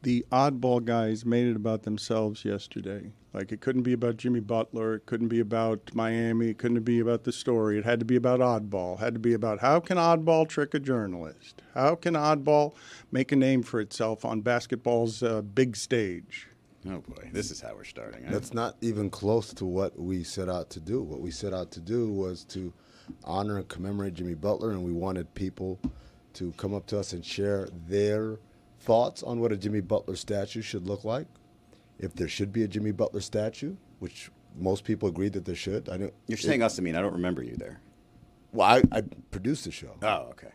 the Oddball guys made it about themselves yesterday. Like, it couldn't be about Jimmy Butler. It couldn't be about Miami. It couldn't be about the story. It had to be about Oddball. It had to be about how can Oddball trick a journalist? How can Oddball make a name for itself on basketball's big stage? Oh, boy. This is how we're starting. That's not even close to what we set out to do. What we set out to do was to honor and commemorate Jimmy Butler, and we wanted people to come up to us and share their thoughts on what a Jimmy Butler statue should look like, if there should be a Jimmy Butler statue, which most people agreed that there should. You're saying us to mean I don't remember you there. Well, I produced the show. Oh, okay.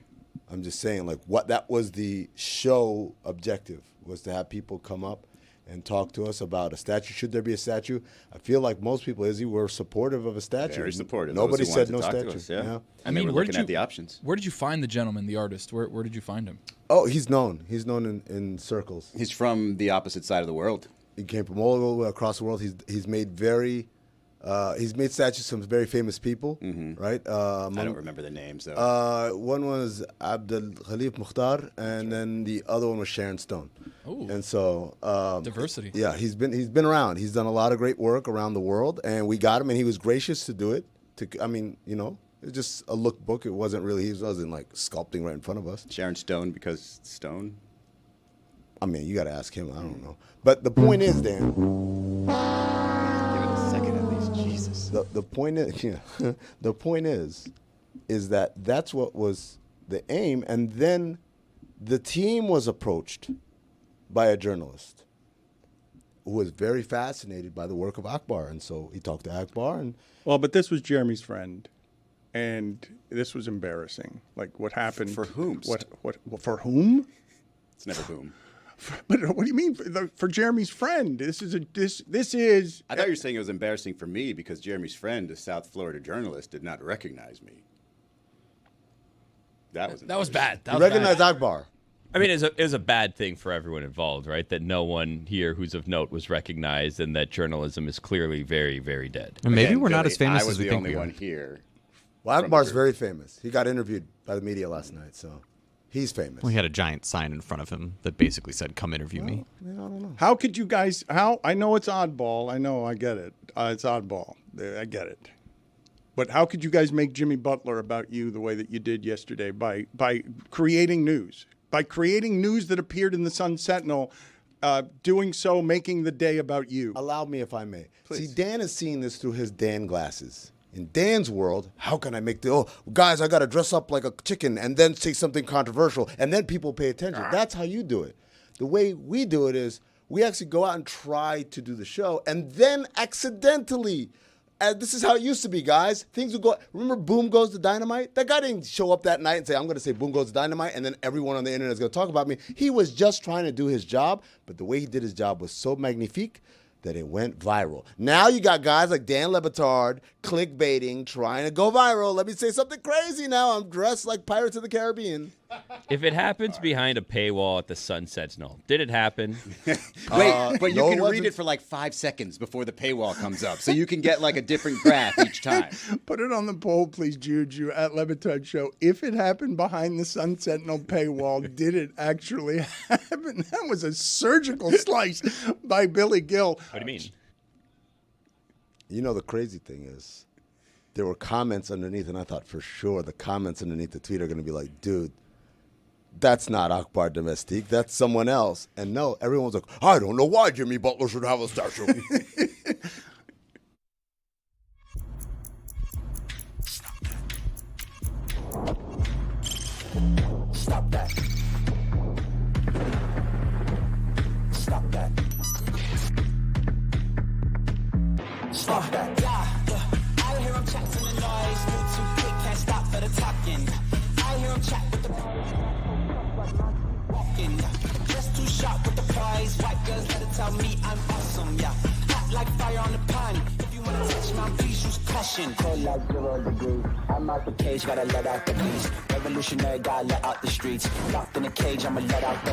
I'm just saying, like, what that was the show objective, was to have people come up and talk to us about a statue. Should there be a statue? I feel like most people, Izzy, were supportive of a statue. Very supportive. Nobody said no statue. statue. Yeah. I mean, we're looking at the options. Where did you find the gentleman, the artist? Where did you find him? Oh, he's known. He's known in circles. He's from the opposite side of the world. He came from all over across the world. He's made statues from very famous people, right? I don't remember the names though. One was Abdel Khalif Mukhtar, and then the other one was Sharon Stone. Ooh. And so Diversity. Yeah, he's been around. He's done a lot of great work around the world, and we got him, and he was gracious to do it. It's just a lookbook. He wasn't like sculpting right in front of us. Sharon Stone because Stone. I mean, you got to ask him. I don't know. But the point is, Dan. Give it a second at least, Jesus. The point is, the point is that that's what was the aim, and then the team was approached by a journalist who was very fascinated by the work of Akbar, and so he talked to Akbar. Well, but this was Jeremy's friend, and this was embarrassing. Like, what happened? For whom? What for whom? It's never whom. But what do you mean for Jeremy's friend? This is. I thought you were saying it was embarrassing for me because Jeremy's friend, a South Florida journalist, did not recognize me. That was bad. You recognize Akbar. I mean, it was a bad thing for everyone involved, right? That no one here who's of note was recognized, and that journalism is clearly very, very dead. And maybe we're not as famous as we think we I was the only are. one here. Well, Akbar's very famous. He got interviewed by the media last night, so he's famous. Well, he had a giant sign in front of him that basically said, "Come interview me." I don't know. How could you guys? I know it's Oddball. I get it. It's Oddball. I get it. But how could you guys make Jimmy Butler about you the way that you did yesterday by creating news? By creating news that appeared in the Sun Sentinel, doing so, making the day about you. Allow me, if I may. Please. See, Dan is seeing this through his Dan glasses. In Dan's world, how can I make guys, I got to dress up like a chicken and then say something controversial, and then people pay attention. That's how you do it. The way we do it is we actually go out and try to do the show, and then accidentally, this is how it used to be, guys. Things would go. Remember Boom Goes to Dynamite? That guy didn't show up that night and say, I'm going to say Boom Goes to Dynamite, and then everyone on the internet is going to talk about me. He was just trying to do his job, but the way he did his job was so magnifique that it went viral. Now you got guys like Dan Le Batard clickbaiting, trying to go viral. Let me say something crazy now. I'm dressed like Pirates of the Caribbean. If it happens behind a paywall at the Sun Sentinel, did it happen? Wait, but you no, can it read wasn't. it for like 5 seconds before the paywall comes up, so you can get like a different graph each time. Put it on the poll, please, Juju, at Le Batard Show. If it happened behind the Sun Sentinel paywall, did it actually happen? That was a surgical slice by Billy Gill. What do you mean? You know, the crazy thing is there were comments underneath, and I thought for sure the comments underneath the tweet are going to be like, dude, that's not Akbar Domestique. That's someone else. And no, everyone's like, I don't know why Jimmy Butler should have a statue. Stop that. Stop that. Stop that. I hear him chat to the noise. Move too quick, can't stop for the talking. I hear him chat with the walking. Just too sharp with the prize. White girls let it tell me I'm awesome. Yeah, hot like fire on the pan. If you wanna touch my please use caution. Cold like 0 degrees. I'm out the cage, gotta let out the beast. Revolutionary, gotta let out the streets. Locked in a cage, I'ma let out the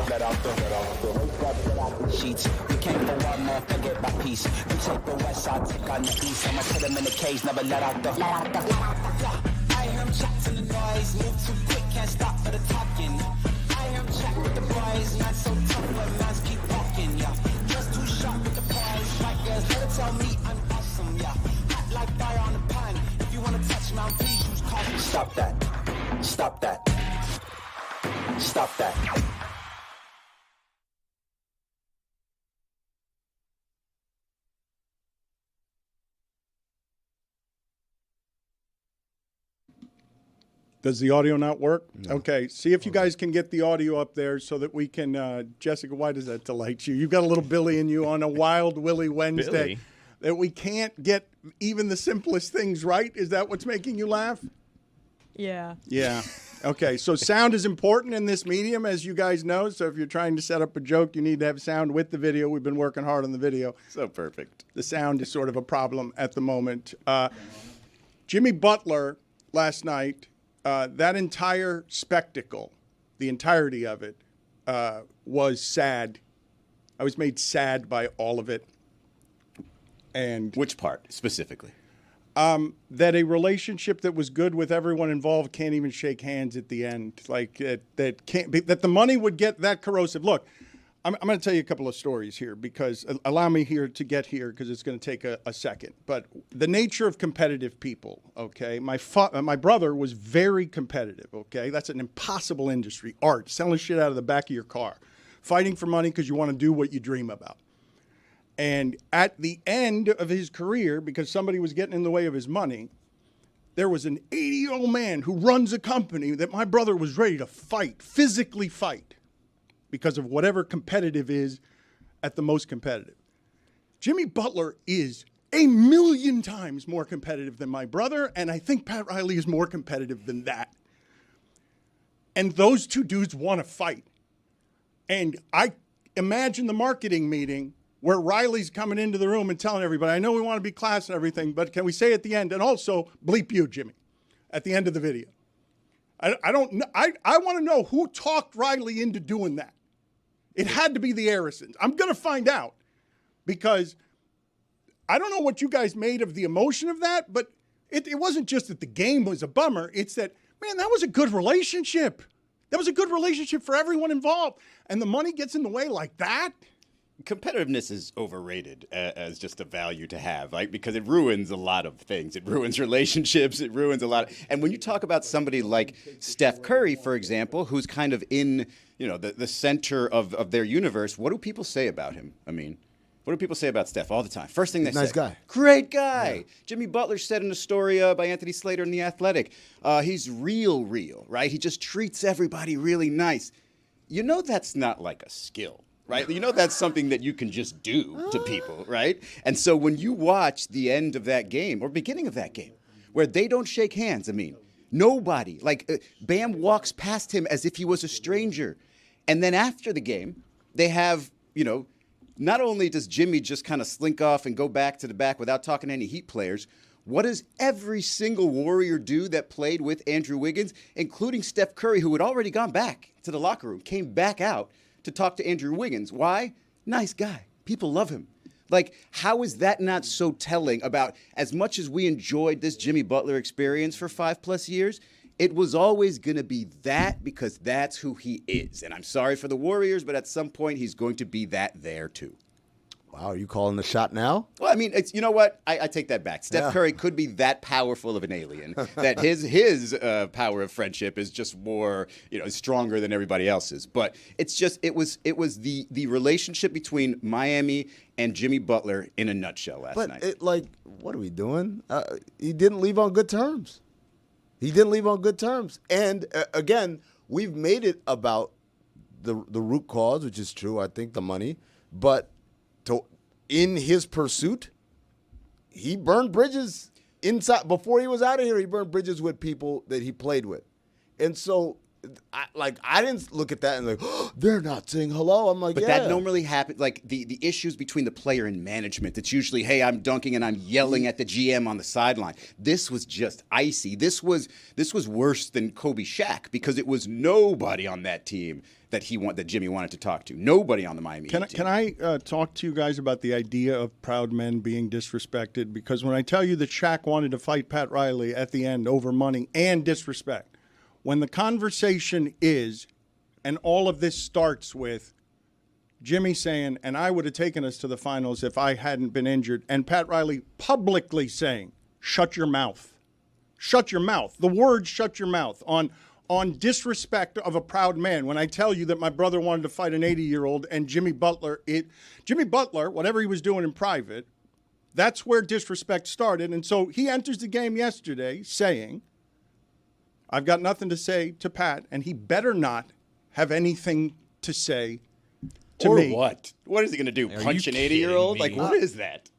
sheets. We came for one man, forget my peace. You take the west, I'll take on the east. I'ma put him in the cage, never let out the. I hear him chat to the noise. Move too quick, can't stop for the talking. I hear him chat with the boys. Not so tough, but man's keep walking. Stop that. Stop that. Stop that. Does the audio not work? No. Okay. See if you guys can get the audio up there so that we can. Jessica, why does that delight you? You've got a little Billy in you on a Wild Willy Wednesday. Billy? That we can't get even the simplest things right. Is that what's making you laugh? Yeah. Yeah. Okay. So sound is important in this medium, as you guys know. So if you're trying to set up a joke, you need to have sound with the video. We've been working hard on the video. So perfect. The sound is sort of a problem at the moment. Jimmy Butler last night. That entire spectacle, the entirety of it, was sad. I was made sad by all of it. And which part specifically? That a relationship that was good with everyone involved can't even shake hands at the end. Like that can't be, that the money would get that corrosive. Look, I'm going to tell you a couple of stories here because allow me here to get here because it's going to take a second. But the nature of competitive people, okay? My brother was very competitive, okay? That's an impossible industry. Art, selling shit out of the back of your car, fighting for money because you want to do what you dream about. And at the end of his career, because somebody was getting in the way of his money, there was an 80-year-old man who runs a company that my brother was ready to fight, physically fight, because of whatever competitive is at the most competitive. Jimmy Butler is 1,000,000 times more competitive than my brother, and I think Pat Riley is more competitive than that. And those two dudes want to fight. And I imagine the marketing meeting where Riley's coming into the room and telling everybody, I know we want to be class and everything, but can we say at the end, and also bleep you, Jimmy, at the end of the video. I don't know. I want to know who talked Riley into doing that. It had to be the Harrisons. I'm going to find out because I don't know what you guys made of the emotion of that, but it wasn't just that the game was a bummer. It's that, man, that was a good relationship. That was a good relationship for everyone involved. And the money gets in the way like that. Competitiveness is overrated as just a value to have, right? Because it ruins a lot of things. It ruins relationships. It ruins a lot. And when you talk about somebody like Steph Curry, for example, who's kind of in, the center of their universe, what do people say about him? I mean, what do people say about Steph all the time? First thing they say. Nice guy. Great guy. Yeah. Jimmy Butler said in a story by Anthony Slater in The Athletic, he's real, right? He just treats everybody really nice. That's not like a skill. Right? That's something that you can just do to people, right? And so when you watch the end of that game or beginning of that game where they don't shake hands, I mean, nobody, Bam walks past him as if he was a stranger. And then after the game, they have, not only does Jimmy just kind of slink off and go back to the back without talking to any Heat players, what does every single Warrior do that played with Andrew Wiggins, including Steph Curry, who had already gone back to the locker room, came back out to talk to Andrew Wiggins. Why? Nice guy. People love him. How is that not so telling about as much as we enjoyed this Jimmy Butler experience for 5+ years, it was always going to be that because that's who he is. And I'm sorry for the Warriors, but at some point he's going to be that there too. Wow, are you calling the shot now? Well, I mean, it's what? I take that back. Steph Curry could be that powerful of an alien that his power of friendship is just more, stronger than everybody else's. But it's just it was the relationship between Miami and Jimmy Butler in a nutshell last night. But what are we doing? He didn't leave on good terms. And again, we've made it about the root cause, which is true. I think the money, but. In his pursuit, he burned bridges inside. Before he was out of here, he burned bridges with people that he played with. And so, I didn't look at that and they're not saying hello. I'm like, but that normally happens. The issues between the player and management, it's usually, hey, I'm dunking and I'm yelling at the GM on the sideline. This was just icy. This was worse than Kobe Shaq because it was nobody on that team that Jimmy wanted to talk to. Nobody on the Miami Heat team. Can I talk to you guys about the idea of proud men being disrespected? Because when I tell you that Shaq wanted to fight Pat Riley at the end over money and disrespect, when the conversation is, and all of this starts with Jimmy saying, and I would have taken us to the finals if I hadn't been injured, and Pat Riley publicly saying, shut your mouth. shut your mouth. The word shut your mouth on disrespect of a proud man. When I tell you that my brother wanted to fight an 80-year-old and Jimmy Butler, whatever he was doing in private, that's where disrespect started. And so he enters the game yesterday saying, I've got nothing to say to Pat, and he better not have anything to say to or me. what? What is he going to do? Are Punch you an 80-year-old? kidding Like, me? what is that?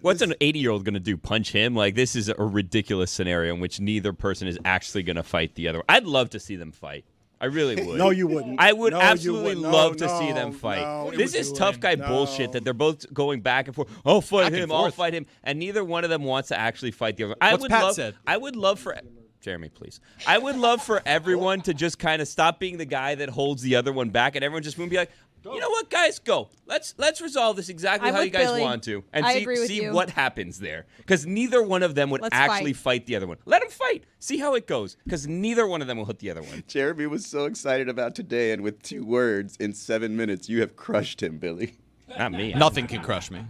What's an 80-year-old going to do? Punch him? Like, this is a ridiculous scenario in which neither person is actually going to fight the other. I'd love to see them fight. I really would. No, you wouldn't. I would No, you absolutely wouldn't. love No, to see no, them fight. no. This is tough guy bullshit that they're both going back and forth. I'll fight him. I'll fight him. And neither one of them wants to actually fight the other. What's Pat said? I would love for Jeremy, please. I would love for everyone to just kind of stop being the guy that holds the other one back, and everyone just be like, you know what, guys, go. Let's resolve this exactly I'm how with you guys Billy. want to, and I agree with see you. what happens there. Because neither one of them would Let's actually fight. fight the other one. Let them fight. See how it goes. Because neither one of them will hit the other one. Jeremy was so excited about today, and with 2 words in 7 minutes, you have crushed him, Billy. Not me. Nothing can crush me.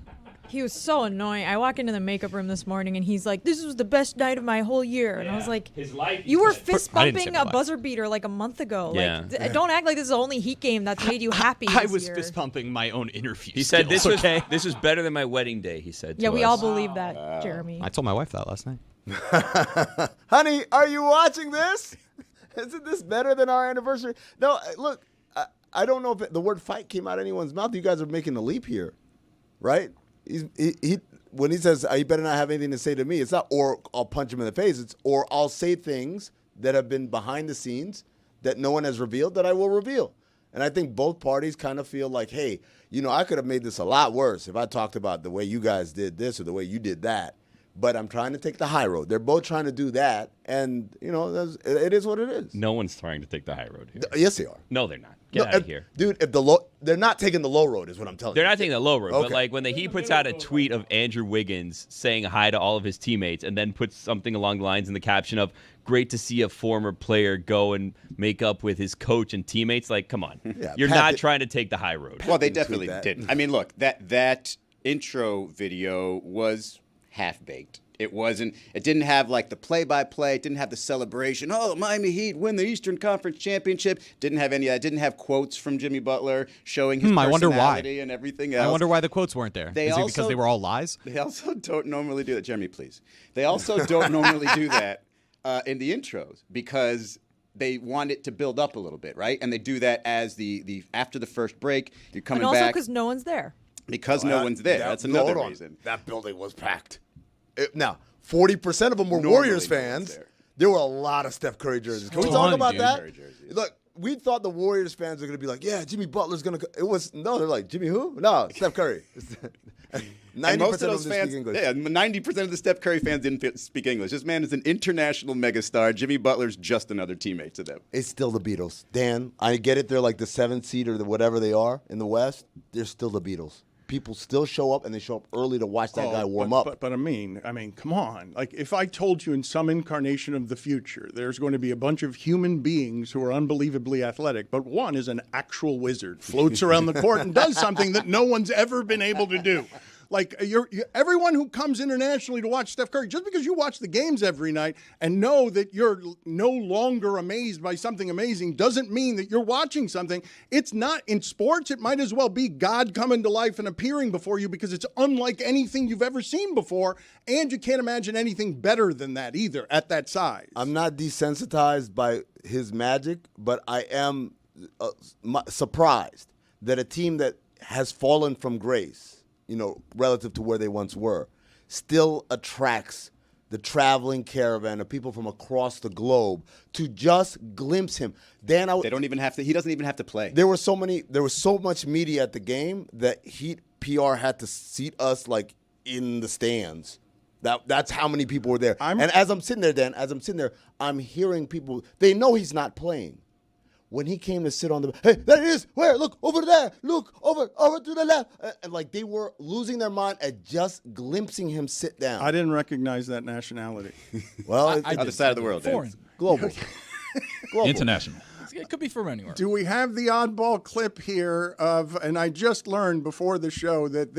He was so annoying. I walk into the makeup room this morning and he's like, "This was the best night of my whole year." And I was like, His life. "You were fist I didn't say bumping my a life. buzzer beater like a month ago. Yeah. Like, don't act like this is the only Heat game that's made you happy." I this was year. fist pumping my own interview. He said this skills, okay? was this was better than my wedding day. He said. Yeah, to we us. all believe that, Jeremy. I told my wife that last night. Honey, are you watching this? Isn't this better than our anniversary? No, look, I don't know if the word fight came out of anyone's mouth. You guys are making a leap here, right? He when he says, you better not have anything to say to me, it's not, or I'll punch him in the face. It's, or I'll say things that have been behind the scenes that no one has revealed that I will reveal. And I think both parties kind of feel like, hey, I could have made this a lot worse if I talked about the way you guys did this or the way you did that. But I'm trying to take the high road. They're both trying to do that. And, it is what it is. No one's trying to take the high road here. Yes, they are. No, they're not. Get out of here. Dude, if they're not taking the low road is what I'm telling you. They're not taking the low road, but Okay. like when he puts out a tweet of Andrew Wiggins saying hi to all of his teammates and then puts something along the lines in the caption of great to see a former player go and make up with his coach and teammates, like, come on. Yeah, You're Pat not did- trying to take the high road. Well, they didn't tweet definitely that. didn't. I mean, look, that intro video was half-baked. It didn't have like the play-by-play. It didn't have the celebration. Oh, Miami Heat win the Eastern Conference Championship. Didn't have any of that. Didn't have quotes from Jimmy Butler showing his I wonder why. personality and everything else. I wonder why the quotes weren't there. They Is it also- because they were all lies? They also don't normally do that. Jeremy, please. They also don't normally do that in the intros because they want it to build up a little bit, right? And they do that as the after the first break, you're coming And also back because no one's there. because no one's there. That's another hold on. reason. That building was packed. Now, 40% of them were Normally Warriors no one's fans. there. There were a lot of Steph Curry jerseys. Can we Ton, talk about dude. that? Curry jerseys. Look, we thought the Warriors fans were going to be like, yeah, Jimmy Butler's going to. They're like, Jimmy who? No, Steph Curry. 90% And most of those them fans, speak English. yeah, 90% of the Steph Curry fans didn't speak English. This man is an international megastar. Jimmy Butler's just another teammate to them. It's still the Beatles. Dan, I get it. They're like the 7th seed or whatever they are in the West. They're still the Beatles. People still show up, and they show up early to watch that guy warm up. But I mean, come on. Like, if I told you in some incarnation of the future, there's going to be a bunch of human beings who are unbelievably athletic, but one is an actual wizard, floats around the court and does something that no one's ever been able to do. Like, everyone who comes internationally to watch Steph Curry, just because you watch the games every night and know that you're no longer amazed by something amazing doesn't mean that you're watching something. It's not in sports. It might as well be God coming to life and appearing before you because it's unlike anything you've ever seen before. And you can't imagine anything better than that either at that size. I'm not desensitized by his magic, but I am surprised that a team that has fallen from grace, relative to where they once were, still attracts the traveling caravan of people from across the globe to just glimpse him. Dan, They don't even have to. He doesn't even have to play. there was so much media at the game that Heat PR had to seat us like in the stands. That's how many people were there. And as I'm sitting there, Dan, I'm hearing people. They know he's not playing. When he came to sit on the, hey, there he is. Where? Look over there. Look over to the left. And like they were losing their mind at just glimpsing him sit down. I didn't recognize that nationality. Well, Other side of the world. Dan. Foreign. global. Global. International. It could be from anywhere. Do we have the oddball clip here of? And I just learned before the show that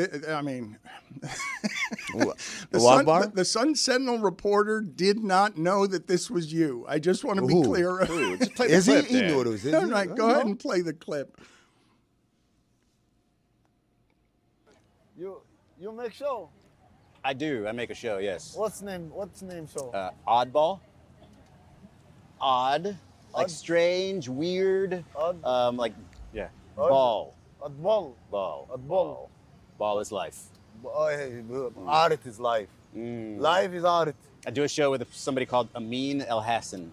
the Sun Sentinel reporter did not know that this was you. I just want to be clear. Just play the Is he? clip, He Dan. knew it was his. All right, go ahead and play the clip. You make show. I do. I make a show, yes. What's name show? Oddball. Odd. Like Odd. strange, weird. Odd. Like, yeah. Odd. Ball. Oddball. Ball. Oddball. Ball is life. Art is life. Life is art. I do a show with somebody called Amin El Hassan.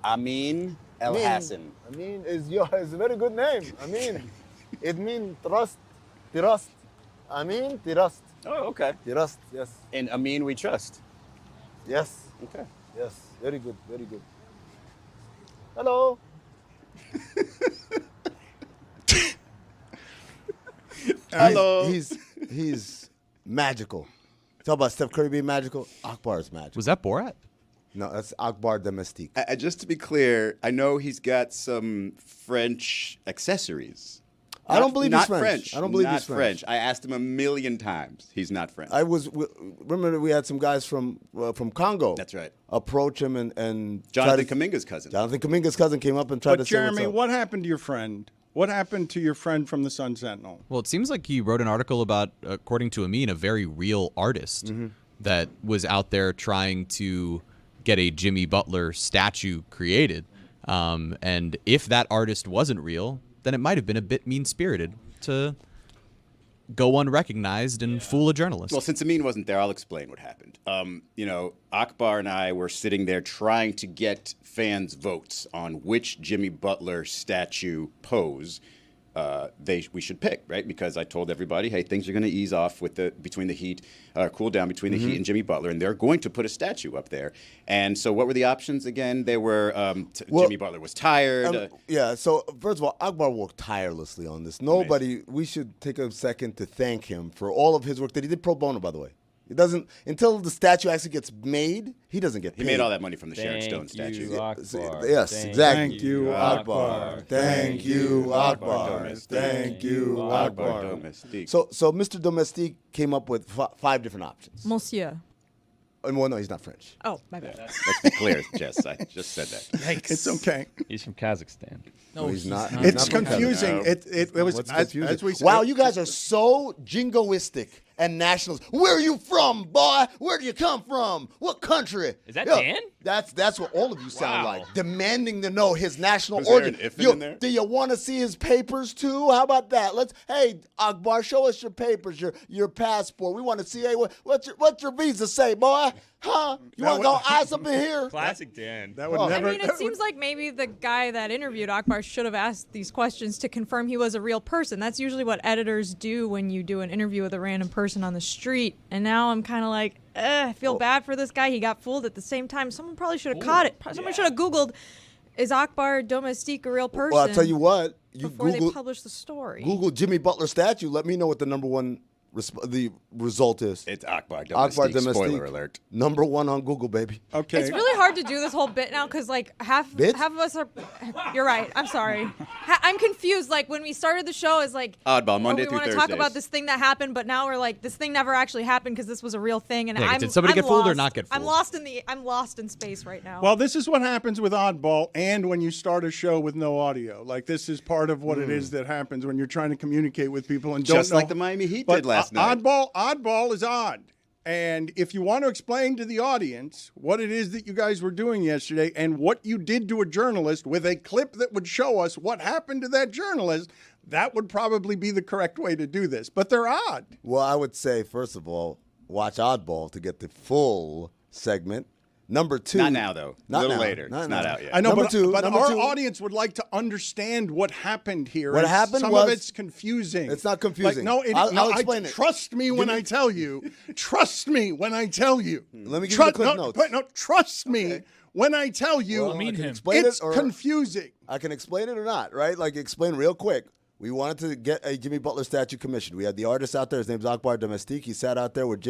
Amin El Hassan. Amin is a very good name. Amin. It means trust. Amin, trust. Oh, okay. Trust, yes. In Amin we trust. Yes. Okay. Yes. Very good, very good. Hello. Hello. He's magical. Talk about Steph Curry being magical. Akbar is magical. Was that Borat? No, that's Akbar Domestique. Just to be clear, I know he's got some French accessories. I don't believe he's not French. I don't believe not he's French. I asked him a million times. He's not French. Remember we had some guys from Congo. That's right. Approach him and Jonathan Kaminga's cousin. Jonathan Kaminga's cousin came up and tried to But say what's Jeremy, up. what happened to your friend? What happened to your friend from the Sun Sentinel? Well, it seems like he wrote an article about, according to Amin, a very real artist that was out there trying to get a Jimmy Butler statue created. And if that artist wasn't real, then it might have been a bit mean-spirited to go unrecognized and fool a journalist. Well, since Amin wasn't there, I'll explain what happened. Akbar and I were sitting there trying to get fans' votes on which Jimmy Butler statue pose we should pick, right? Because I told everybody, hey, things are going to ease off cool down between the Heat and Jimmy Butler, and they're going to put a statue up there. And so, what were the options again? They were Jimmy Butler was tired. So first of all, Akbar worked tirelessly on this. We should take a second to thank him for all of his work that he did pro bono, by the way. It doesn't until the statue actually gets made. He doesn't get paid. He made all that money from the Sharon Stone statue. Yes, exactly. Thank you, Akbar. Thank you, Akbar. Thank you, Akbar. So Mr. Domestique came up with 5 different options. Monsieur. Well, no, he's not French. Oh, my bad. Let's be clear, Jess. I just said that. Yikes. It's okay. He's from Kazakhstan. No, he's not. He's It's not from confusing. Canada. It was What's as confusing? we said. Wow, you guys are so jingoistic and nationalist. Where are you from, boy? Where do you come from? What country? Is that Dan? That's what all of you sound Wow. like. Demanding to know his national Was there origin. an ifin in there? Do you want to see his papers too? How about that? Hey, Akbar, show us your papers, your passport. We want to see. Hey, what's your visa say, boy? Huh? You want to go eyes up in here? Classic Dan. That would I never. mean, it seems like maybe the guy that interviewed Akbar should have asked these questions to confirm he was a real person. That's usually what editors do when you do an interview with a random person on the street. And now I'm kind of like, I feel bad for this guy. He got fooled at the same time. Someone probably should have caught it. Someone should have Googled, is Akbar Domestique a real person? Well, I'll tell you what. Before they publish the story. Google Jimmy Butler statue. Let me know what the number one the result is. It's Akbar Akbar Domestique. Domestique. Spoiler alert. Number 1 on Google, baby. Okay. It's really hard to do this whole bit now because, like, half of us are. You're right. I'm sorry. I'm confused. Like, when we started the show, it's like. Oddball, Monday through we want to talk Thursdays. about this thing that happened, but now we're like, this thing never actually happened because this was a real thing. And Yeah, I'm. did somebody I'm get fooled or lost. not get fooled? I'm lost in space right now. Well, this is what happens with Oddball and when you start a show with no audio. Like, this is part of what it is that happens when you're trying to communicate with people and Just don't know. like the Miami Heat But did last night. Oddball is odd. And if you want to explain to the audience what it is that you guys were doing yesterday and what you did to a journalist with a clip that would show us what happened to that journalist, that would probably be the correct way to do this. But they're odd. Well, I would say, first of all, watch Oddball to get the full segment. Number 2. Not now, though. A little now. later. It's not out yet. I know, Number but, two, but number our two. audience would like to understand what happened here. What And happened some was- of it's confusing. It's not confusing. Like, I'll explain it. Trust me when I tell you. Trust me when I tell you. Let me give you the clip notes. No, trust me when I tell you. Well, I mean can him. explain It's it or confusing. I can explain it or not, right? Like, explain real quick. We wanted to get a Jimmy Butler statue commissioned. We had the artist out there. His name's Akbar Domestique. He sat out there with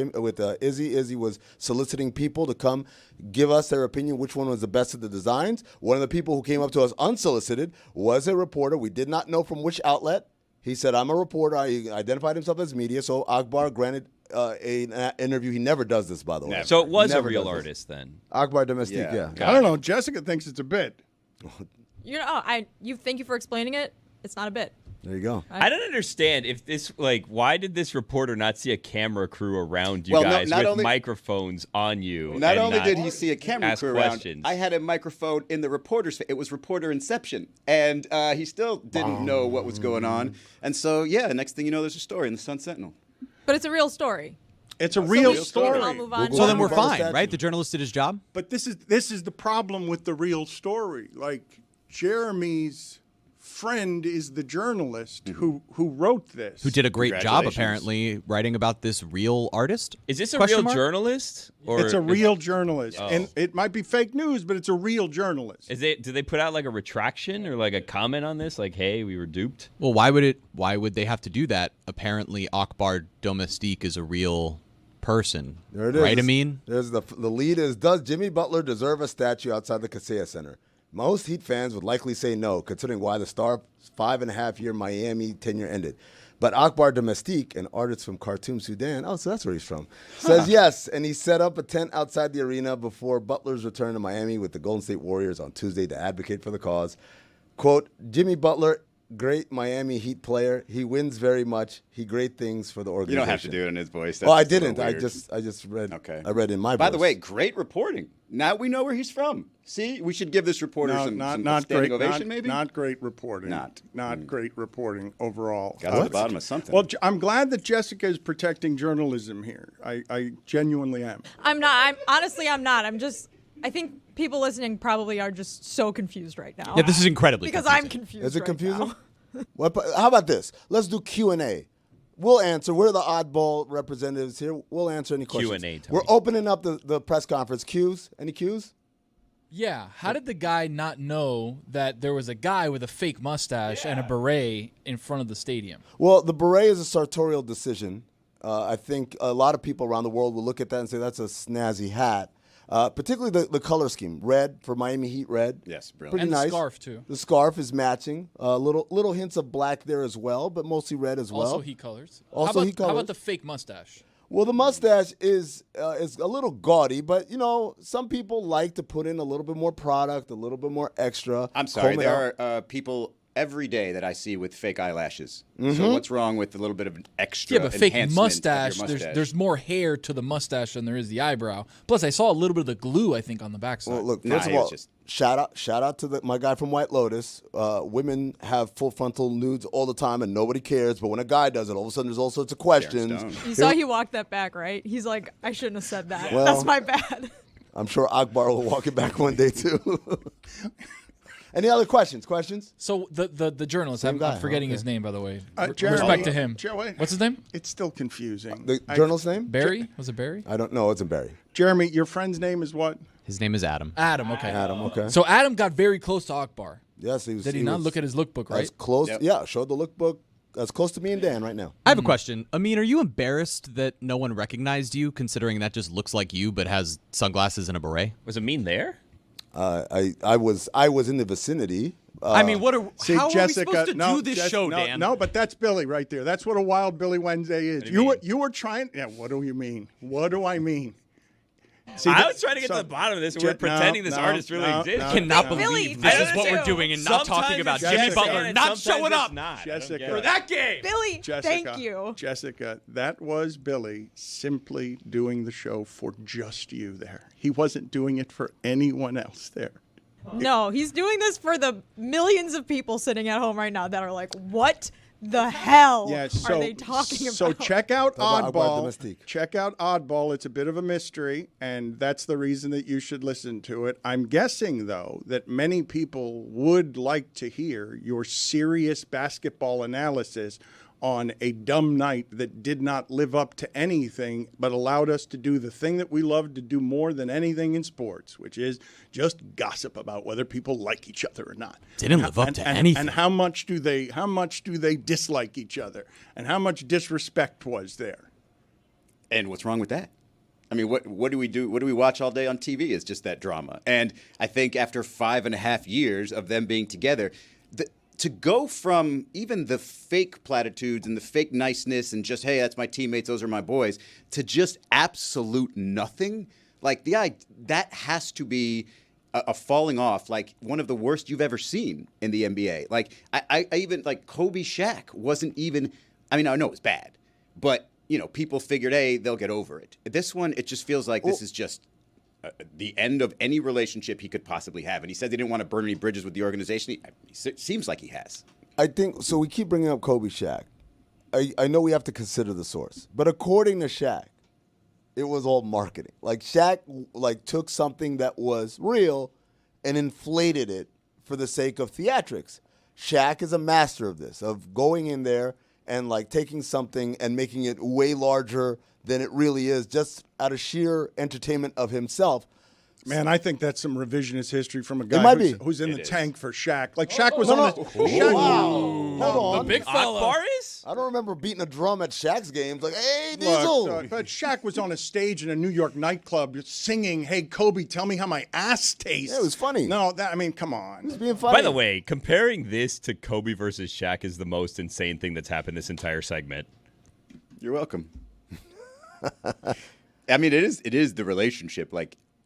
Izzy. Izzy was soliciting people to come give us their opinion which one was the best of the designs. One of the people who came up to us unsolicited was a reporter. We did not know from which outlet. He said, I'm a reporter. I identified himself as media. So Akbar granted an interview. He never does this, by the way. So it was a Never real does this. artist then. Akbar Domestique, yeah. I don't know. Jessica thinks it's a bit. Thank you for explaining it. It's not a bit. There you go. I don't understand if this, why did this reporter not see a camera crew around you Well, guys not with only- microphones on you? Not and only not did he see a camera ask crew questions. around, I had a microphone in the reporter's face. It was reporter inception. And he still didn't know what was going on. And so, next thing you know, there's a story in the Sun Sentinel. But it's a real story. It's a real I'll story. move on. So then we're Butler fine, statue. right? The journalist did his job. But this is the problem with the real story. Like Jeremy's friend is the journalist who wrote this. Who did a great job, Congratulations. apparently, writing about this real artist. Is this a Question real mark? journalist? Or It's a real journalist, Oh. and it might be fake news, but it's a real journalist. Do they put out like a retraction or like a comment on this? Like, hey, we were duped. Well, why would they have to do that? Apparently, Akbar Domestique is a real person. There it is. Right, Amin? There's the lead is, does Jimmy Butler deserve a statue outside the Kaseya Center? Most Heat fans would likely say no, considering why the star 5.5-year Miami tenure ended. But Akbar Domestique, an artist from Khartoum, Sudan, so that's where he's from, says yes, and he set up a tent outside the arena before Butler's return to Miami with the Golden State Warriors on Tuesday to advocate for the cause. Quote, Jimmy Butler, great Miami Heat player. He wins very much. He great things for the You organization. don't have to do it in his voice. Well, I That's just a little didn't. weird. I just read. Okay. I read in my. By the voice. way, great reporting. Now we know where he's from. See, we should give this reporter some not standing great. ovation, maybe? Not great reporting. Not. Great reporting overall. Got to the bottom of something. Well, I'm glad that Jessica is protecting journalism here. I genuinely am. I'm not. I'm not. I think people listening probably are just so confused right now. Yeah, this is incredibly because confusing. I'm confused. Is it right confusing? now. How about this? Let's do Q&A. We'll answer. We're the oddball representatives here. We'll answer any questions. Q&A, Tony. We're opening up the press conference. Cues? Any cues? Yeah. How did the guy not know that there was a guy with a fake mustache and a beret in front of the stadium? Well, the beret is a sartorial decision. I think a lot of people around the world will look at that and say that's a snazzy hat. Particularly the color scheme, red for Miami Heat red. Yes, brilliant. Pretty And the nice. scarf, too. The scarf is matching. Little hints of black there as well, but mostly red as well. Also heat colors. Also how about, heat colors. How about the fake mustache? Well, the mustache is a little gaudy, but some people like to put in a little bit more product, a little bit more extra. I'm sorry. comb it There out. are people every day that I see with fake eyelashes. So what's wrong with a little bit of an extra Yeah, but fake enhancement mustache, of your there's more hair to the mustache than there is the eyebrow. Plus, I saw a little bit of the glue, I think, on the backside. Well, look, Nah, first of it was all, just- shout out to my guy from White Lotus. Women have full frontal nudes all the time, and nobody cares. But when a guy does it, all of a sudden there's all sorts of questions. Stone. You saw he walked that back, right? He's like, I shouldn't have said that. Well- That's my bad. I'm sure Akbar will walk it back one day too. Any other questions? So the journalist, Same I'm guy, forgetting okay. his name, by the way. Jeremy, Respect to him. Joey. What's his name? It's still confusing. The journalist's name? Barry? Was it Barry? I don't know. It's in Barry. Jeremy, your friend's name is what? His name is Adam. Adam, okay. Adam. Okay. So Adam got very close to Akbar. Yes, he was. Did he not look at his lookbook, right? As close. Yep. Yeah, showed the lookbook as close to me and Dan right now. I have a question. Amin, are you embarrassed that no one recognized you, considering that just looks like you but has sunglasses and a beret? Was Amin there? I was in the vicinity. I mean, how See, are we Jessica, supposed to no, do this Jess- show, no, Dan? No, but that's Billy right there. That's what a wild Billy Wednesday is. do you mean? You were trying. Yeah, what do you mean? What do I mean? See, I was trying to get to the bottom of this, and we're pretending this artist really exists. I cannot Billy, believe Billy, this is what we're too. doing and not talking about Jessica. Jimmy Butler And not showing up Jessica. for that game. Billy, Jessica, thank you. Jessica, that was Billy simply doing the show for just you there. He wasn't doing it for anyone else there. No, he's doing this for the millions of people sitting at home right now that are like, what the hell Yeah, so, are they talking about? So check out Talk about Oddball. Domestique. Check out Oddball. It's a bit of a mystery, and that's the reason that you should listen to it. I'm guessing, though, that many people would like to hear your serious basketball analysis on a dumb night that did not live up to anything, but allowed us to do the thing that we love to do more than anything in sports, which is just gossip about whether people like each other or not. Didn't live up to anything. And how much do they dislike each other, and how much disrespect was there? And what's wrong with that? I mean, what do we do? What do we watch all day on TV? Is just that drama. And I think after 5.5 years of them being together, to go from even the fake platitudes and the fake niceness and just, hey, that's my teammates, those are my boys, to just absolute nothing, like that has to be a falling off, like one of the worst you've ever seen in the NBA. Like I even like Kobe Shaq wasn't even. I mean, I know it was bad, but people figured, hey, they'll get over it. This one, it just feels like this is just the end of any relationship he could possibly have. And he said he didn't want to burn any bridges with the organization. It seems like he has. I think so. We keep bringing up Kobe Shaq. I know we have to consider the source, but according to Shaq, it was all marketing. Like Shaq, took something that was real and inflated it for the sake of theatrics. Shaq is a master of this, of going in there and taking something and making it way larger than it really is, just out of sheer entertainment of himself. Man, I think that's some revisionist history from a guy who's in the tank for Shaq. Like Shaq was on the Shaq. Wow. Hold on. The big fella. I don't remember beating a drum at Shaq's games. Like, hey, Diesel. But Shaq was on a stage in a New York nightclub singing, "Hey, Kobe, tell me how my ass tastes." Yeah, it was funny. No, come on. It's being funny. By the way, comparing this to Kobe versus Shaq is the most insane thing that's happened this entire segment. You're welcome. I mean, it is the relationship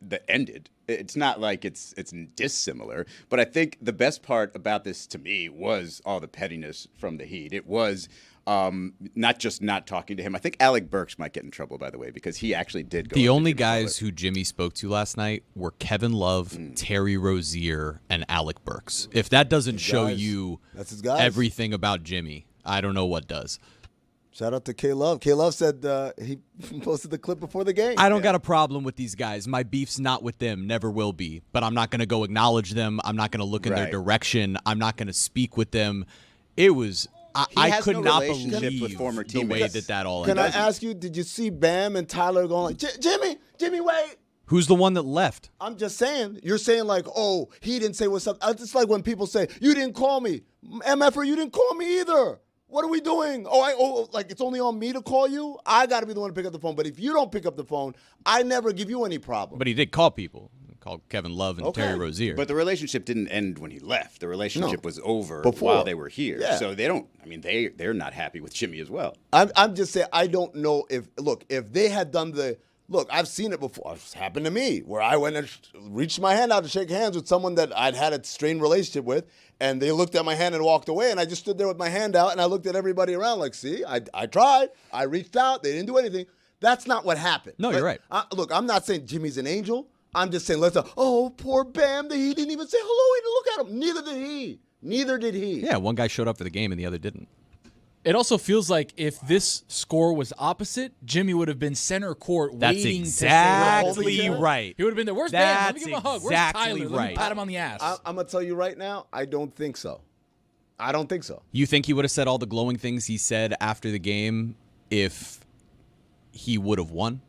that ended. It's not like it's dissimilar, but I think the best part about this to me was all the pettiness from the Heat. It was not just not talking to him. I think Alec Burks might get in trouble, by the way, because he actually did go. The only guys who Jimmy spoke to last night were Kevin Love, Terry Rozier, and Alec Burks. If that doesn't show you everything about Jimmy, I don't know what does. Shout out to K-Love. K-Love said he posted the clip before the game. I don't got a problem with these guys. My beef's not with them, never will be. But I'm not going to go acknowledge them. I'm not going to look in their direction. I'm not going to speak with them. It was I could not believe with former the way that all ended. Can I ask you, did you see Bam and Tyler going Jimmy, wait. Who's the one that left? I'm just saying. You're saying oh, he didn't say what's up. It's like when people say, you didn't call me. MFer, you didn't call me either. What are we doing? It's only on me to call you? I got to be the one to pick up the phone. But if you don't pick up the phone, I never give you any problem. But he did call people. He called Kevin Love and Terry Rozier. But the relationship didn't end when he left. The relationship was over while they were here. Yeah. So they're not happy with Jimmy as well. I'm just saying, I don't know if they had done I've seen it before. It's happened to me where I went and reached my hand out to shake hands with someone that I'd had a strained relationship with, and they looked at my hand and walked away, and I just stood there with my hand out, and I looked at everybody around like, see, I tried. I reached out. They didn't do anything. That's not what happened. No, you're right. I'm not saying Jimmy's an angel. I'm just saying, poor Bam. He didn't even say hello. He didn't look at him. Neither did he. Yeah, one guy showed up for the game and the other didn't. It also feels like if this score was opposite, Jimmy would have been center court waiting to say exactly right. He would have been there. Where's Bam? Let me give him a hug. Exactly Where's Tyler? Let me pat him on the ass. I'm going to tell you right now, I don't think so. You think he would have said all the glowing things he said after the game if he would have won?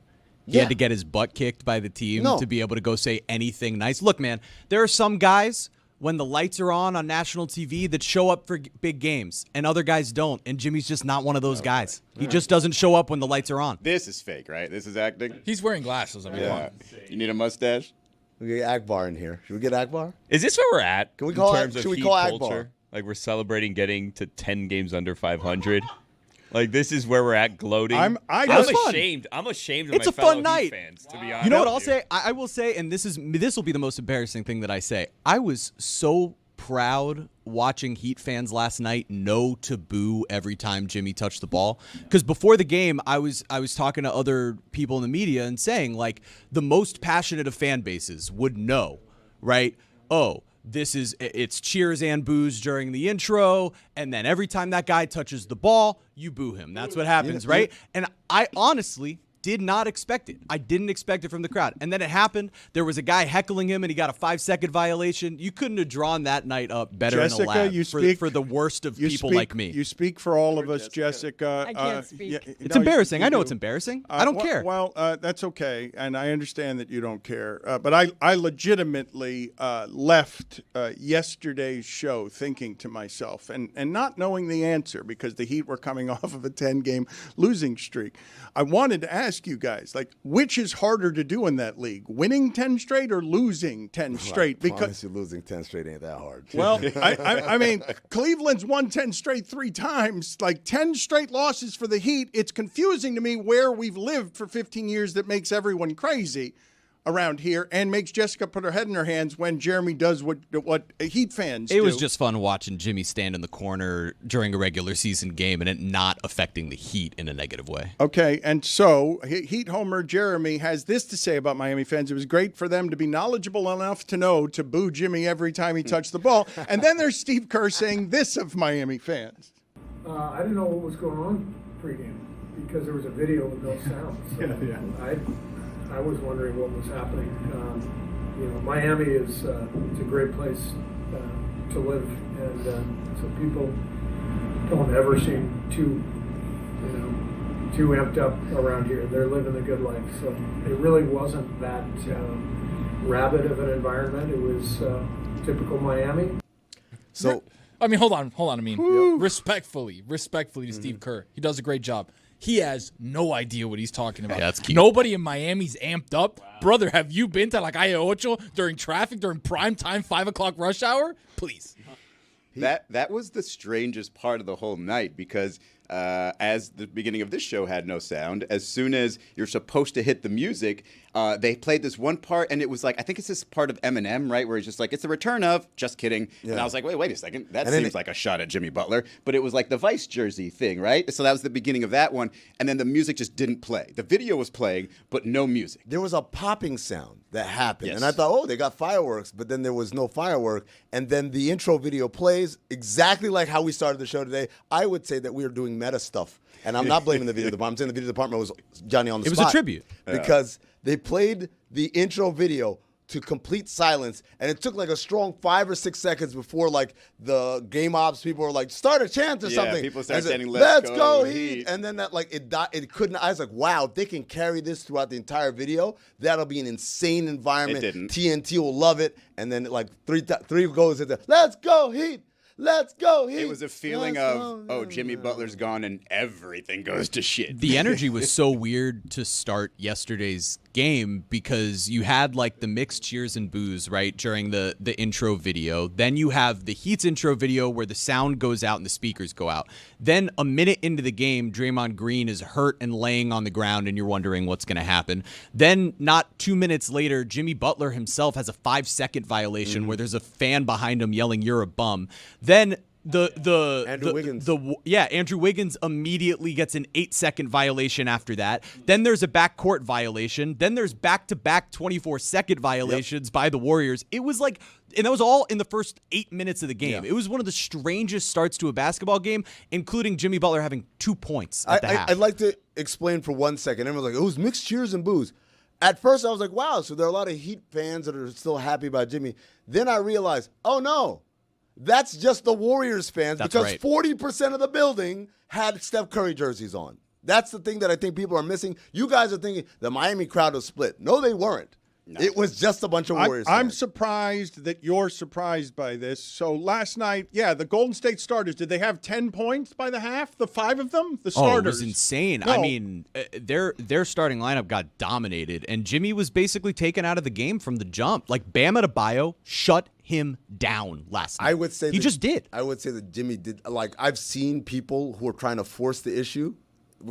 He had to get his butt kicked by the team to be able to go say anything nice. Look, man, there are some guys when the lights are on national TV that show up for big games, and other guys don't, and Jimmy's just not one of those guys. He just doesn't show up when the lights are on. This is fake, right? This is acting? He's wearing glasses. I mean, come on. You need a mustache? We get Akbar in here. Should we get Akbar? Is this where we're at? Can we call in terms of should we Heat call culture? Akbar? Like we're celebrating getting to 10 games under 500. Like this is where we're at gloating. I'm ashamed. I'm ashamed of it's my a fellow fun night. Heat fans, to be honest. You know what I'll say? I will say, and this will be the most embarrassing thing that I say. I was so proud watching Heat fans last night know to boo every time Jimmy touched the ball, because before the game I was talking to other people in the media and saying the most passionate of fan bases would know, right? It's cheers and boos during the intro, and then every time that guy touches the ball, you boo him. That's what happens, right? And I honestly did not expect it. I didn't expect it from the crowd. And then it happened. There was a guy heckling him, and he got a 5-second violation. You couldn't have drawn that night up better Jessica, in a lab you speak, for the worst of people like me. You speak for all of us, Jessica. I can't speak. It's embarrassing. I know it's embarrassing. I don't care. Well, that's okay, and I understand that you don't care. But I legitimately left yesterday's show thinking to myself, and not knowing the answer because the Heat were coming off of a 10-game losing streak. I wanted to ask you guys, like, which is harder to do in that league, winning 10 straight or losing 10 straight? I promise you losing 10 straight ain't that hard. Well, I mean, Cleveland's won 10 straight 3 times, like 10 straight losses for the Heat. It's confusing to me where we've lived for 15 years that makes everyone crazy around here and makes Jessica put her head in her hands when Jeremy does what Heat fans do. It was just fun watching Jimmy stand in the corner during a regular season game and it not affecting the Heat in a negative way. Okay, and so Heat homer Jeremy has this to say about Miami fans. It was great for them to be knowledgeable enough to know to boo Jimmy every time he touched the ball. And then there's Steve Kerr saying this of Miami fans. I didn't know what was going on pregame because there was a video with no sound. So I was wondering what was happening. Miami is it's a great place to live, and so people don't ever seem too amped up around here. They're living a good life, so it really wasn't that rabid of an environment. It was typical Miami. So, I mean, hold on. I mean, respectfully to Steve Kerr. He does a great job. He has no idea what he's talking about. Yeah, that's cute. Nobody in Miami's amped up. Wow. Brother, have you been to like Ayahuasca during traffic, during prime time, 5 o'clock rush hour? Please. That was the strangest part of the whole night because as the beginning of this show had no sound, as soon as you're supposed to hit the music, they played this one part, and it was like, I think it's this part of Eminem, right, where he's just like, it's the return of, just kidding. Yeah. And I was like, wait a second, that seems like a shot at Jimmy Butler. But it was like the Vice jersey thing, right? So that was the beginning of that one, and then the music just didn't play. The video was playing, but no music. There was a popping sound that happened, Yes. and I thought, they got fireworks, but then there was no firework, and then the intro video plays exactly like how we started the show today. I would say that we were doing meta stuff, and I'm not blaming the video department. I'm saying the video department was Johnny on the spot. It was a tribute. Because they played the intro video to complete silence, and it took like a strong 5 or 6 seconds before like the game ops people were like, start a chant or something. People started said, saying, let's go Heat. And then that like it died. It couldn't. I was like, wow, if they can carry this throughout the entire video, that'll be an insane environment. It didn't. TNT will love it. And then like three goes at the let's go Heat. Let's go Heat. It was a feeling of, Jimmy Butler's gone and everything goes to shit. The energy was so weird to start yesterday's game because you had like the mixed cheers and boos right during the intro video. Then you have the Heat's intro video where the sound goes out and the speakers go out. Then a minute into the game, Draymond Green is hurt and laying on the ground and you're wondering what's going to happen. Then not 2 minutes later, Jimmy Butler himself has a 5-second violation where there's a fan behind him yelling, "You're a bum." Then Andrew Wiggins immediately gets an 8-second violation after that. Then there's a backcourt violation. Then there's back-to-back 24-second violations by the Warriors. It was like, and that was all in the first 8 minutes of the game. Yeah. It was one of the strangest starts to a basketball game, including Jimmy Butler having 2 points at the half. I'd like to explain for 1 second. Everyone's like, it was mixed cheers and boos. At first, I was like, wow, so there are a lot of Heat fans that are still happy about Jimmy. Then I realized, oh, no. That's just the Warriors fans because right. 40% of the building had Steph Curry jerseys on. That's the thing that I think people are missing. You guys are thinking the Miami crowd was split. No, they weren't. No. It was just a bunch of Warriors fans. I'm surprised that you're surprised by this. So last night, the Golden State starters, did they have 10 points by the half? The 5 of them? The starters. Oh, it was insane. No. I mean, their starting lineup got dominated, and Jimmy was basically taken out of the game from the jump. Like, Bam Adebayo shut him down last night. I would say he just did. I would say that Jimmy did. Like, I've seen people who are trying to force the issue.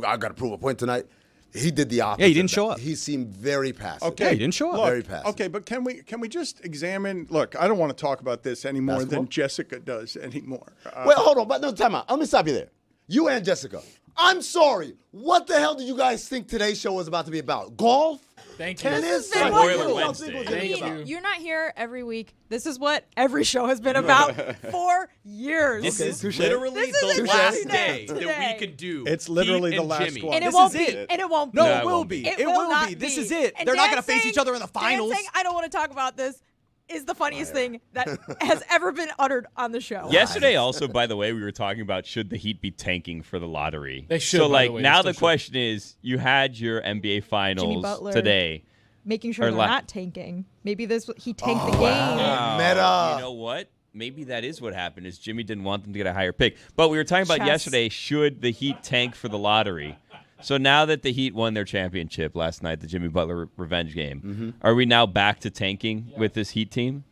I got to prove a point tonight. He did the opposite. Yeah, he didn't show up. He seemed very passive. Okay, he didn't show up. Very passive. Okay, but can we just examine? Look, I don't want to talk about this any more than Jessica does anymore. Wait, hold on. But no, time out. Let me stop you there. You and Jessica. I'm sorry. What the hell did you guys think today's show was about to be about? Golf? Thank you. Tennis. been Spoiler what- Wednesday. Thank you. You're not here every week. This is what every show has been about for years. This is touche. literally This is the it. last Touche. day that Today. we could do. It's literally Pete the and last Jimmy. one. And it This won't is be. it. And it won't be. No, No, it it will won't be. be. It will not be. This be. is it. And They're not Dan going to face saying- each other in the Dan finals. saying, I don't want to talk about this is the funniest thing that has ever been uttered on the show. Yesterday, also, by the way, we were talking about should the Heat be tanking for the lottery. They should, So, by the like, way. now They the still should. question is, you had your NBA Finals Butler. today. Making sure Or they're la- not tanking. Maybe he tanked the game. Meta. You know what? Maybe that is what happened. Is Jimmy didn't want them to get a higher pick. But we were talking about Chess. yesterday, should the Heat tank for the lottery? So now that the Heat won their championship last night, the Jimmy Butler revenge game, are we now back to tanking with this Heat team?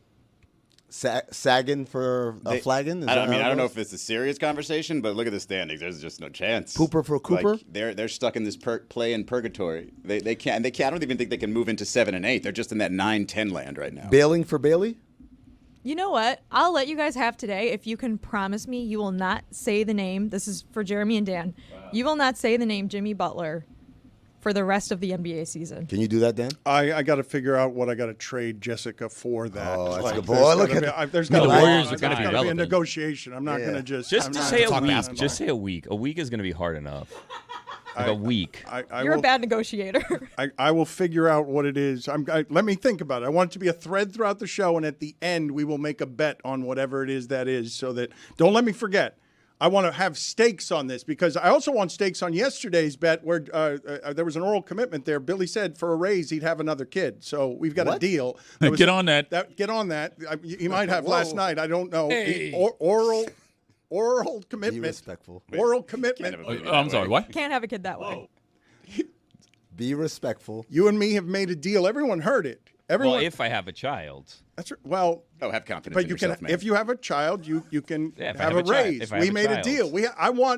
Sagging for a flagging? Is I that how it don't know goes? if it's a serious conversation, but look at the standings. There's just no chance. Pooper for Cooper? Like, they're stuck in this play in purgatory. They can't. I don't even think they can move into 7 and 8. They're just in that 9-10 land right now. Bailing for Bailey? You know what? I'll let you guys have today if you can promise me you will not say the name. This is for Jeremy and Dan. You will not say the name Jimmy Butler for the rest of the NBA season. Can you do that, Dan? I got to figure out what I got to trade Jessica for that. Oh, that's Like, a good there's boy. gotta Look be- at- I- there's I mean, got the Warriors are gonna gonna be be a relevant. negotiation. I'm not Yeah. going to just Just I'm to not say a gonna talk week. basketball. Just say a week. A week is going to be hard enough. Like a week. I You're will, a bad negotiator. I will figure out what it is. Let me think about it. I want it to be a thread throughout the show, and at the end, we will make a bet on whatever it is that is, so that don't let me forget. I want to have stakes on this because I also want stakes on yesterday's bet where there was an oral commitment there. Billy said for a raise he'd have another kid, so we've got a deal. There was- Get on that. Get on that. He might have last night. I don't know. Hey. Oral Be commitment. respectful. Oral commitment. I'm sorry, what? Can't have a kid that way. Be respectful. You and me have made a deal. Everyone heard it. Everyone. Well, if I have a child. That's right. Well, Oh, have confidence but in you yourself, can man. if you have a child, you can Yeah, if I have have a a chi- raise. if I We have a made a child. deal.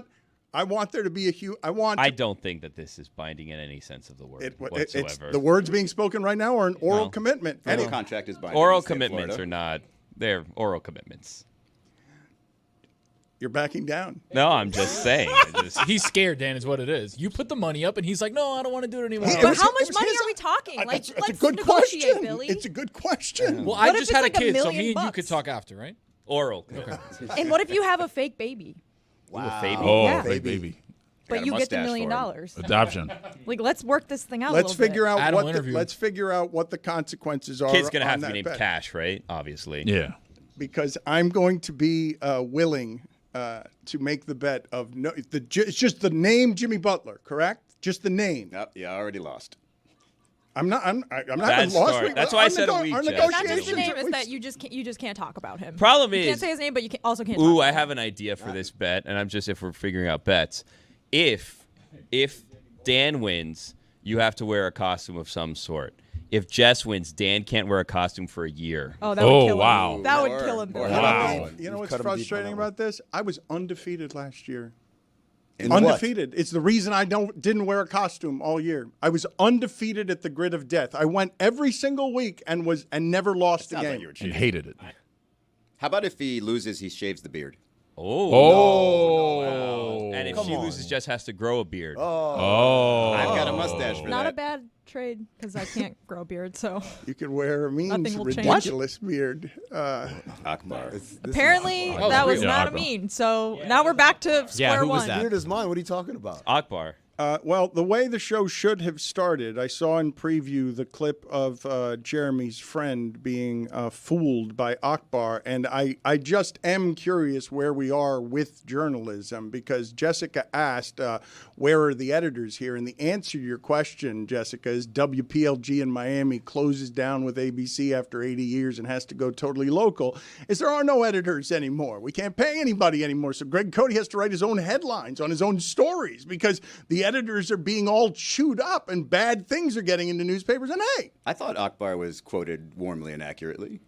I want there to be I don't think that this is binding in any sense of the word it's whatsoever. the words being spoken right now are an oral No. commitment. Any Any contract is binding. Oral in the state of commitments Florida. are not. They're oral commitments. You're backing down. No, I'm just saying. He's scared, Dan, is what it is. You put the money up, and he's like, no, I don't want to do it anymore. It But was- how it much was money his- are we talking? Like, That's a let's good negotiate, question. Billy. It's a good question. Well, I What if just it's had like a kid, so $1 me and you million could talk after, right? Oral. And what if you have a fake baby, Wow. baby. Oh, Yeah. big baby. but got a you get the mustache $1 million? for Adoption. Like, let's work this thing out. Let's a little figure bit. out Adam will interview. let's figure out what the consequences are. Kid's gonna on have to that be named bet. Cash, right? Obviously. Yeah. Because I'm going to be willing to make the bet of no. It's just the name Jimmy Butler, correct? Just the name. Nope, yeah, I already lost. I'm not. I'm not Bad lost. start. That's why I said a week, It's Jeff. not just negotiations the name; are- it's that you just can't talk about him. Problem you is, can't say his name, but you also can't. ooh, talk I about have an idea for this bet, and I'm just if we're figuring out bets. If Dan wins, you have to wear a costume of some sort. If Jess wins, Dan can't wear a costume for a year. Oh, that would kill wow. him. That would Or- kill him. or- Billy. Wow. You know You've what's cut 'em deep on frustrating that one. about this? I was undefeated last year. In what? Undefeated. It's the reason I didn't wear a costume all year. I was undefeated at the grid of death. I went every single week and never lost a Sounds game. like you were And cheating. hated it. How about if he loses, he shaves the beard? Oh. And if she loses, Jess has to grow a beard. Oh. I've got a mustache for Not that. a bad trade because I can't grow a beard. So You could wear a means Nothing will change. ridiculous beard. Akbar. apparently Oh, that was yeah, not a eyebrow. mean. So now we're back to square who was one. that? Weird as mine. What are you talking about? Akbar. Well, the way the show should have started, I saw in preview the clip of Jeremy's friend being fooled by Akbar, and I just am curious where we are with journalism because Jessica asked, where are the editors here? And the answer to your question, Jessica, is WPLG in Miami closes down with ABC after 80 years and has to go totally local, is there are no editors anymore. We can't pay anybody anymore, so Greg Cody has to write his own headlines on his own stories because the editors are being all chewed up and bad things are getting into newspapers. And hey, I thought Akbar was quoted warmly and accurately.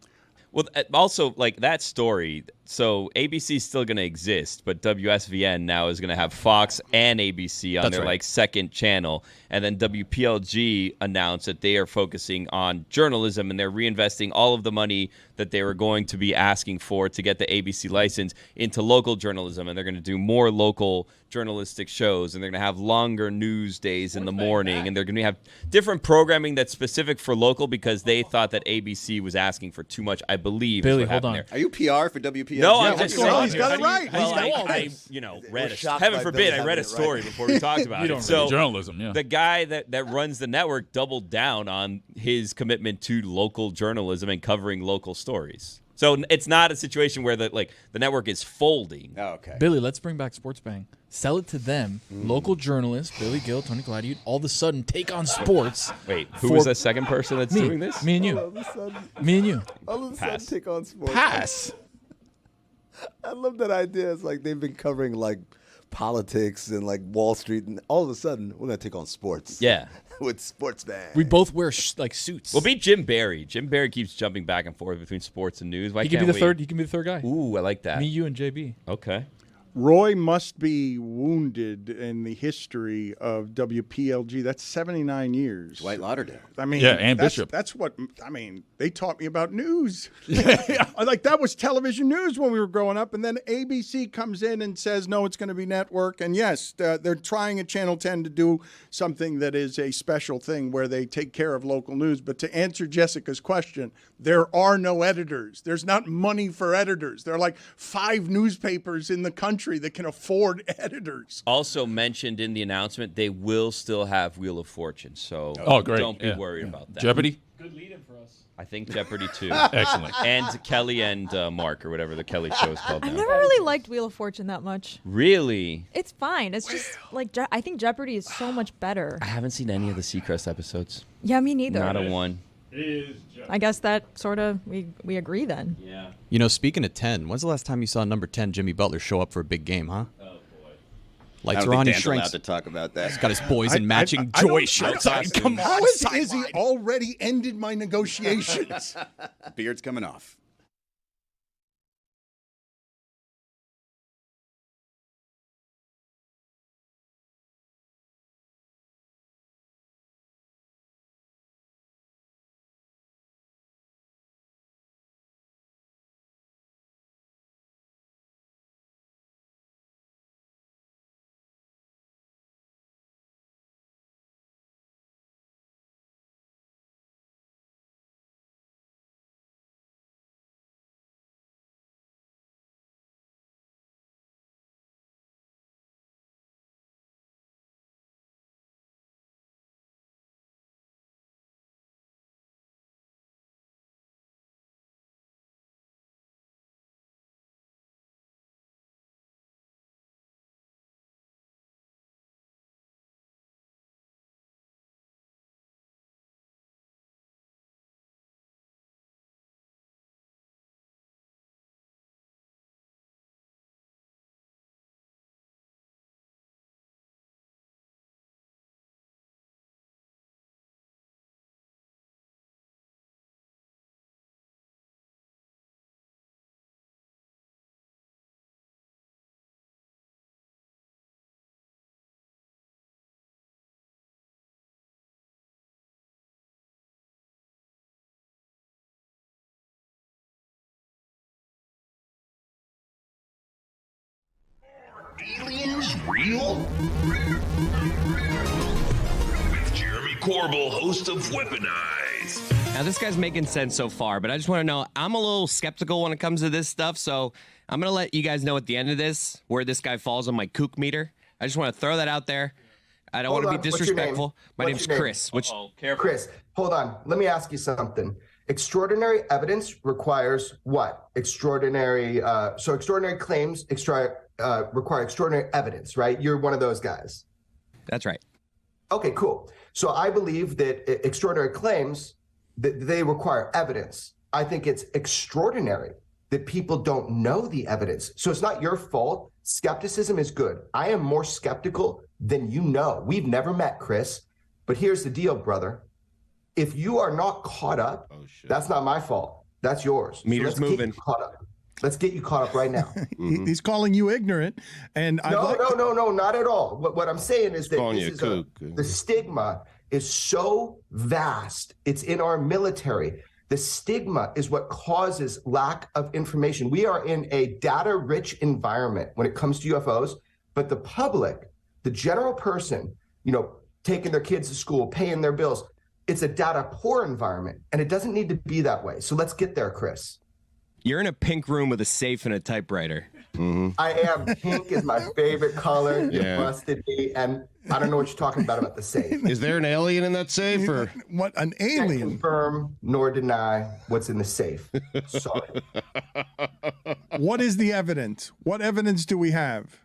Well, also, like, that story, so ABC is still going to exist, but WSVN now is going to have Fox and ABC on their, like, second channel. And then WPLG announced that they are focusing on journalism, and they're reinvesting all of the money that they were going to be asking for to get the ABC license into local journalism. And they're going to do more local journalistic shows, and they're going to have longer news days in the morning, and they're going to have different programming that's specific for local because they thought that ABC was asking for too much, I believe. Billy, hold on. There. Are you PR for WPLG? No, Yeah, I'm what's just going on? saying. He's got it right. Well, He's got I it. read shocked heaven by forbid, Billy I read a having it story right. before we talked about You it. don't So read journalism, yeah. the guy that runs the network doubled down on his commitment to local journalism and covering local stories. So it's not a situation where the network is folding. Oh, okay. Billy, let's bring back Sports Bang. Sell it to them. Local journalists, Billy Gill, Tony Gladiator, all of a sudden take on sports. Wait, who was the second person that's me, doing this? Me and you. All of a sudden, Me and you. all of a sudden Pass. take on sports. Pass. I love that idea. It's like they've been covering like politics and like Wall Street, and all of a sudden we're gonna take on sports. Yeah. With Sports Bang. We both wear like suits. Well, beat Jim Barry. Jim Barry keeps jumping back and forth between sports and news. Why he can can't be the we? third. He can be the third guy. Ooh, I like that. Me, you, and JB. Okay. Roy must be wounded in the history of WPLG. That's 79 years. Dwight Lauderdale. I mean, Yeah, and that's, Bishop. That's what I mean. They taught me about news. Like that was television news when we were growing up, and then ABC comes in and says, "No, it's going to be network." And yes, they're trying at Channel 10 to do something that is a special thing where they take care of local news. But to answer Jessica's question, there are no editors. There's not money for editors. There are like 5 newspapers in the country that can afford editors. Also mentioned in the announcement, they will still have Wheel of Fortune. So Great. don't be Yeah. worried about that. Jeopardy? Good lead-in for us. I think Jeopardy too. Excellent. And Kelly and Mark or whatever the Kelly show is called I've now. never really liked Wheel of Fortune that much. Really? It's fine. It's just like I think Jeopardy is so much better. I haven't seen any of the Seacrest episodes. Yeah, me neither. Not a one. I guess that sort of we agree then. Yeah. You know, speaking of 10, when's the last time you saw number 10 Jimmy Butler show up for a big game, huh? Oh boy. I Lights don't are on, think he Dan's allowed shrinks. to talk about that. He's got his boys in matching I don't- Joy shirts on. Come on, How has sideline. Izzy already ended my negotiations? Beard's coming off. Aliens real? With Jeremy Corbell, host of Weaponize. Now, this guy's making sense so far, but I just want to know, I'm a little skeptical when it comes to this stuff, so I'm going to let you guys know at the end of this where this guy falls on my kook meter. I just want to throw that out there. I don't want to be disrespectful. My name's Chris. Chris, hold on. Let me ask you something. Extraordinary evidence requires what? Extraordinary claims require extraordinary evidence, right? You're one of those guys. That's right. Okay, cool. So I believe that extraordinary claims, that they require evidence. I think it's extraordinary that people don't know the evidence. So it's not your fault. Skepticism is good. I am more skeptical than you know. We've never met, Chris. But here's the deal, brother. If you are not caught up, that's not my fault. That's yours. Meter's let's get moving. you caught up. Let's get you caught up right now. He's calling you ignorant, and No, not at all. What I'm saying is that Calling this you a is kook. the stigma is so vast. It's in our military. The stigma is what causes lack of information. We are in a data-rich environment when it comes to UFOs, but the public, the general person, taking their kids to school, paying their bills, it's a data-poor environment, and it doesn't need to be that way. So let's get there, Chris. You're in a pink room with a safe and a typewriter. I am. Pink is my favorite color. You Yeah. busted me, and I don't know what you're talking about the safe. Is there an alien in that safe? Or What, an Can't alien? confirm nor deny what's in the safe. Sorry. What is the evidence? What evidence do we have?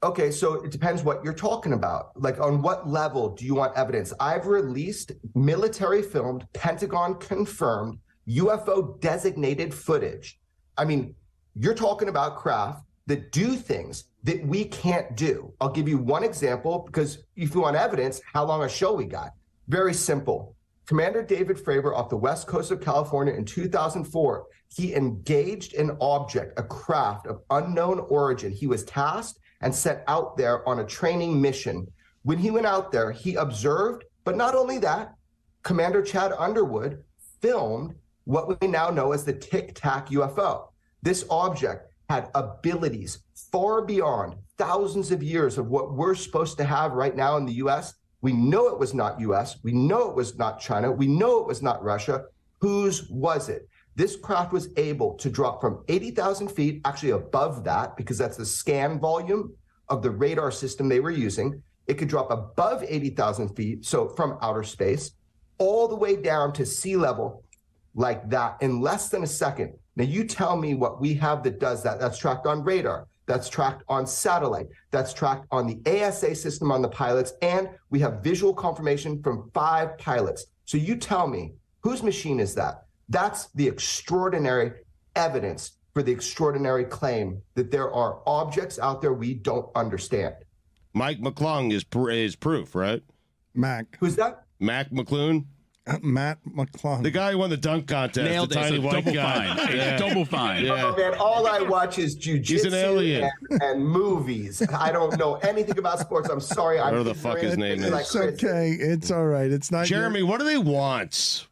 Okay, so it depends what you're talking about. Like, on what level do you want evidence? I've released military filmed, Pentagon confirmed, UFO designated footage. I mean, you're talking about craft that do things that we can't do. I'll give you one example, because if you want evidence, how long a show we got? Very simple. Commander David Fravor off the west coast of California in 2004, he engaged an object, a craft of unknown origin. He was tasked and sent out there on a training mission. When he went out there, he observed, but not only that, Commander Chad Underwood filmed what we now know as the Tic Tac UFO. This object had abilities far beyond thousands of years of what we're supposed to have right now in the US. We know it was not US. We know it was not China. We know it was not Russia. Whose was it? This craft was able to drop from 80,000 feet, actually above that, because that's the scan volume of the radar system they were using. It could drop above 80,000 feet, so from outer space, all the way down to sea level like that in less than a second. Now, you tell me what we have that does that. That's tracked on radar. That's tracked on satellite. That's tracked on the ASA system on the pilots. And we have visual confirmation from 5 pilots. So you tell me, whose machine is that? That's the extraordinary evidence for the extraordinary claim that there are objects out there we don't understand. Mike McClung is proof, right? Mac. Who's that? Mac McClune? Matt McClung. The guy who won the dunk contest. Nailed the it. tiny It's a white double guy. fine. Yeah. Double fine. Yeah. Oh, man, all I watch is He's an jujitsu alien. and movies. I don't know anything about sports. I'm sorry. Whatever the fuck his name is. It's okay. It's all right. It's not Jeremy, what do they want?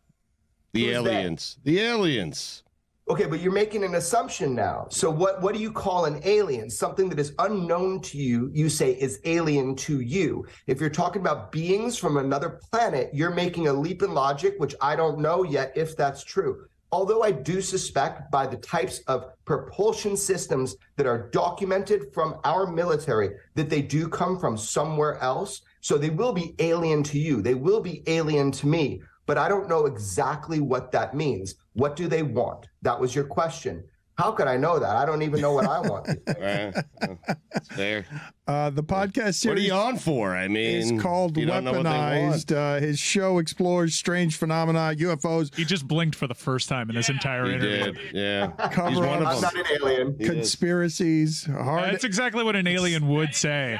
The Who's aliens. The aliens. Okay, but you're making an assumption now. So what do you call an alien? Something that is unknown to you, you say is alien to you. If you're talking about beings from another planet, you're making a leap in logic, which I don't know yet if that's true. Although I do suspect by the types of propulsion systems that are documented from our military that they do come from somewhere else. So they will be alien to you. They will be alien to me. But I don't know exactly what that means. What do they want? That was your question. How could I know that? I don't even know what I want. It's fair. The podcast series. What are you on for? I mean, is called you don't know what they want. Weaponized. His show explores strange phenomena, UFOs. He just blinked for the first time in this entire He interview. did. Yeah. Cover He's one of I'm them. not an alien. He is. Conspiracies, That's exactly what an alien would say.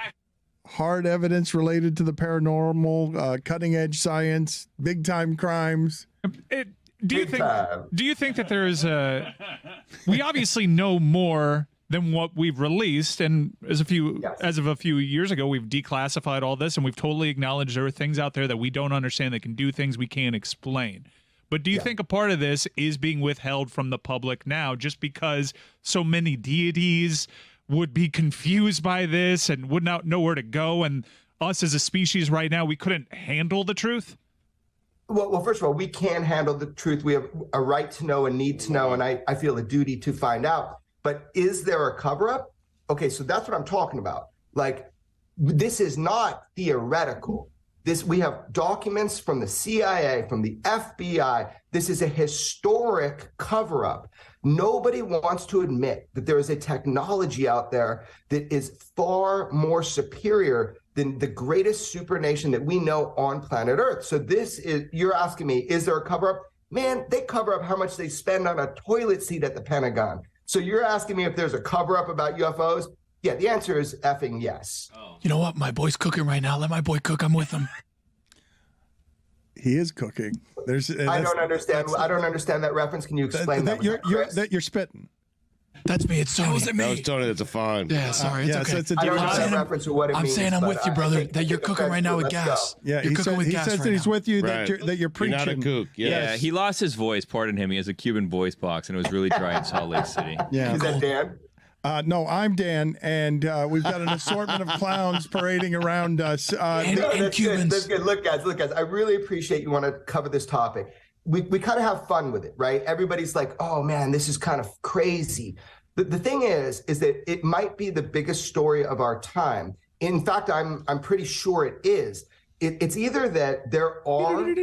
hard evidence related to the paranormal, cutting edge science, big time crimes. Do you think that there is a? We obviously know more than what we've released, and as of a few years ago, we've declassified all this, and we've totally acknowledged there are things out there that we don't understand that can do things we can't explain. But do you think a part of this is being withheld from the public now, just because so many deities would be confused by this and would not know where to go, and us as a species right now, we couldn't handle the truth? Well, first of all, we can handle the truth. We have a right to know and need to know, and I feel a duty to find out. But is there a cover-up? Okay, so that's what I'm talking about. Like, this is not theoretical. We have documents from the CIA, from the FBI. This is a historic cover-up. Nobody wants to admit that there is a technology out there that is far more superior than the greatest supernation that we know on planet Earth. So you're asking me, is there a cover-up? Man, they cover up how much they spend on a toilet seat at the Pentagon. So you're asking me if there's a cover-up about UFOs? Yeah, the answer is effing yes. You know what? My boy's cooking right now. Let my boy cook. I'm with him. He is cooking. I don't understand. I don't understand that reference. Can you explain that? That you're spitting. That's me. It's Tony. That was Tony. That's a fine. Yeah, sorry. It's okay. So it's a I don't different know that reference or what it I'm means. saying I'm with you, brother. think That you're cooking right now with let's gas. go. Yeah, You're cooking with he gas says right that he's now. with you. Right. That you're preaching. You're not a kook. Yes. Yeah, he lost his voice. Pardon him. He has a Cuban voice box, and it was really dry in Salt Lake City. Yeah. Is that Dan? No, I'm Dan, and we've got an assortment of clowns parading around us. And That's Cubans. good. That's good. Look, guys. I really appreciate you want to cover this topic. We kind of have fun with it, right? Everybody's like, "Oh man, this is kind of crazy." The thing is that it might be the biggest story of our time. In fact, I'm pretty sure it is. It's either that there are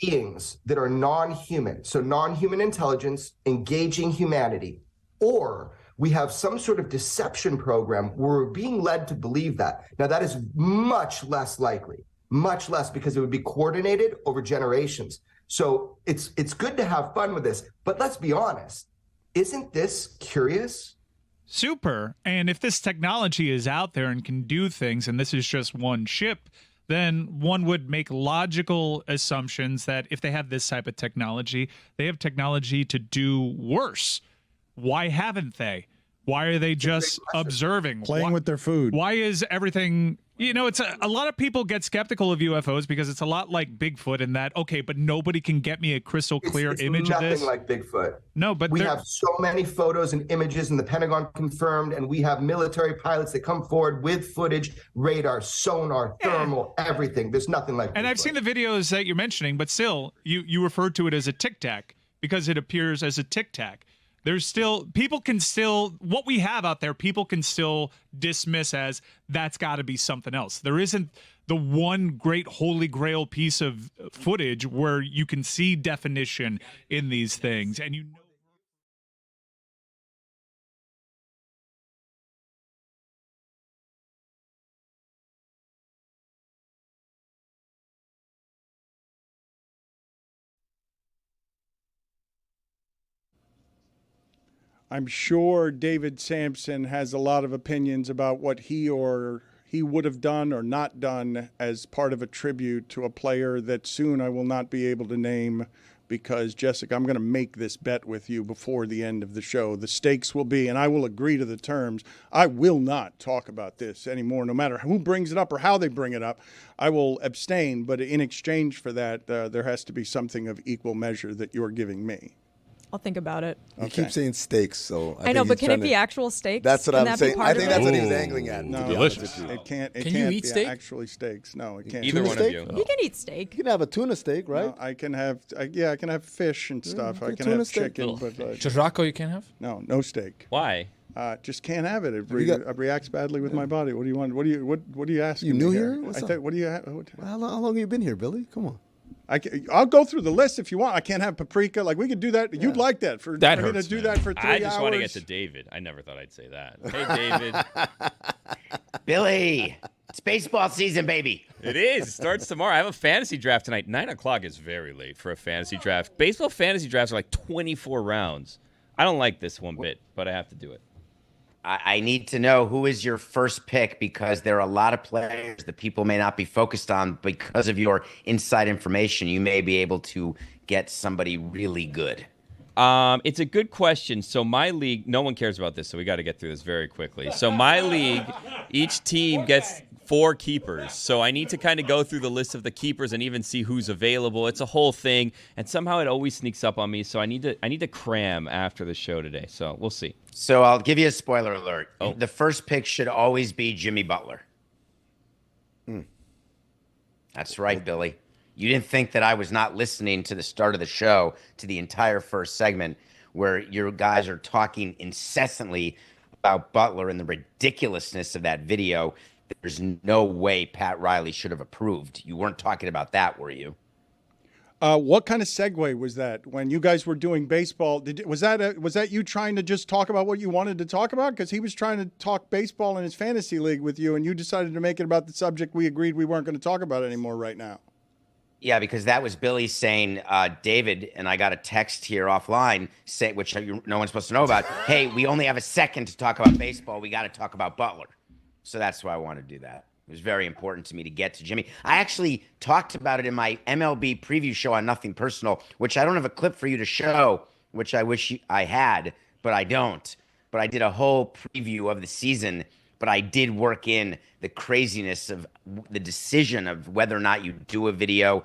beings that are non-human, so non-human intelligence engaging humanity, or we have some sort of deception program where we're being led to believe that. Now, that is much less likely, much less, because it would be coordinated over generations. So it's good to have fun with this, but let's be honest. Isn't this curious? Super. And if this technology is out there and can do things, and this is just one ship, then one would make logical assumptions that if they have this type of technology, they have technology to do worse. Why haven't they? Why are they just observing? Playing with their food. Why is everything... it's a lot of people get skeptical of UFOs because it's a lot like Bigfoot in that, okay, but nobody can get me a crystal clear image of this. Nothing like Bigfoot. No, but we have so many photos and images, and the Pentagon confirmed, and we have military pilots that come forward with footage, radar, sonar, thermal, everything. There's nothing like Bigfoot. And I've seen the videos that you're mentioning, but still, you refer to it as a Tic Tac because it appears as a Tic Tac. There's still, what we have out there, people can still dismiss as that's got to be something else. There isn't the one great holy grail piece of footage where you can see definition in these things. And I'm sure David Sampson has a lot of opinions about what he would have done or not done as part of a tribute to a player that soon I will not be able to name because, Jessica, I'm going to make this bet with you before the end of the show. The stakes will be, and I will agree to the terms, I will not talk about this anymore, no matter who brings it up or how they bring it up. I will abstain, but in exchange for that, there has to be something of equal measure that you're giving me. I'll think about it. You keep saying steaks, so I know, but can it be actual steaks? That's what Can I'm that be saying. part I of think it? that's what he was angling at. No, delicious. It can't. It Can can't you eat be steak? actually steaks. No, it can't. Either Tuna one steak? of you. You can eat steak. You can have a tuna steak, right? No, I can have. I can have fish and stuff. I can tuna have steak. chicken, but Churrasco you can't have? no steak. Why? Just can't have it. It got- reacts badly with my body. What do you want? What do you ask? You new here? What's up? What do you? How long have you been here, Billy? Come on. I'll go through the list if you want. I can't have paprika. Like we could do that. You'd like that for me to do that for 3 hours. I just want to get to David. I never thought I'd say that. Hey, David. Billy, it's baseball season, baby. It is. It starts tomorrow. I have a fantasy draft tonight. 9 o'clock is very late for a fantasy draft. Baseball fantasy drafts are like 24 rounds. I don't like this one bit, but I have to do it. I need to know who is your first pick because there are a lot of players that people may not be focused on because of your inside information. You may be able to get somebody really good. It's a good question. So my league, no one cares about this, so we got to get through this very quickly. So my league, each team gets 4 keepers. So I need to kind of go through the list of the keepers and even see who's available. It's a whole thing, and somehow it always sneaks up on me. So I need to cram after the show today. So we'll see. So I'll give you a spoiler alert. Oh. The first pick should always be Jimmy Butler. That's right, Billy. You didn't think that I was not listening to the start of the show, to the entire first segment, where your guys are talking incessantly about Butler and the ridiculousness of that video. There's no way Pat Riley should have approved. You weren't talking about that, were you? What kind of segue was that when you guys were doing baseball? Was that you trying to just talk about what you wanted to talk about? Because he was trying to talk baseball in his fantasy league with you, and you decided to make it about the subject we agreed we weren't going to talk about anymore right now. Yeah, because that was Billy saying, David, and I got a text here offline, which no one's supposed to know about. Hey, we only have a second to talk about baseball. We got to talk about Butler. So that's why I want to do that. It was very important to me to get to Jimmy. I actually talked about it in my MLB preview show on Nothing Personal, which I don't have a clip for you to show, which I wish I had, but I don't. But I did a whole preview of the season, but I did work in the craziness of the decision of whether or not you do a video,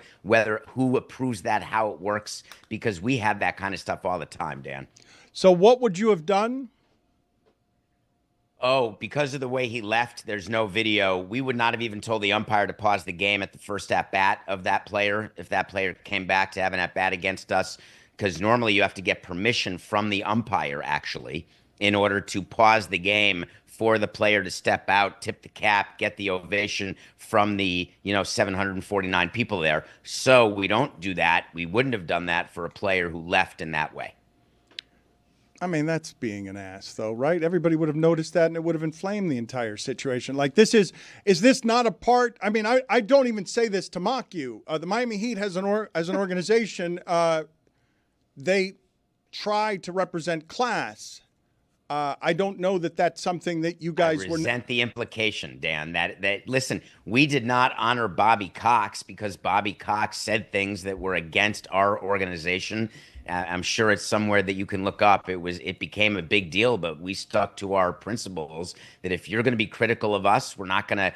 who approves that, how it works, because we have that kind of stuff all the time, Dan. So what would you have done? Oh, because of the way he left, there's no video. We would not have even told the umpire to pause the game at the first at-bat of that player if that player came back to have an at-bat against us, because normally you have to get permission from the umpire, actually, in order to pause the game for the player to step out, tip the cap, get the ovation from the 749 people there. So we don't do that. We wouldn't have done that for a player who left in that way. I mean, that's being an ass, though, right? Everybody would have noticed that, and it would have inflamed the entire situation. Like, is this not a part? I mean, I don't even say this to mock you. The Miami Heat as an organization, they try to represent class. I don't know that that's something that you guys were. I resent the implication, Dan. That listen, we did not honor Bobby Cox because Bobby Cox said things that were against our organization. I'm sure it's somewhere that you can look up. It became a big deal, but we stuck to our principles that if you're going to be critical of us, we're not going to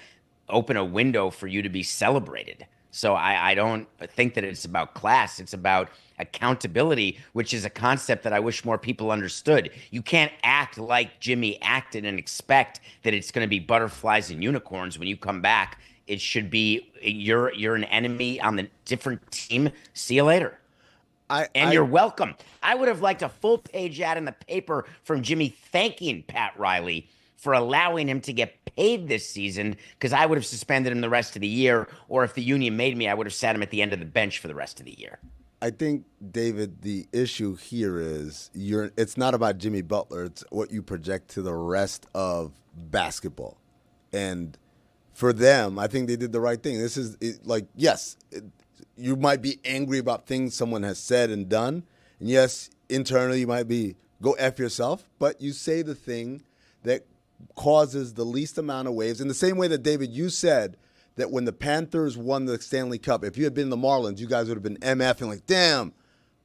open a window for you to be celebrated. So I don't think that it's about class. It's about accountability, which is a concept that I wish more people understood. You can't act like Jimmy acted and expect that it's going to be butterflies and unicorns when you come back. It should be you're an enemy on the different team. See you later. You're welcome. I would have liked a full-page ad in the paper from Jimmy thanking Pat Riley for allowing him to get paid this season, because I would have suspended him the rest of the year, or if the union made me, I would have sat him at the end of the bench for the rest of the year. I think, David, the issue here is it's not about Jimmy Butler. It's what you project to the rest of basketball. And for them, I think they did the right thing. This is you might be angry about things someone has said and done. And yes, internally you might be, go F yourself, but you say the thing that causes the least amount of waves. In the same way that, David, you said that when the Panthers won the Stanley Cup, if you had been the Marlins, you guys would have been MFing like, damn.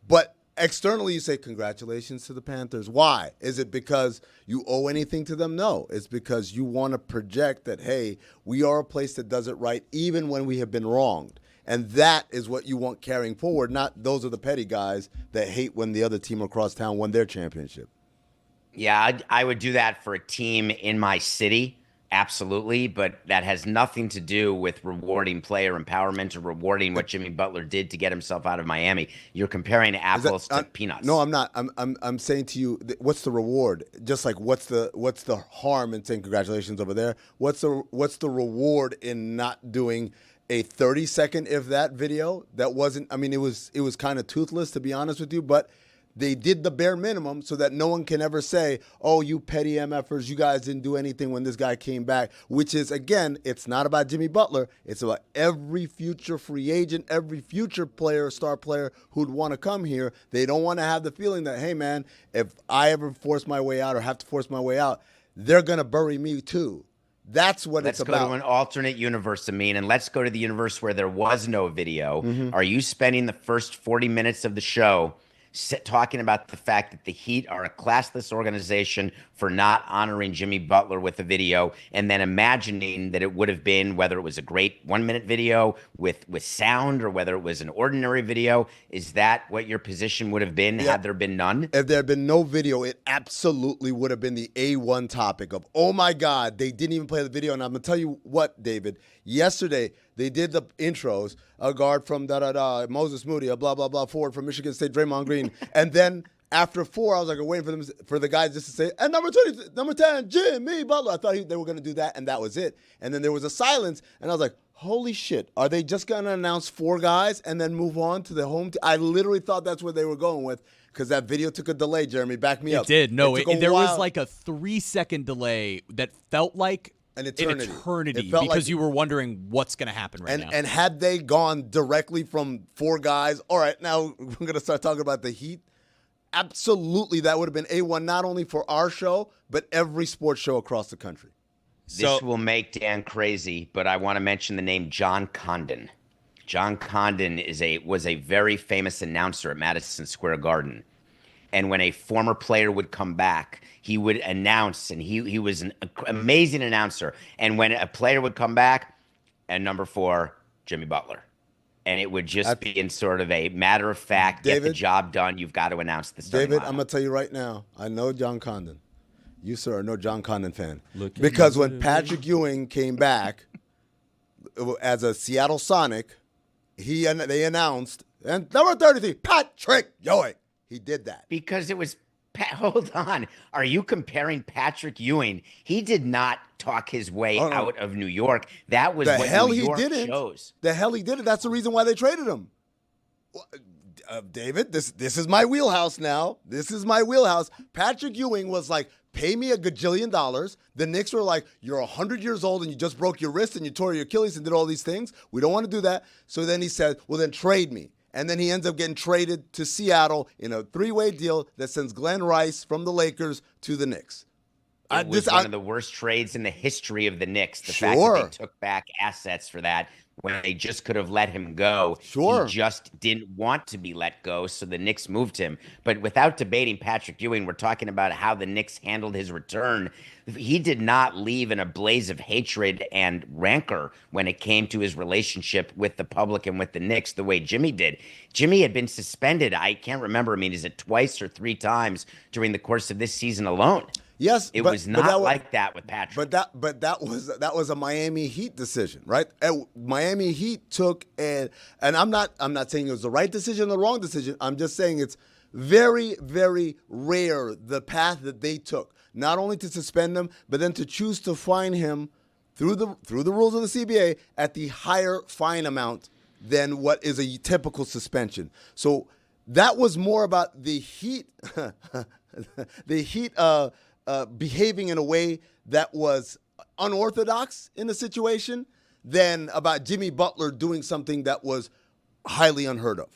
But externally you say, congratulations to the Panthers. Why? Is it because you owe anything to them? No. It's because you want to project that, hey, we are a place that does it right even when we have been wronged. And that is what you want carrying forward, not those are the petty guys that hate when the other team across town won their championship. Yeah, I would do that for a team in my city, absolutely, but that has nothing to do with rewarding player empowerment or rewarding what Jimmy Butler did to get himself out of Miami. You're comparing apples to peanuts. No, I'm not. I'm saying to you, what's the reward? Just like what's the harm in saying congratulations over there? What's the reward in not doing a 30-second, if that, video that wasn't, I mean, it was kind of toothless, to be honest with you, but they did the bare minimum so that no one can ever say, oh, you petty MFers, you guys didn't do anything when this guy came back, which is, again, it's not about Jimmy Butler. It's about every future free agent, every future player, star player who'd want to come here. They don't want to have the feeling that, hey, man, if I ever force my way out or have to force my way out, they're going to bury me too. That's what it's about. Let's go to an alternate universe, Amin, and let's go to the universe where there was no video. Mm-hmm. Are you spending the first 40 minutes of the show talking about the fact that the Heat are a classless organization for not honoring Jimmy Butler with a video, and then imagining that it would have been, whether it was a great 1-minute video with sound or whether it was an ordinary video? Is that what your position would have been had there been none? If there had been no video, it absolutely would have been the A1 topic of, oh my God, they didn't even play the video. And I'm going to tell you what, David, yesterday they did the intros, a guard from Moses Moody, a blah, blah, blah, forward from Michigan State, Draymond Green. And then after 4, I was like, waiting for the guys just to say, and number 10, Jimmy Butler. I thought they were going to do that, and that was it. And then there was a silence, and I was like, holy shit, are they just going to announce 4 guys and then move on to the home team? I literally thought that's where they were going with, because that video took a delay, Jeremy. Back me up. It did. No, there was like a 3-second delay that felt like an eternity because like, you were wondering what's going to happen now. And had they gone directly from 4 guys, all right, now we're going to start talking about the Heat, absolutely that would have been A1 not only for our show, but every sports show across the country. This will make Dan crazy, but I want to mention the name John Condon. John Condon was a very famous announcer at Madison Square Garden. And when a former player would come back, he would announce, and he was an amazing announcer. And when a player would come back, and number 4, Jimmy Butler. And it would just be in sort of a matter of fact, get the job done. You've got to announce the starting David, lineup. I'm going to tell you right now, I know John Condon. You, sir, are no John Condon fan. Because when Patrick Ewing came back as a Seattle Sonic, they announced, and number 33, Patrick Ewing. He did that. Because it was, hold on. Are you comparing Patrick Ewing? He did not talk his way out of New York. That was what New York chose. The hell he didn't. That's the reason why they traded him. David, this is my wheelhouse now. This is my wheelhouse. Patrick Ewing was like, pay me $1 gajillion. The Knicks were like, you're 100 years old and you just broke your wrist and you tore your Achilles and did all these things. We don't want to do that. So then he said, well, then trade me. And then he ends up getting traded to Seattle in a 3-way deal that sends Glenn Rice from the Lakers to the Knicks. It was one of the worst trades in the history of the Knicks. The fact that they took back assets for that when they just could have let him go. He just didn't want to be let go, so the Knicks moved him. But without debating Patrick Ewing, we're talking about how the Knicks handled his return. He did not leave in a blaze of hatred and rancor when it came to his relationship with the public and with the Knicks the way Jimmy did. Jimmy had been suspended, I can't remember, is it twice or 3 times during the course of this season alone? Yes, it was not like that with Patrick. But that was a Miami Heat decision, right? Miami Heat took and I'm not saying it was the right decision or the wrong decision. I'm just saying it's very, very rare the path that they took, not only to suspend him, but then to choose to fine him through the rules of the CBA at the higher fine amount than what is a typical suspension. So that was more about the Heat, behaving in a way that was unorthodox in the situation than about Jimmy Butler doing something that was highly unheard of.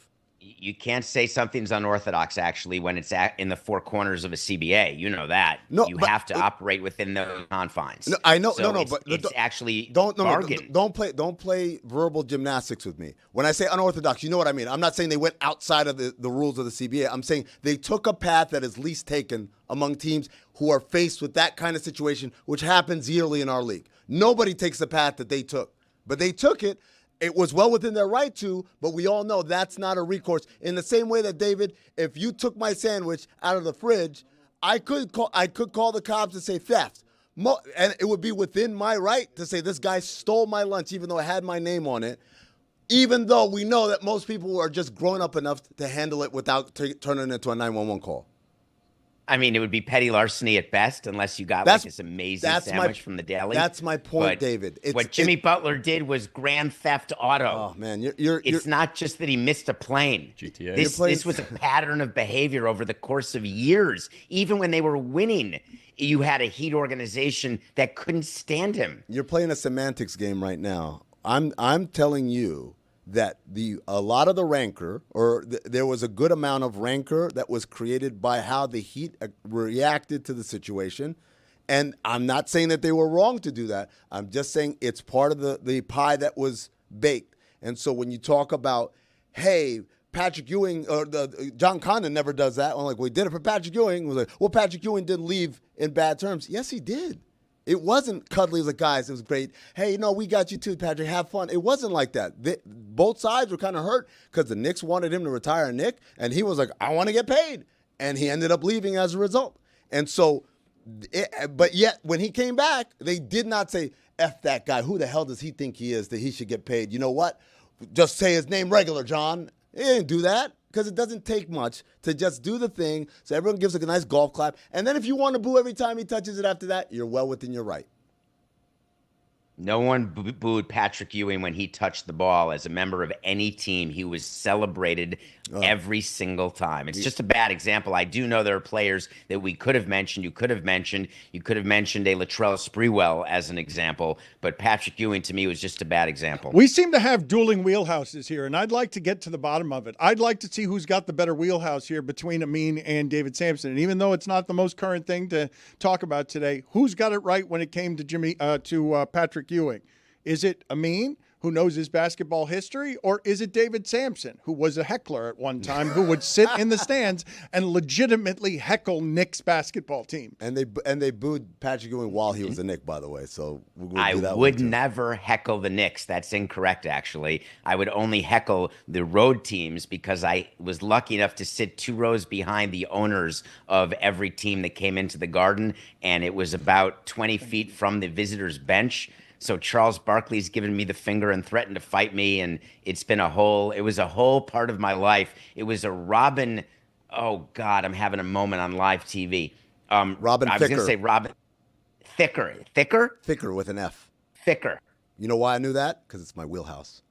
You can't say something's unorthodox, actually, when it's in the 4 corners of a CBA. You know that. No, you have to operate within those confines. No, I know. So but it's actually don't play verbal gymnastics with me. When I say unorthodox, you know what I mean. I'm not saying they went outside of the rules of the CBA. I'm saying they took a path that is least taken among teams who are faced with that kind of situation, which happens yearly in our league. Nobody takes the path that they took, but they took it. It was well within their right to, but we all know that's not a recourse. In the same way that, David, if you took my sandwich out of the fridge, I could call the cops and say theft. And it would be within my right to say this guy stole my lunch, even though it had my name on it, even though we know that most people are just grown up enough to handle it without turning it into a 911 call. It would be petty larceny at best, unless you got this amazing sandwich from the deli. That's my point, David. What Jimmy Butler did was grand theft auto. Oh man, it's not just that he missed a plane. GTA. This was a pattern of behavior over the course of years. Even when they were winning, you had a Heat organization that couldn't stand him. You're playing a semantics game right now. I'm telling you that a lot of the rancor, there was a good amount of rancor that was created by how the Heat reacted to the situation. And I'm not saying that they were wrong to do that. I'm just saying it's part of the pie that was baked. And so when you talk about, hey, Patrick Ewing, or John Condon never does that. I'm like, we did it for Patrick Ewing. We're like, well, Patrick Ewing didn't leave in bad terms. Yes, he did. It wasn't cuddly. It was like, guys, it was great. Hey, we got you too, Patrick. Have fun. It wasn't like that. Both sides were kind of hurt because the Knicks wanted him to retire Nick, and he was like, I want to get paid. And he ended up leaving as a result. And so, but yet, when he came back, they did not say, F that guy. Who the hell does he think he is that he should get paid? You know what? Just say his name regular, John. He didn't do that. Because it doesn't take much to just do the thing so everyone gives a nice golf clap. And then if you want to boo every time he touches it after that, you're well within your right. No one booed Patrick Ewing when he touched the ball. As a member of any team, he was celebrated every single time. It's just a bad example. I do know there are players that we could have mentioned. You could have mentioned a Latrell Sprewell as an example, but Patrick Ewing to me was just a bad example. We seem to have dueling wheelhouses here, and I'd like to get to the bottom of it. I'd like to see who's got the better wheelhouse here between Amin and David Sampson. And even though it's not the most current thing to talk about today, who's got it right when it came to Patrick Ewing? Is it Amin, who knows his basketball history, or is it David Sampson, who was a heckler at one time, who would sit in the stands and legitimately heckle Knicks basketball team? And they booed Patrick Ewing while he was a Knick, by the way. So I would never heckle the Knicks. That's incorrect, actually. I would only heckle the road teams because I was lucky enough to sit 2 rows behind the owners of every team that came into the Garden, and it was about 20 feet from the visitors' bench. So Charles Barkley's given me the finger and threatened to fight me, and it was a whole part of my life. It was a Robin, oh God, I'm having a moment on live TV. Robin I was going to say Robin Thicker with an F. Thicker. You know why I knew that? Because it's my wheelhouse.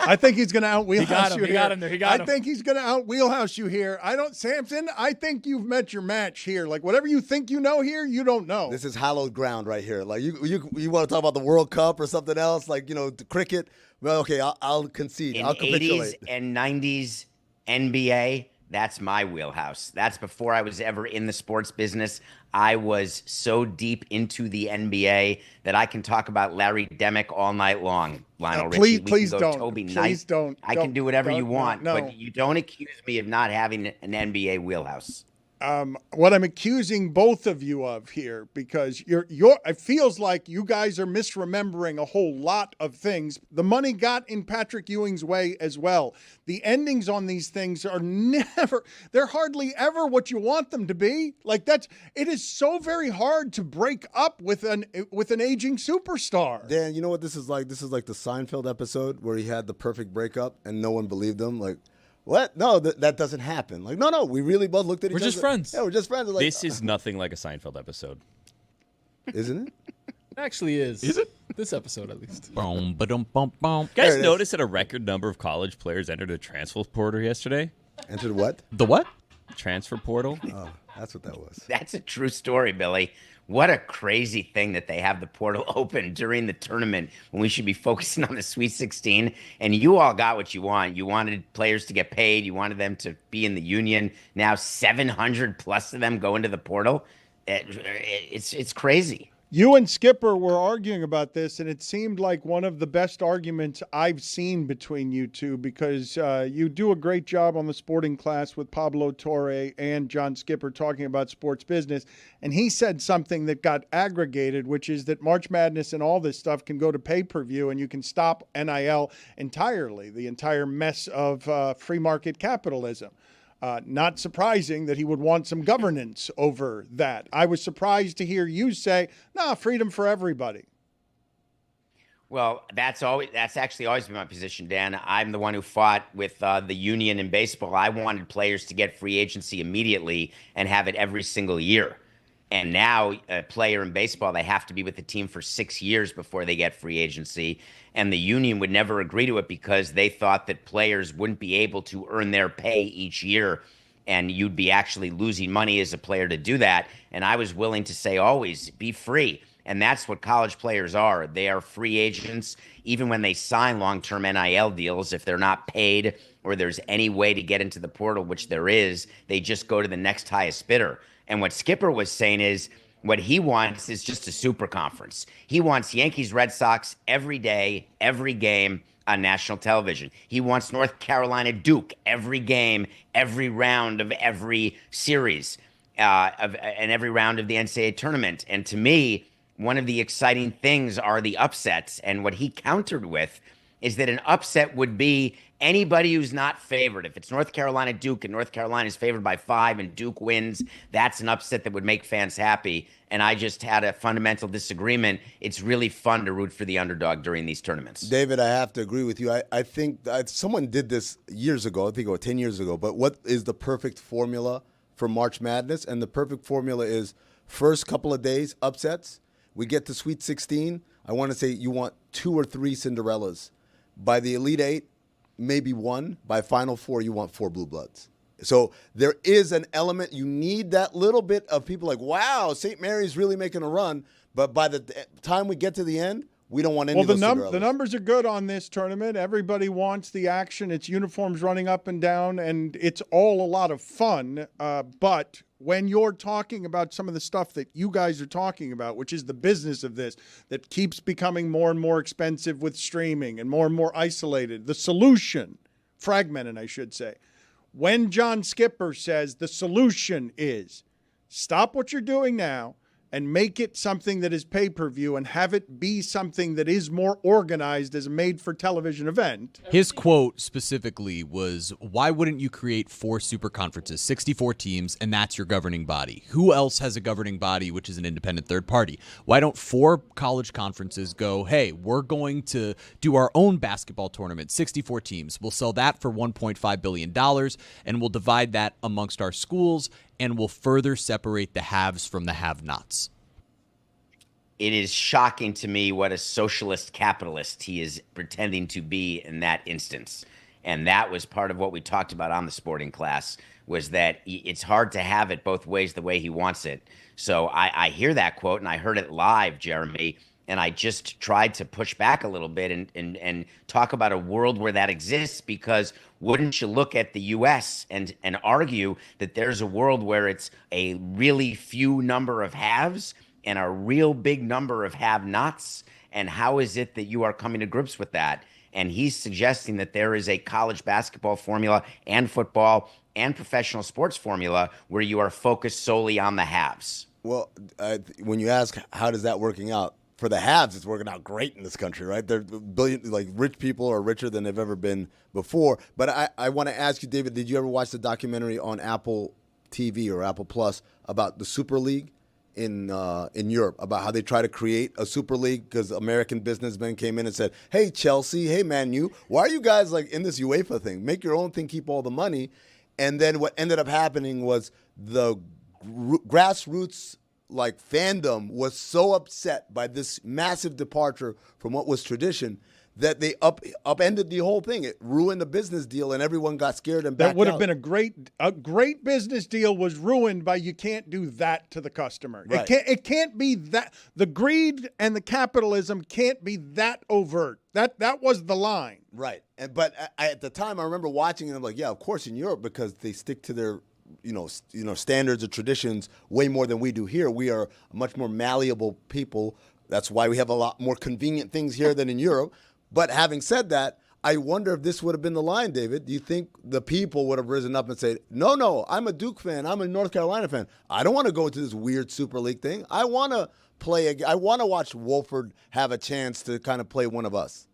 I think he's going to out-wheelhouse you here. He got him there. I think he's going to out-wheelhouse you here. Samson, I think you've met your match here. Like, whatever you think you know here, you don't know. This is hallowed ground right here. Like, you want to talk about the World Cup or something else? Like, the cricket? Well, okay, I'll concede. I'll capitulate. 80s and 90s NBA, that's my wheelhouse. That's before I was ever in the sports business. I was so deep into the NBA that I can talk about Larry Demick all night long, Lionel Richie. Please don't. Toby Please Knight. don't. I can do whatever you want, no. but you don't accuse me of not having an NBA wheelhouse. What I'm accusing both of you of here, because it feels like you guys are misremembering a whole lot of things. The money got in Patrick Ewing's way as well. The endings on these things they're hardly ever what you want them to be. Like it is so very hard to break up with an aging superstar. Dan, you know what this is like? This is like the Seinfeld episode where he had the perfect breakup and no one believed him. Like, what? No, that doesn't happen. Like, no, we really both looked at each other. We're just friends. Yeah, we're just friends. Like, This is nothing like a Seinfeld episode. Isn't it? It actually is. Is it? This episode, at least. Boom, ba-dum, bum, bum. Guys, notice that a record number of college players entered a transfer portal yesterday? Entered what? The what? Transfer portal. Oh, that's what that was. That's a true story, Billy. What a crazy thing that they have the portal open during the tournament when we should be focusing on the Sweet 16. And you all got what you want. You wanted players to get paid. You wanted them to be in the union. Now 700 plus of them go into the portal. It's crazy. You and Skipper were arguing about this, and it seemed like one of the best arguments I've seen between you two, because you do a great job on the Sporting Class with Pablo Torre and John Skipper talking about sports business. And he said something that got aggregated, which is that March Madness and all this stuff can go to pay-per-view, and you can stop NIL entirely, the entire mess of free market capitalism. Not surprising that he would want some governance over that. I was surprised to hear you say, freedom for everybody. Well, that's actually always been my position, Dan. I'm the one who fought with the union in baseball. I wanted players to get free agency immediately and have it every single year. And now a player in baseball, they have to be with the team for 6 years before they get free agency. And the union would never agree to it because they thought that players wouldn't be able to earn their pay each year. And you'd be actually losing money as a player to do that. And I was willing to say always be free. And that's what college players are. They are free agents. Even when they sign long-term NIL deals, if they're not paid or there's any way to get into the portal, which there is, they just go to the next highest bidder. And what Skipper was saying is what he wants is just a super conference. He wants Yankees, Red Sox every day, every game on national television. He wants North Carolina Duke every game, every round of every series, and every round of the NCAA tournament. And to me, one of the exciting things are the upsets. And what he countered with is that an upset would be anybody who's not favored. If it's North Carolina Duke and North Carolina is favored by 5 and Duke wins, that's an upset that would make fans happy. And I just had a fundamental disagreement. It's really fun to root for the underdog during these tournaments. David, I have to agree with you. I think someone did this years ago, I think it was 10 years ago, but what is the perfect formula for March Madness? And the perfect formula is first couple of days, upsets. We get to Sweet 16. I want to say you want 2 or 3 Cinderellas. By the Elite Eight, maybe 1. By Final Four, you want 4 Blue Bloods. So there is an element. You need that little bit of people like, wow, St. Mary's really making a run. But by the time we get to the end, we don't want any of those Cinderellas. The numbers are good on this tournament. Everybody wants the action. It's uniforms running up and down, and it's all a lot of fun. But when you're talking about some of the stuff that you guys are talking about, which is the business of this, that keeps becoming more and more expensive with streaming and more isolated, the solution, fragmented, I should say. When John Skipper says the solution is stop what you're doing now and make it something that is pay-per-view and have it be something that is more organized as a made-for-television event. His quote specifically was, why wouldn't you create 4 super conferences, 64 teams, and that's your governing body? Who else has a governing body, which is an independent third party? Why don't 4 college conferences go, hey, we're going to do our own basketball tournament, 64 teams. We'll sell that for $1.5 billion, and we'll divide that amongst our schools, and will further separate the haves from the have-nots. It is shocking to me what a socialist capitalist he is pretending to be in that instance. And that was part of what we talked about on the sporting class, was that it's hard to have it both ways the way he wants it. So I hear that quote, and I heard it live, Jeremy, and I just tried to push back a little bit and talk about a world where that exists, because wouldn't you look at the U.S. and argue that there's a world where it's a really few number of haves and a real big number of have-nots? And how is it that you are coming to grips with that? And he's suggesting that there is a college basketball formula and football and professional sports formula where you are focused solely on the haves. Well, when you ask how does that working out, for the haves, it's working out great in this country, right? They're rich people are richer than they've ever been before. But I want to ask you, David, did you ever watch the documentary on Apple TV or Apple Plus about the Super League in Europe, about how they try to create a Super League because American businessmen came in and said, hey, Chelsea, hey, Man U, why are you guys like in this UEFA thing? Make your own thing, keep all the money. And then what ended up happening was the grassroots fandom was so upset by this massive departure from what was tradition that they upended the whole thing. It ruined the business deal, and everyone got scared and backed out. That would have been a great business deal was ruined by you can't do that to the customer. Right. It can't be that. The greed and the capitalism can't be that overt. That was the line. Right. But at the time, I remember watching it. I'm like, yeah, of course in Europe, because they stick to their standards or traditions way more than we do here. We are a much more malleable people. That's why we have a lot more convenient things here than in Europe. But having said that, I wonder if this would have been the line, David. Do you think the people would have risen up and said, no, I'm a Duke fan. I'm a North Carolina fan. I don't want to go to this weird Super League thing. I want to I want to watch Wolford have a chance to kind of play one of us.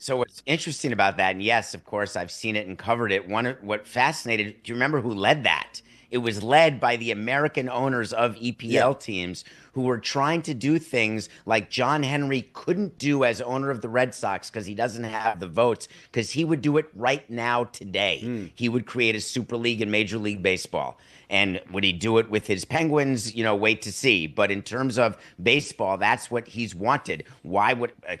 So what's interesting about that, and yes, of course, I've seen it and covered it. What fascinated, do you remember who led that? It was led by the American owners of EPL teams who were trying to do things like John Henry couldn't do as owner of the Red Sox because he doesn't have the votes, because he would do it right now today. He would create a Super League in Major League Baseball. And would he do it with his Penguins? Wait to see. But in terms of baseball, that's what he's wanted.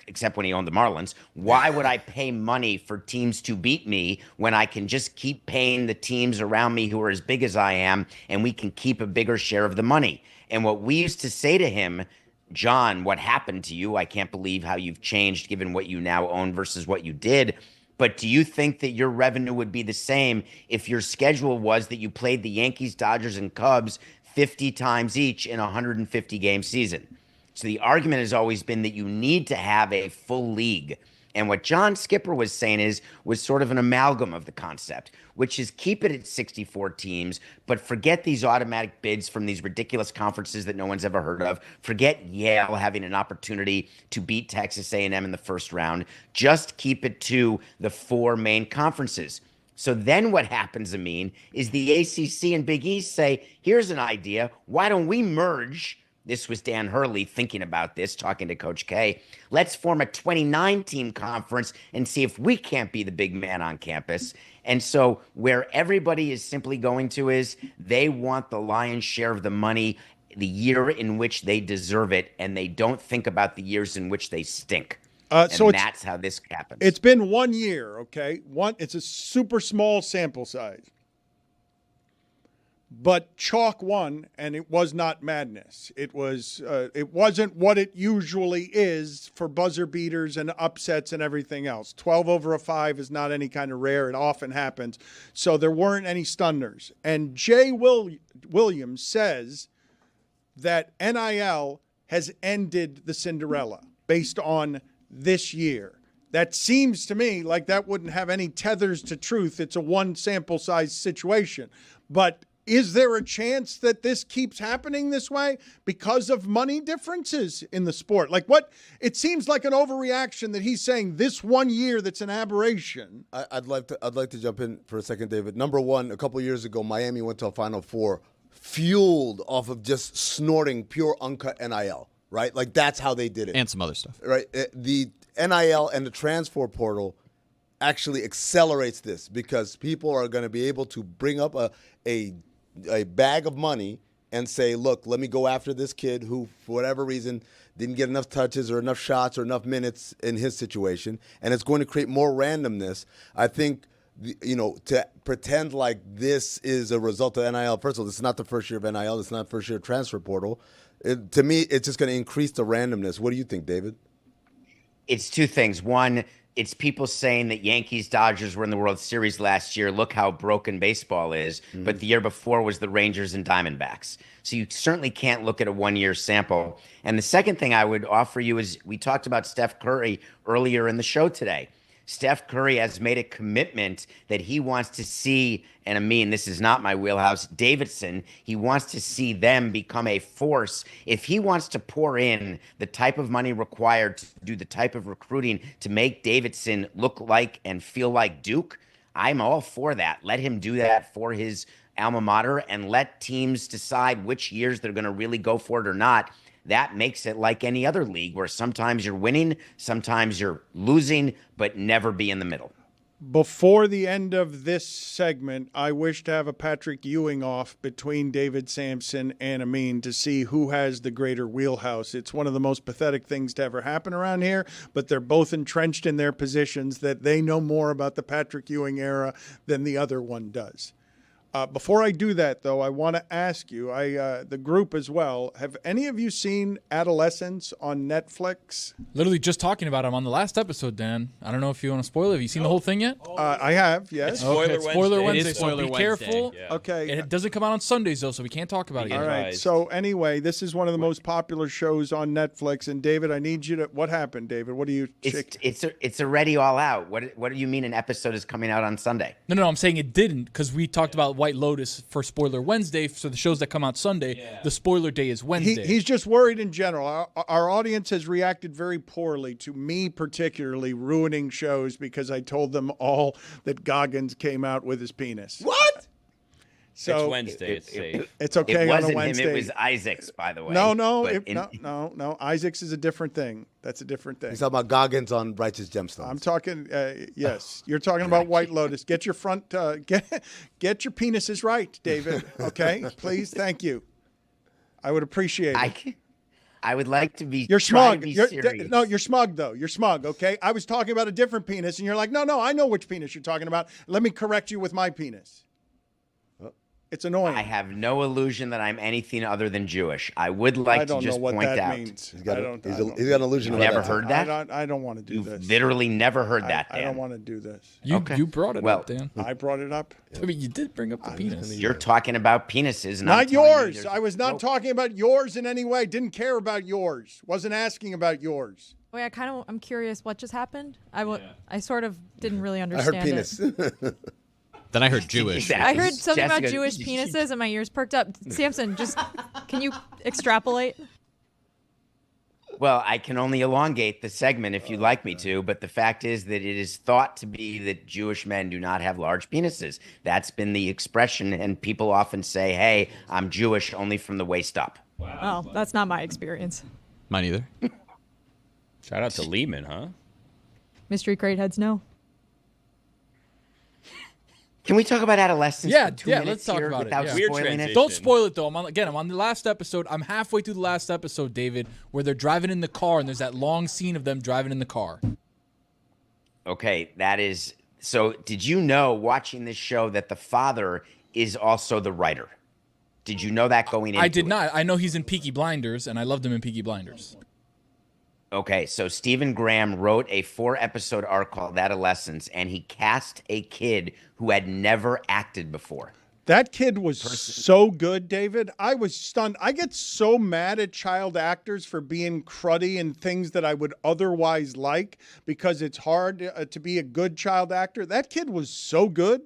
Except when he owned the Marlins, why would I pay money for teams to beat me when I can just keep paying the teams around me who are as big as I am, and we can keep a bigger share of the money? And what we used to say to him, John, what happened to you? I can't believe how you've changed given what you now own versus what you did. But do you think that your revenue would be the same if your schedule was that you played the Yankees, Dodgers, and Cubs 50 times each in a 150-game season? So the argument has always been that you need to have a full league. And what John Skipper was saying was sort of an amalgam of the concept, which is keep it at 64 teams, but forget these automatic bids from these ridiculous conferences that no one's ever heard of. Forget Yale having an opportunity to beat Texas A&M in the first round. Just keep it to the 4 main conferences. So then what happens, Amin, is the ACC and Big East say, here's an idea. Why don't we merge? This was Dan Hurley thinking about this, talking to Coach K. Let's form a 29-team conference and see if we can't be the big man on campus. And so where everybody is simply going to is they want the lion's share of the money. the year in which they deserve it, and they don't think about the years in which they stink. So that's how this happens. It's been 1 year, okay? It's a super small sample size. But chalk won, and it was not madness. It wasn't what it usually is for buzzer beaters and upsets and everything else. 12 over a 5 is not any kind of rare. It often happens. So there weren't any stunners. And Jay Williams says that NIL has ended the Cinderella based on this year. That seems to me like that wouldn't have any tethers to truth. It's a one sample size situation. But is there a chance that this keeps happening this way because of money differences in the sport? Like what? It seems like an overreaction that he's saying this 1 year that's an aberration. I'd like to jump in for a second, David. Number one, a couple years ago, Miami went to a Final Four fueled off of just snorting pure uncut NIL, right? Like that's how they did it. And some other stuff. Right. The NIL and the transfer portal actually accelerates this because people are going to be able to bring up a bag of money and say, look, let me go after this kid who, for whatever reason, didn't get enough touches or enough shots or enough minutes in his situation. And it's going to create more randomness. I think, to pretend like this is a result of NIL. First of all, this is not the first year of NIL. This is not the first year of transfer portal. To me, it's just going to increase the randomness. What do you think, David? It's two things. One, it's people saying that Yankees, Dodgers were in the World Series last year. Look how broken baseball is. Mm-hmm. But the year before was the Rangers and Diamondbacks. So you certainly can't look at a 1 year sample. And the second thing I would offer you is we talked about Steph Curry earlier in the show today. Steph Curry has made a commitment that he wants to see, and I mean, this is not my wheelhouse, Davidson. He wants to see them become a force. If he wants to pour in the type of money required to do the type of recruiting to make Davidson look like and feel like Duke, I'm all for that. Let him do that for his alma mater and let teams decide which years they're going to really go for it or not. That makes it like any other league where sometimes you're winning, sometimes you're losing, but never be in the middle. Before the end of this segment, I wish to have a Patrick Ewing off between David Sampson and Amin to see who has the greater wheelhouse. It's one of the most pathetic things to ever happen around here, but they're both entrenched in their positions that they know more about the Patrick Ewing era than the other one does. Before I do that, though, I want to ask you, the group as well, have any of you seen Adolescence on Netflix? Literally just talking about him on the last episode, Dan. I don't know if you want to spoil it. Have you seen the whole thing yet? I have, yes. It's Spoiler Wednesday, so be careful. Yeah. Okay. And it doesn't come out on Sundays, though, so we can't talk about it yet. All right. So anyway, this is one of the most popular shows on Netflix. And David, I need you to. What happened, David? What do you? It's already all out. What do you mean an episode is coming out on Sunday? No. I'm saying it didn't because we talked about White Lotus for Spoiler Wednesday. So the shows that come out Sunday, the spoiler day is Wednesday. He's just worried in general. Our audience has reacted very poorly to me, particularly ruining shows because I told them all that Goggins came out with his penis. What? So it's Wednesday. It's safe. It's okay it on wasn't a Wednesday. Him, it was Isaac's, by the way. No. Isaac's is a different thing. That's a different thing. He's talking about Goggins on Righteous Gemstones. I'm talking. Yes, you're talking about White Lotus. Get your front. Get your penises right, David. Okay, please. Thank you. I would appreciate it. I would like to be. You're smug. You're smug though. You're smug. Okay. I was talking about a different penis, and you're like, no. I know which penis you're talking about. Let me correct you with my penis. It's annoying. I have no illusion that I'm anything other than Jewish. I would like to just point out. Means. He's got an illusion. You've never heard that? I don't want to do this. You've literally never heard that, Dan. I don't want to do this. You brought it up, Dan. I brought it up. I mean, you did bring up the penis. You're talking about penises, not yours. I was not talking about yours in any way. Didn't care about yours. Wasn't asking about yours. Wait, I'm curious. What just happened? I sort of didn't really understand. I heard penis. Then I heard Jewish. I heard something about Jewish penises and my ears perked up. Samson, can you extrapolate? Well, I can only elongate the segment if you'd like me to, but the fact is that it is thought to be that Jewish men do not have large penises. That's been the expression, and people often say, hey, I'm Jewish only from the waist up. Wow. Oh, that's not my experience. Mine either. Shout out to Lehman, huh? Mystery crate heads, no. Can we talk about adolescence? Yeah, for 2 yeah. minutes Let's talk here about without it. Yeah. spoiling it? Don't spoil it though. I'm on the last episode. I'm halfway through the last episode, David, where they're driving in the car, and there's that long scene of them driving in the car. Okay, that is. So, did you know watching this show that the father is also the writer? Did you know that going into I did it? not. I know he's in Peaky Blinders, and I loved him in Peaky Blinders. Okay, so Stephen Graham wrote a 4-episode arc called Adolescence, and he cast a kid who had never acted before. That kid was so good, David. I was stunned. I get so mad at child actors for being cruddy in things that I would otherwise like because it's hard to be a good child actor. That kid was so good.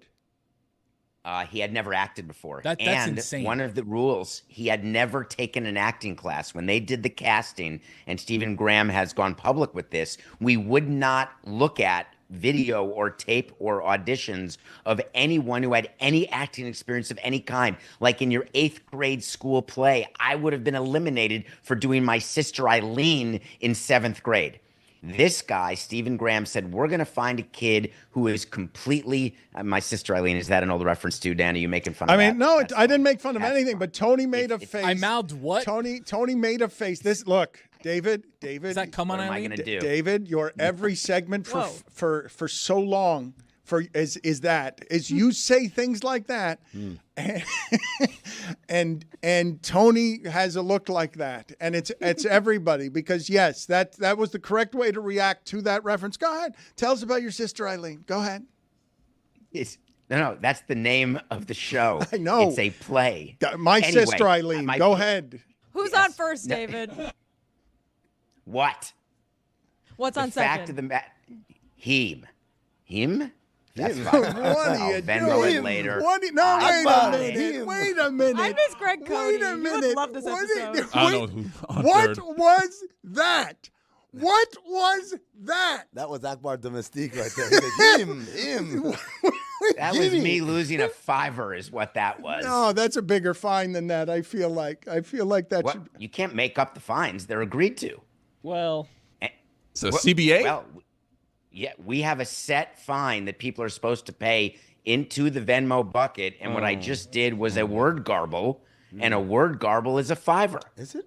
He had never acted before. That's and insane. One of the rules, he had never taken an acting class. When they did the casting, and Stephen Graham has gone public with this, we would not look at video or tape or auditions of anyone who had any acting experience of any kind. Like in your 8th grade school play, I would have been eliminated for doing my sister Eileen in 7th grade. This guy, Stephen Graham, said, we're going to find a kid who is completely, my sister Eileen, is that an old reference to, Dan? Are you making fun of that? I mean, no, I didn't make fun of anything, but Tony made a face. I mouthed what? Tony made a face. Look, David. Does that come on What am I Eileen? going to do? David, your every segment for so long is you say things like that, and Tony has a look like that, and it's everybody, because yes, that was the correct way to react to that reference. Go ahead, tell us about your sister Eileen. Go ahead. No, that's the name of the show. I know. It's a play. My Anyway, sister Eileen. Go ahead. Who's on first, David? What? What's on The fact second? of the matter, him? That's Him. fine. What are I'll you Venmo doing? it later. No, wait a minute. I miss Greg Cody. Wait a You would minute. love this episode. I don't know who on What third. was that? What was that? That was Akbar Domestique right there. He's like, him. That was me losing a $5 is what that was. No, that's a bigger fine than that. I feel like that What? should. You can't make up the fines. They're agreed to. Well, So CBA? Well, yeah, we have a set fine that people are supposed to pay into the Venmo bucket, and what I just did was a word garble, and a word garble is a $5. Is it?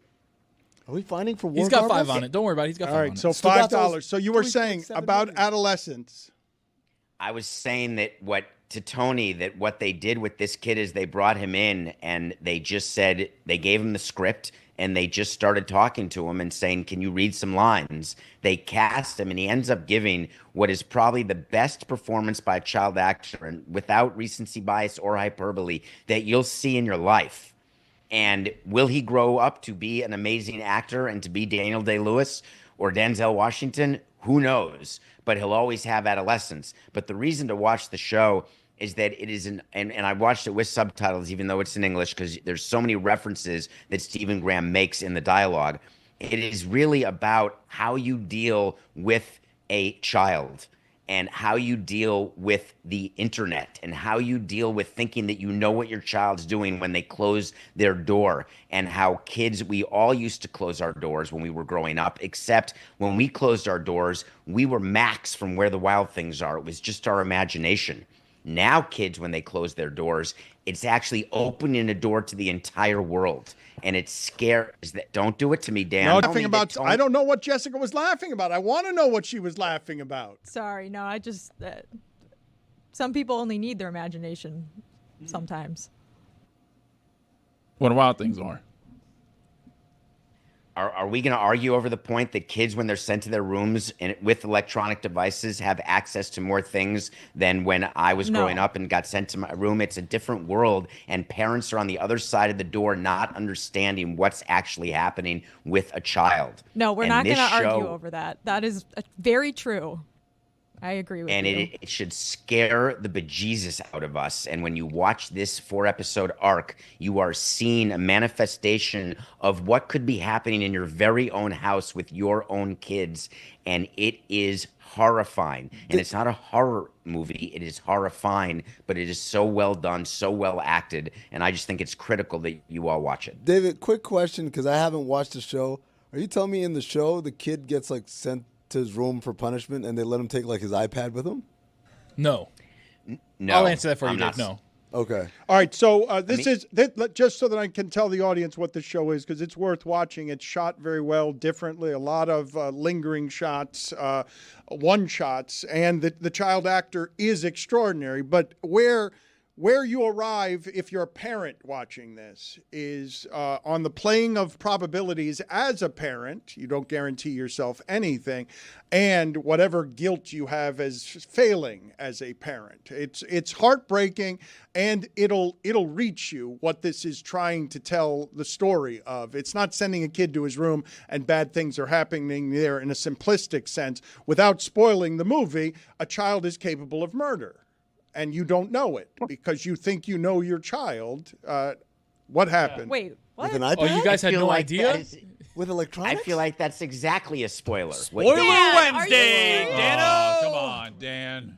Are we finding for war He's got garbles? 5 on it. Don't worry about it. He's got 5 All on right, it. so Stugotz $5. So you were saying 3.7 about million. adolescence. I was saying that to Tony, that what they did with this kid is they brought him in and they just said, they gave him the script and they just started talking to him and saying, can you read some lines? They cast him and he ends up giving what is probably the best performance by a child actor, and without recency bias or hyperbole, that you'll see in your life. And will he grow up to be an amazing actor and to be Daniel Day-Lewis or Denzel Washington? Who knows? But he'll always have adolescence. But the reason to watch the show is that it is and I watched it with subtitles, even though it's in English, because there's so many references that Stephen Graham makes in the dialogue. It is really about how you deal with a child and how you deal with the internet and how you deal with thinking that you know what your child's doing when they close their door, and how kids, we all used to close our doors when we were growing up, except when we closed our doors, we were max from where the wild things are. It was just our imagination. Now kids, when they close their doors, it's actually opening a door to the entire world. And it's scary. Don't do it to me, Dan. No, laughing about. I don't know what Jessica was laughing about. I want to know what she was laughing about. Sorry, no, I just some people only need their imagination sometimes. What wild things are? Are we going to argue over the point that kids, when they're sent to their rooms and with electronic devices, have access to more things than when I was growing up and got sent to my room? It's a different world, and parents are on the other side of the door not understanding what's actually happening with a child. No, we're And not going to this argue show- over that. That is very true. I agree with And you. it should scare the bejesus out of us. And when you watch this 4-episode arc, you are seeing a manifestation of what could be happening in your very own house with your own kids. And it is horrifying. And it's not a horror movie. It is horrifying, but it is so well done, so well acted. And I just think it's critical that you all watch it. David, quick question, because I haven't watched the show. Are you telling me in the show the kid gets like sent to his room for punishment and they let him take like his iPad with him? No. No, I'll answer that for you, I'm Dave. not. No. Okay. All right, so just so that I can tell the audience what the show is, because it's worth watching. It's shot very well, differently, a lot of lingering shots, one-shots, and the child actor is extraordinary. But where you arrive if you're a parent watching this is on the playing of probabilities as a parent. You don't guarantee yourself anything, and whatever guilt you have as failing as a parent. It's heartbreaking, and it'll reach you what this is trying to tell the story of. It's not sending a kid to his room and bad things are happening there in a simplistic sense. Without spoiling the movie, a child is capable of murder. And you don't know it because you think you know your child. What happened? Wait, what? With an iPad? Oh, you guys I had feel no like idea? that is- With I electronics? feel like that's exactly a spoiler. Spoiler Wednesday, Oh, come on, Dan.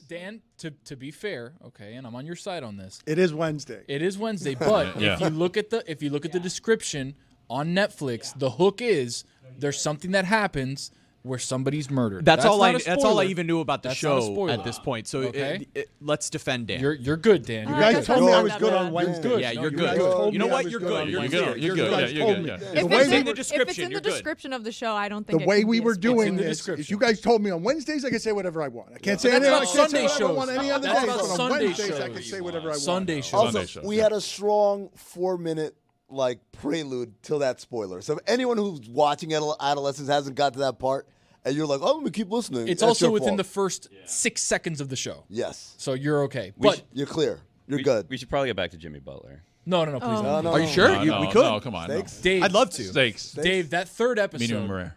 Dan, to be fair, okay, and I'm on your side on this. It is Wednesday. It is Wednesday, but Yeah. if you look at the description on Netflix, the hook is there's something that happens where somebody's murdered. That's all not I. a That's all I spoiler. even knew about the That's not a show spoiler. at this point. So Okay. let's defend Dan. You're good, Dan. You You're guys good. told me I was Not good bad. on Wednesday. good. Yeah, No, you're you good. guys told You me know I what? was You're good good. on You're Wednesday. good. You're You good. guys Yeah, told you're me. good. If The it's way in we the, were if it's in the description of the show, I don't think the it way can we be a were spoiler. doing in the this, description. is you guys told me on Wednesdays I can say whatever I want. I can't say But anything. I that's can't about say whatever I Sunday want shows. any other That's day. about But on Sunday Wednesdays I shows. can say whatever I want. Sunday shows. Also, Sunday shows, we yeah. had a strong 4-minute prelude till that spoiler. So if anyone who's watching Adolescence hasn't got to that part, and you're like, "Oh, I'm gonna keep listening," It's that's also your within fault. the first 6 seconds of the show. Yes. So you're okay. We But should- You're clear. You're we, good. We should probably get back to Jimmy Butler. no, please. No, Are you sure? No, we no, could. no, come on. No. Steaks? Dave, I'd love to. Steaks. Dave, that third Medium episode, rare.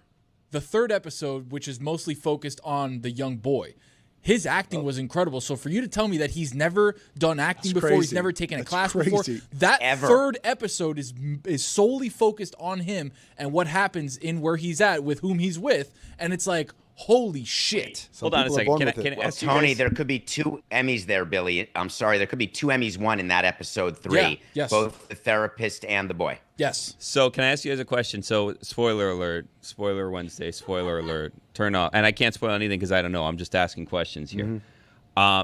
the third episode, which is mostly focused on the young boy, his acting was incredible. So for you to tell me that he's never done acting That's before, he's crazy. never taken a That's class before, crazy. that Ever. third episode is solely focused on him and what happens in where he's at with whom he's with, and it's like, holy shit. Some Hold on a people are second. born Can I, with it. can I Well, ask you Tony, guys- there could be 2 Emmys there, Billy. I'm sorry, there could be 2 Emmys won in that episode 3. Yeah, yes. Both the therapist and the boy. Yes. So can I ask you guys a question? So spoiler alert, spoiler Wednesday, spoiler alert, turn off. And I can't spoil anything because I don't know. I'm just asking questions here.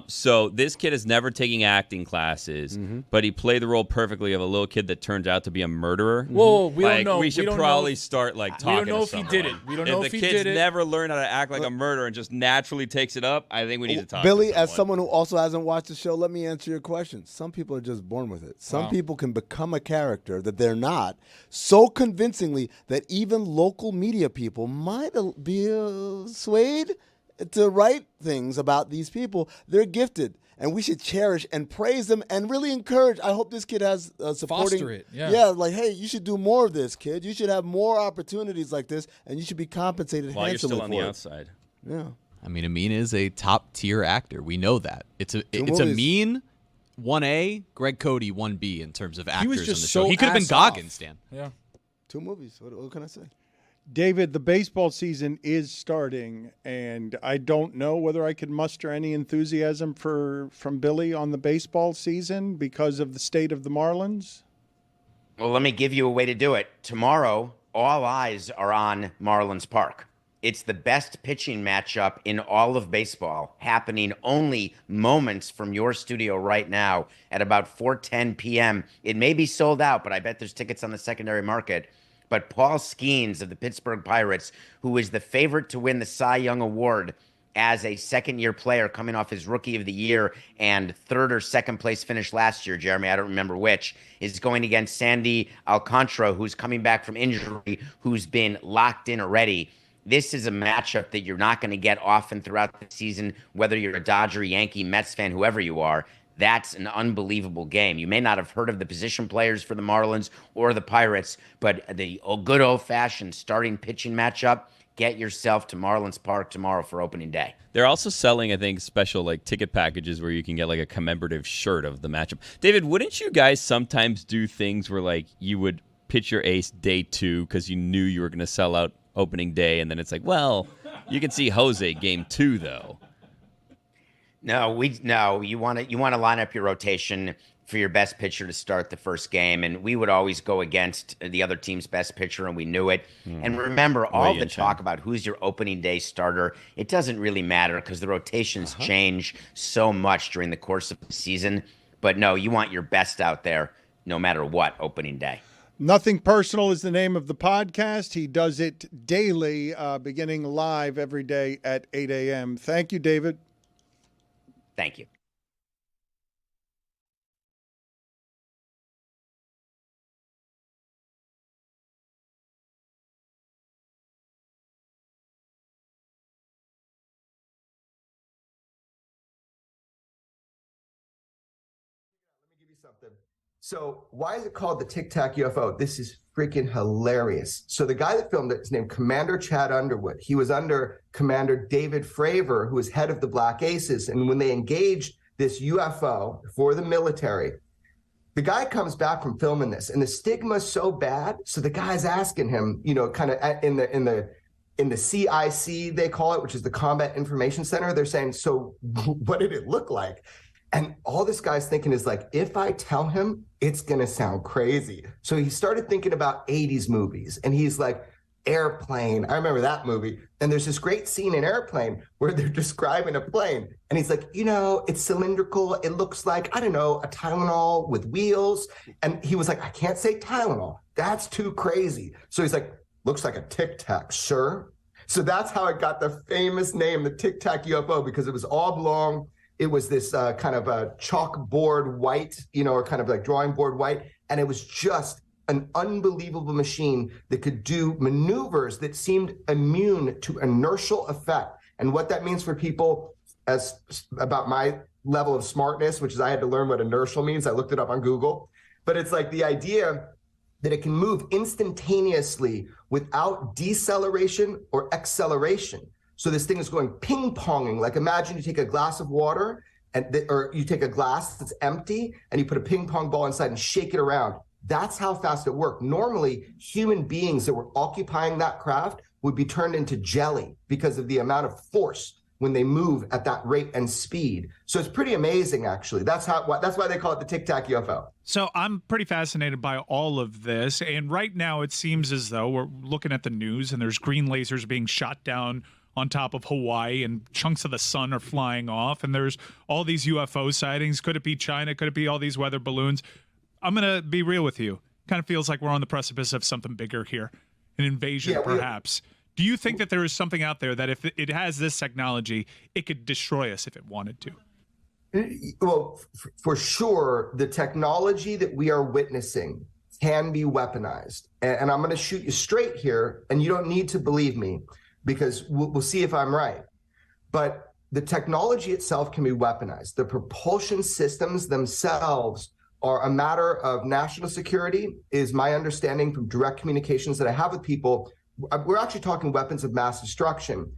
So this kid is never taking acting classes, but he played the role perfectly of a little kid that turns out to be a murderer. Whoa, we don't Like, know. We should don't probably know. start like We talking. don't know to if he someone. did it. We don't know if the he kid's did it. never learned how to act like a murderer and just naturally takes it up, I think we need to talk. Billy, to as someone who also hasn't watched the show, let me answer your question. Some people are just born with it. Some Wow. people can become a character that they're not so convincingly that even local media people might be swayed to write things about these people. They're gifted, and we should cherish and praise them and really encourage. I hope this kid has supporting. Foster it, yeah. Yeah, like, hey, you should do more of this, kid. You should have more opportunities like this, and you should be compensated while you're handsomely still on the for it. outside. Yeah. I mean, Amin is a top tier actor. We know that. It's a movies. Amin 1A, Greg Cody 1B in terms of actors was on just the show. so He could have been ass off. Goggins, Dan. Yeah. 2 movies. What can I say? David, the baseball season is starting, and I don't know whether I could muster any enthusiasm from Billy on the baseball season because of the state of the Marlins. Well, let me give you a way to do it. Tomorrow, all eyes are on Marlins Park. It's the best pitching matchup in all of baseball, happening only moments from your studio right now at about 4:10 p.m. It may be sold out, but I bet there's tickets on the secondary market. But Paul Skeens of the Pittsburgh Pirates, who is the favorite to win the Cy Young Award as a second-year player coming off his Rookie of the Year and 3rd or 2nd place finish last year, Jeremy, I don't remember which, is going against Sandy Alcantara, who's coming back from injury, who's been locked in already. This is a matchup that you're not going to get often throughout the season, whether you're a Dodger, Yankee, Mets fan, whoever you are. That's an unbelievable game. You may not have heard of the position players for the Marlins or the Pirates, but the good old-fashioned starting pitching matchup, get yourself to Marlins Park tomorrow for opening day. They're also selling, I think, special like ticket packages where you can get like a commemorative shirt of the matchup. David, wouldn't you guys sometimes do things where like you would pitch your ace day 2 because you knew you were going to sell out opening day, and then it's like, well, you can see Jose game 2 though. No, you want to line up your rotation for your best pitcher to start the first game, and we would always go against the other team's best pitcher, and we knew it. And remember, all the talk about who's your opening day starter, it doesn't really matter because the rotations change so much during the course of the season. But no, you want your best out there no matter what opening day. Nothing Personal is the name of the podcast. He does it daily, beginning live every day at 8 a.m. Thank you, David. Thank you. Something. So why is it called the Tic Tac UFO? This is freaking hilarious. So the guy that filmed it is named Commander Chad Underwood. He was under Commander David Fravor, who was head of the Black Aces. And when they engaged this UFO for the military, the guy comes back from filming this, and the stigma is so bad. So the guy's asking him, you know, kind of in the CIC, they call it, which is the Combat Information Center. They're saying, so what did it look like? And all this guy's thinking is like, if I tell him, it's going to sound crazy. So he started thinking about 80s movies, and he's like, Airplane. I remember that movie. And there's this great scene in Airplane where they're describing a plane. And he's like, you know, it's cylindrical. It looks like, I don't know, a Tylenol with wheels. And he was like, I can't say Tylenol. That's too crazy. So he's like, looks like a Tic Tac, sure. So that's how it got the famous name, the Tic Tac UFO, because it was oblong. It was this kind of a chalkboard white, you know, or kind of like drawing board white. And it was just an unbelievable machine that could do maneuvers that seemed immune to inertial effect. And what that means for people as about my level of smartness, which is I had to learn what inertial means. I looked it up on Google. But it's like the idea that it can move instantaneously without deceleration or acceleration. So this thing is going ping-ponging. Like imagine you take a glass of water or you take a glass that's empty and you put a ping pong ball inside and shake it around. That's how fast it worked. Normally, human beings that were occupying that craft would be turned into jelly because of the amount of force when they move at that rate and speed. So it's pretty amazing, actually. That's why they call it the Tic Tac UFO. So I'm pretty fascinated by all of this. And right now it seems as though we're looking at the news and there's green lasers being shot down on top of Hawaii, and chunks of the sun are flying off, and there's all these UFO sightings. Could it be China? Could it be all these weather balloons? I'm going to be real with you. Kind of feels like we're on the precipice of something bigger here, an invasion perhaps. Do you think that there is something out there that if it has this technology, it could destroy us if it wanted to? Well, for sure, the technology that we are witnessing can be weaponized. And I'm going to shoot you straight here, and you don't need to believe me, because we'll see if I'm right. But the technology itself can be weaponized. The propulsion systems themselves are a matter of national security, is my understanding from direct communications that I have with people. We're actually talking weapons of mass destruction.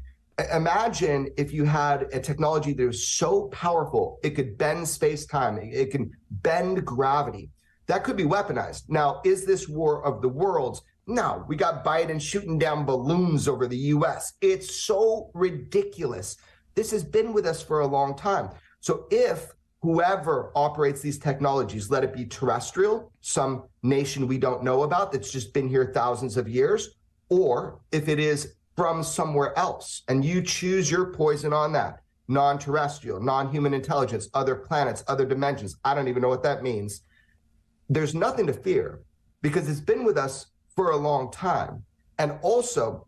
Imagine if you had a technology that was so powerful, it could bend space-time, it can bend gravity. That could be weaponized. Now, is this war of the worlds? No, we got Biden shooting down balloons over the U.S. It's so ridiculous. This has been with us for a long time. So if whoever operates these technologies, let it be terrestrial, some nation we don't know about that's just been here thousands of years, or if it is from somewhere else, and you choose your poison on that, non-terrestrial, non-human intelligence, other planets, other dimensions, I don't even know what that means. There's nothing to fear because it's been with us for a long time. And also,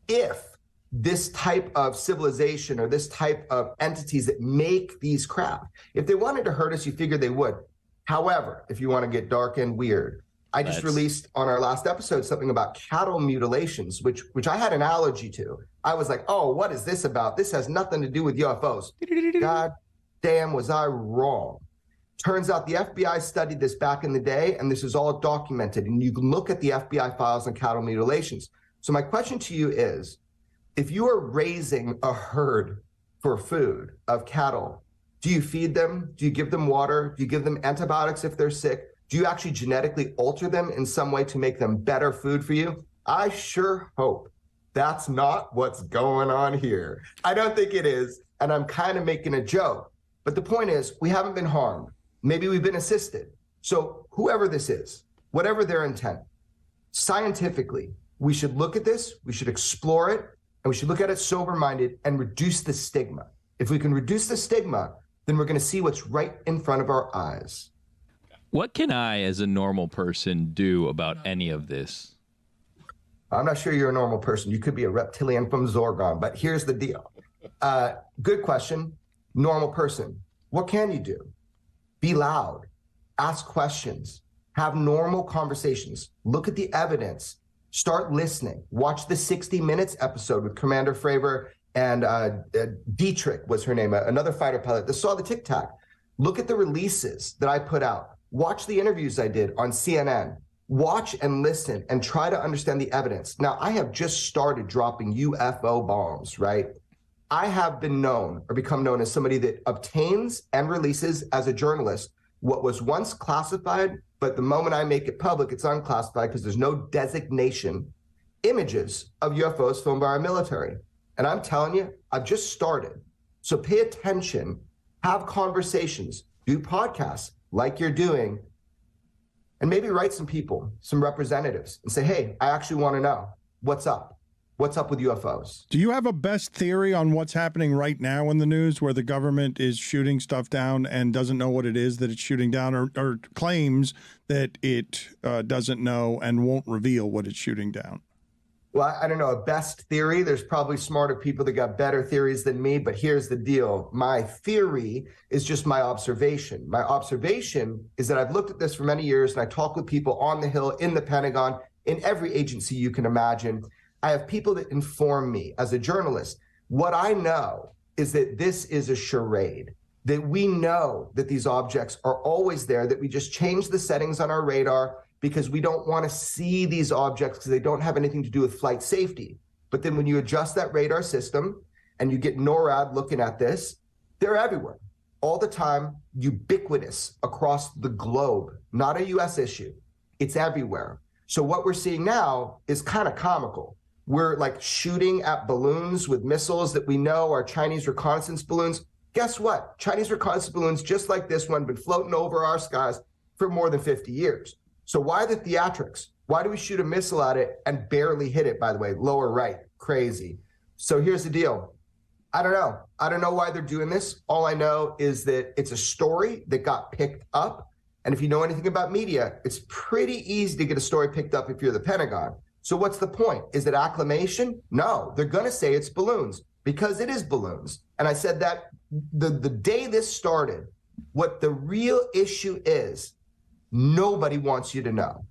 if this type of civilization or this type of entities that make these craft, if they wanted to hurt us, you figure they would. However, if you want to get dark and weird, I just released on our last episode something about cattle mutilations, which I had an allergy to. I was like, oh, what is this about? This has nothing to do with UFOs. God damn, was I wrong. Turns out the FBI studied this back in the day, and this is all documented. And you can look at the FBI files on cattle mutilations. So my question to you is, if you are raising a herd for food of cattle, do you feed them? Do you give them water? Do you give them antibiotics if they're sick? Do you actually genetically alter them in some way to make them better food for you? I sure hope that's not what's going on here. I don't think it is, and I'm kind of making a joke. But the point is, we haven't been harmed. Maybe we've been assisted. So whoever this is, whatever their intent, scientifically, we should look at this, we should explore it, and we should look at it sober-minded and reduce the stigma. If we can reduce the stigma, then we're going to see what's right in front of our eyes. What can I, as a normal person, do about any of this? I'm not sure you're a normal person. You could be a reptilian from Zorgon, but here's the deal. Good question. Normal person. What can you do? Be loud. Ask questions. Have normal conversations. Look at the evidence. Start listening. Watch the 60 Minutes episode with Commander Fravor and Dietrich was her name, another fighter pilot that saw the Tic Tac. Look at the releases that I put out. Watch the interviews I did on CNN. Watch and listen and try to understand the evidence. Now, I have just started dropping UFO bombs, right? I have been known or become known as somebody that obtains and releases as a journalist what was once classified, but the moment I make it public, it's unclassified because there's no designation, images of UFOs filmed by our military. And I'm telling you, I've just started. So pay attention, have conversations, do podcasts like you're doing, and maybe write some people, some representatives, and say, hey, I actually want to know what's up. What's up with UFOs? Do you have a best theory on what's happening right now in the news where the government is shooting stuff down and doesn't know what it is that it's shooting down, or claims that it doesn't know and won't reveal what it's shooting down? Well, I don't know, a best theory. There's probably smarter people that got better theories than me, but here's the deal. My theory is just my observation. My observation is that I've looked at this for many years, and I talk with people on the Hill, in the Pentagon, in every agency you can imagine. I have people that inform me as a journalist. What I know is that this is a charade, that we know that these objects are always there, that we just change the settings on our radar because we don't want to see these objects because they don't have anything to do with flight safety. But then when you adjust that radar system and you get NORAD looking at this, they're everywhere, all the time, ubiquitous across the globe, not a US issue. It's everywhere. So what we're seeing now is kind of comical. We're like shooting at balloons with missiles that we know are Chinese reconnaissance balloons. Guess what? Chinese reconnaissance balloons, just like this one, been floating over our skies for more than 50 years. So why the theatrics? Why do we shoot a missile at it and barely hit it, by the way? Lower right, crazy. So here's the deal. I don't know. I don't know why they're doing this. All I know is that it's a story that got picked up. And if you know anything about media, it's pretty easy to get a story picked up if you're the Pentagon. So what's the point? Is it acclamation? No, they're going to say it's balloons because it is balloons. And I said that the day this started, what the real issue is, nobody wants you to know.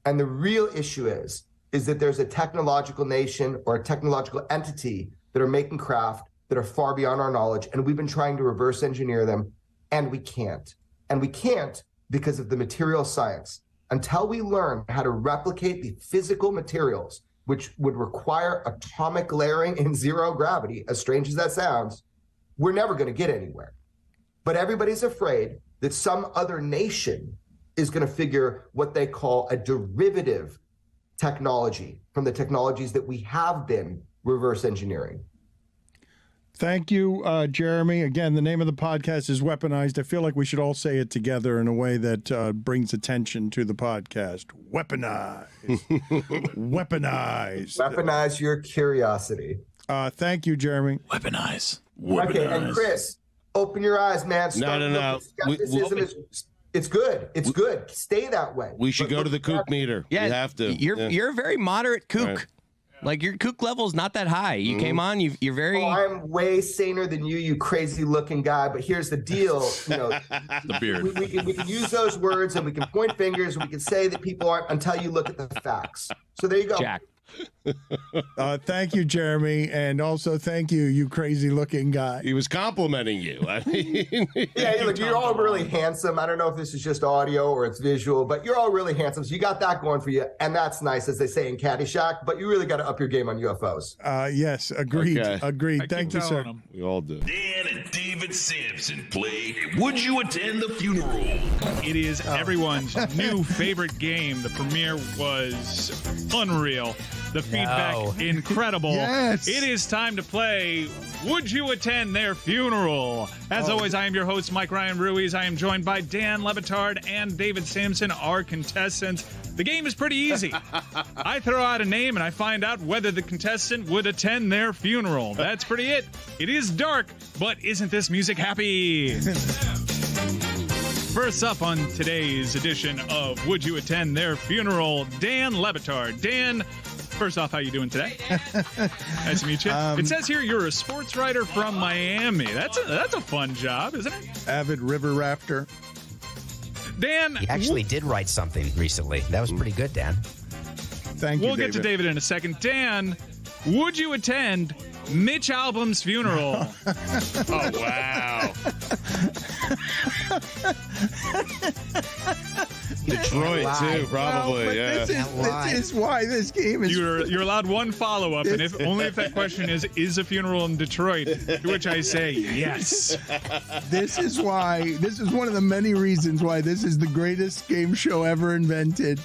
And the real issue is that there's a technological nation or a technological entity that are making craft that are far beyond our knowledge. And we've been trying to reverse engineer them, and we can't. And we can't because of the material science. Until we learn how to replicate the physical materials, which would require atomic layering in zero gravity, as strange as that sounds, we're never going to get anywhere. But everybody's afraid that some other nation is going to figure what they call a derivative technology from the technologies that we have been reverse engineering. Thank you, Jeremy. Again, the name of the podcast is Weaponized. I feel like we should all say it together in a way that brings attention to the podcast. Weaponized. Weaponized. Weaponize your curiosity. Thank you, Jeremy. Weaponize. Okay, and Chris, open your eyes, man. No. It's good. It's good. Stay that way. We should go to the kook meter. Yeah, you have to. You're a very moderate kook. Right. Like your kook level's not that high. You came on. You're very. Oh, I'm way saner than you crazy-looking guy. But here's the deal. You know, the beard. We can use those words and we can point fingers and we can say that people aren't until you look at the facts. So there you go. Jack. Thank you, Jeremy, and also thank you, you crazy-looking guy. He was complimenting you. I mean, yeah, look, you're all really handsome. I don't know if this is just audio or it's visual, but you're all really handsome. So you got that going for you, and that's nice, as they say in Caddyshack. But you really got to up your game on UFOs. Yes, agreed. Okay. Agreed. Thank you, sir. We all do. Dan and David Sampson play Would You Attend the Funeral? It is everyone's new favorite game. The premiere was unreal. The feedback, incredible. Yes. It is time to play Would You Attend Their Funeral? As always, I am your host, Mike Ryan Ruiz. I am joined by Dan Le Batard and David Sampson, our contestants. The game is pretty easy. I throw out a name and I find out whether the contestant would attend their funeral. That's pretty it. It is dark, but isn't this music happy? First up on today's edition of Would You Attend Their Funeral, Dan Le Batard. Dan, first off, how you doing today? Nice to meet you. It says here you're a sports writer from Miami. That's a fun job, isn't it? Avid river rafter. Dan, He actually did write something recently. That was pretty good, Dan. Thank you, we'll get to David in a second. Dan, would you attend Mitch Albom's funeral? Oh, wow. Detroit, too, probably. But Yeah. this is why this game is. You're allowed one follow-up, and if that question is a funeral in Detroit, to which I say yes. This is one of the many reasons why this is the greatest game show ever invented.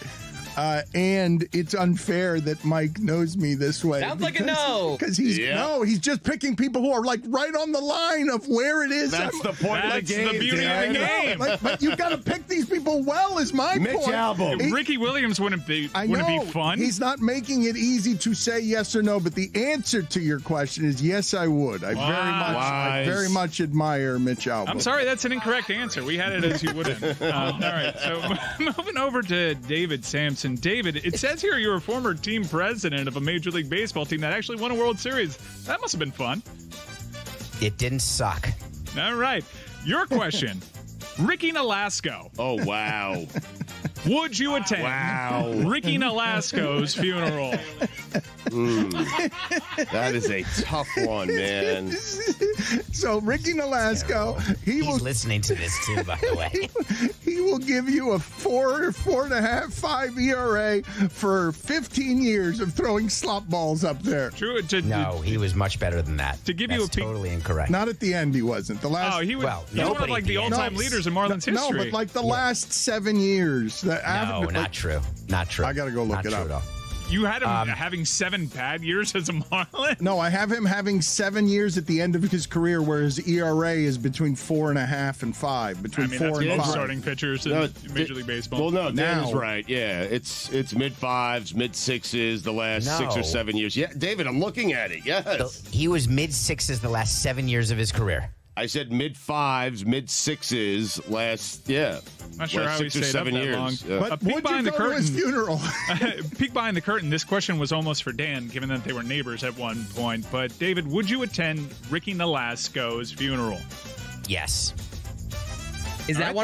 And it's unfair that Mike knows me this way. Sounds like a no. Because he's just picking people who are like right on the line of where it is. That's the point of the game. That's the beauty of the game. But you got to pick these people well, is my Mitch point. Albom. Ricky Williams wouldn't be fun. He's not making it easy to say yes or no, but the answer to your question is yes, I would. I very much admire Mitch Albom. I'm sorry, that's an incorrect answer. We had it as you wouldn't. All right, so moving over to David Sampson. David, it says here you're a former team president of a Major League Baseball team that actually won a World Series. That must have been fun. It didn't suck. All right, your question. Ricky Nolasco. Oh, wow. Would you attend Ricky Nolasco's funeral? That is a tough one, man. So Ricky Nolasco, He's listening to this too, by the way. He will give you a 4.5, 5 ERA for 15 years of throwing slop balls up there. True. No, he was much better than that. To give That's you a peek, totally incorrect. Not at the end, he wasn't. The last. Oh, he was. He's one of like the all-time leaders in Marlins history. No, but like the last 7 years. Not true. Not true. I got to go look it up. At all. You had him having 7 bad years as a Marlin? No, I have him having 7 years at the end of his career where his ERA is between 4.5 and 5. Between 4 and 5. Starting pitchers in Major League Baseball. Well, no, Dan is right. Yeah, it's mid-5s, mid-6s the last 6 or 7 years. Yeah, David, I'm looking at it. Yes. He was mid-6s the last 7 years of his career. I said mid-5s, mid-6s last, Not sure how he 6 or stayed 7 up that years. long. Yeah. But would you go to his funeral? Peek behind the curtain. This question was almost for Dan, given that they were neighbors at one point. But David, would you attend Ricky Nolasco's funeral? Yes. Is that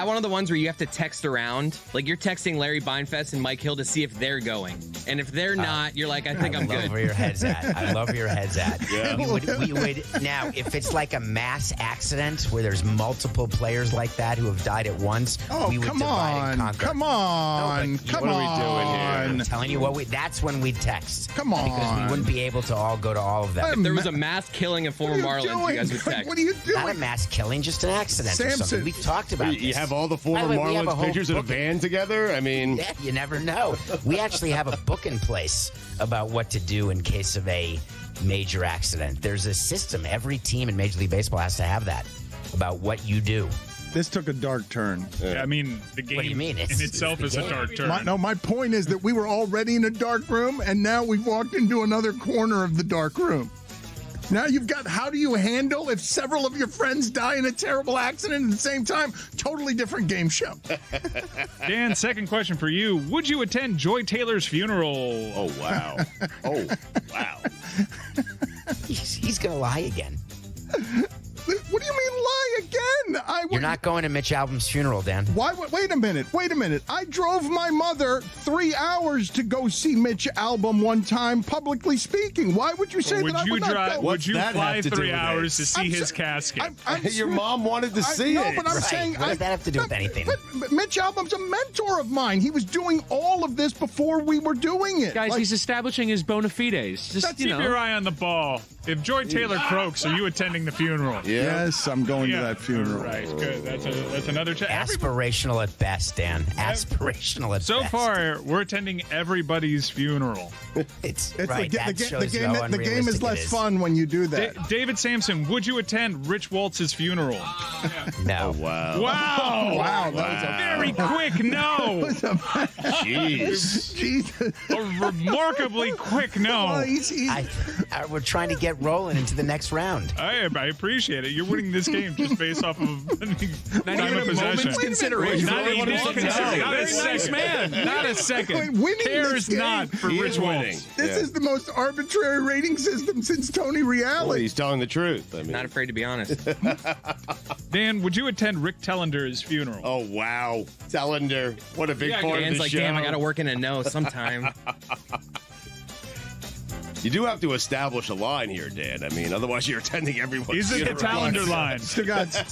one of the ones where you have to text around? Like you're texting Larry Beinfest and Mike Hill to see if they're going, and if they're not, you're like, I think I'm good. I love where your head's at. I love where your head's at. Yeah. We would now, if it's like a mass accident where there's multiple players like that who have died at once, we would divide and conquer. Come on. What are we doing here? I'm telling you that's when we'd text. Come on. Because we wouldn't be able to all go to all of them. If there was a mass killing of former Marlins, you guys would text. What are you doing? Not a mass killing, just an accident or something. We talked about this. You have all the former Marlins pitchers in a van together? I mean... Yeah, you never know. We actually have a book in place about what to do in case of a major accident. There's a system. Every team in Major League Baseball has to have that about what you do. This took a dark turn. Yeah, I mean, the game What do you mean? in itself is a dark turn. My point is that we were already in a dark room, and now we've walked into another corner of the dark room. Now you've got, how do you handle if several of your friends die in a terrible accident at the same time? Totally different game show. Dan, second question for you. Would you attend Joy Taylor's funeral? Oh, wow. Oh, wow. He's going to lie again. What do you mean lie again? You're not going to Mitch Albom's funeral, Dan. Why? Wait a minute. I drove my mother 3 hours to go see Mitch Albom one time, publicly speaking. Why would you say that I would not go? Would you fly 3 hours to see his casket? Your mom wanted to see it. No, but I'm saying... What does that have to do with anything? But Mitch Albom's a mentor of mine. He was doing all of this before we were doing it. Guys, he's establishing his bona fides. Just, keep your eye on the ball. If Joy Taylor croaks, are you attending the funeral? Yeah. Yes, I'm going to that funeral. Right, good. That's another Aspirational at best, Dan. Aspirational at so best. So far, we're attending everybody's funeral. It's right. That shows the how game is less fun when you do that. David Sampson, would you attend Rich Waltz's funeral? No. Oh, wow. Wow. That was a very quick no. Jeez. Jesus. A remarkably quick no. Well, we're trying to get rolling into the next round. I appreciate it. You're winning this game just based off of time of possession. Consideration. Not even a second. Man. Not a second. Cares not for Rich Waltz. This is the most arbitrary rating system since Tony Reale. Well, he's telling the truth. I mean, Not afraid to be honest. Dan, would you attend Rick Tellender's funeral? Oh, wow. Tellender. What a big part of Dan's the like, show. damn, I got to work in a no sometime. You do have to establish a line here, Dan. I mean, otherwise you're attending everyone's He's in the Tellender line. Stugotz,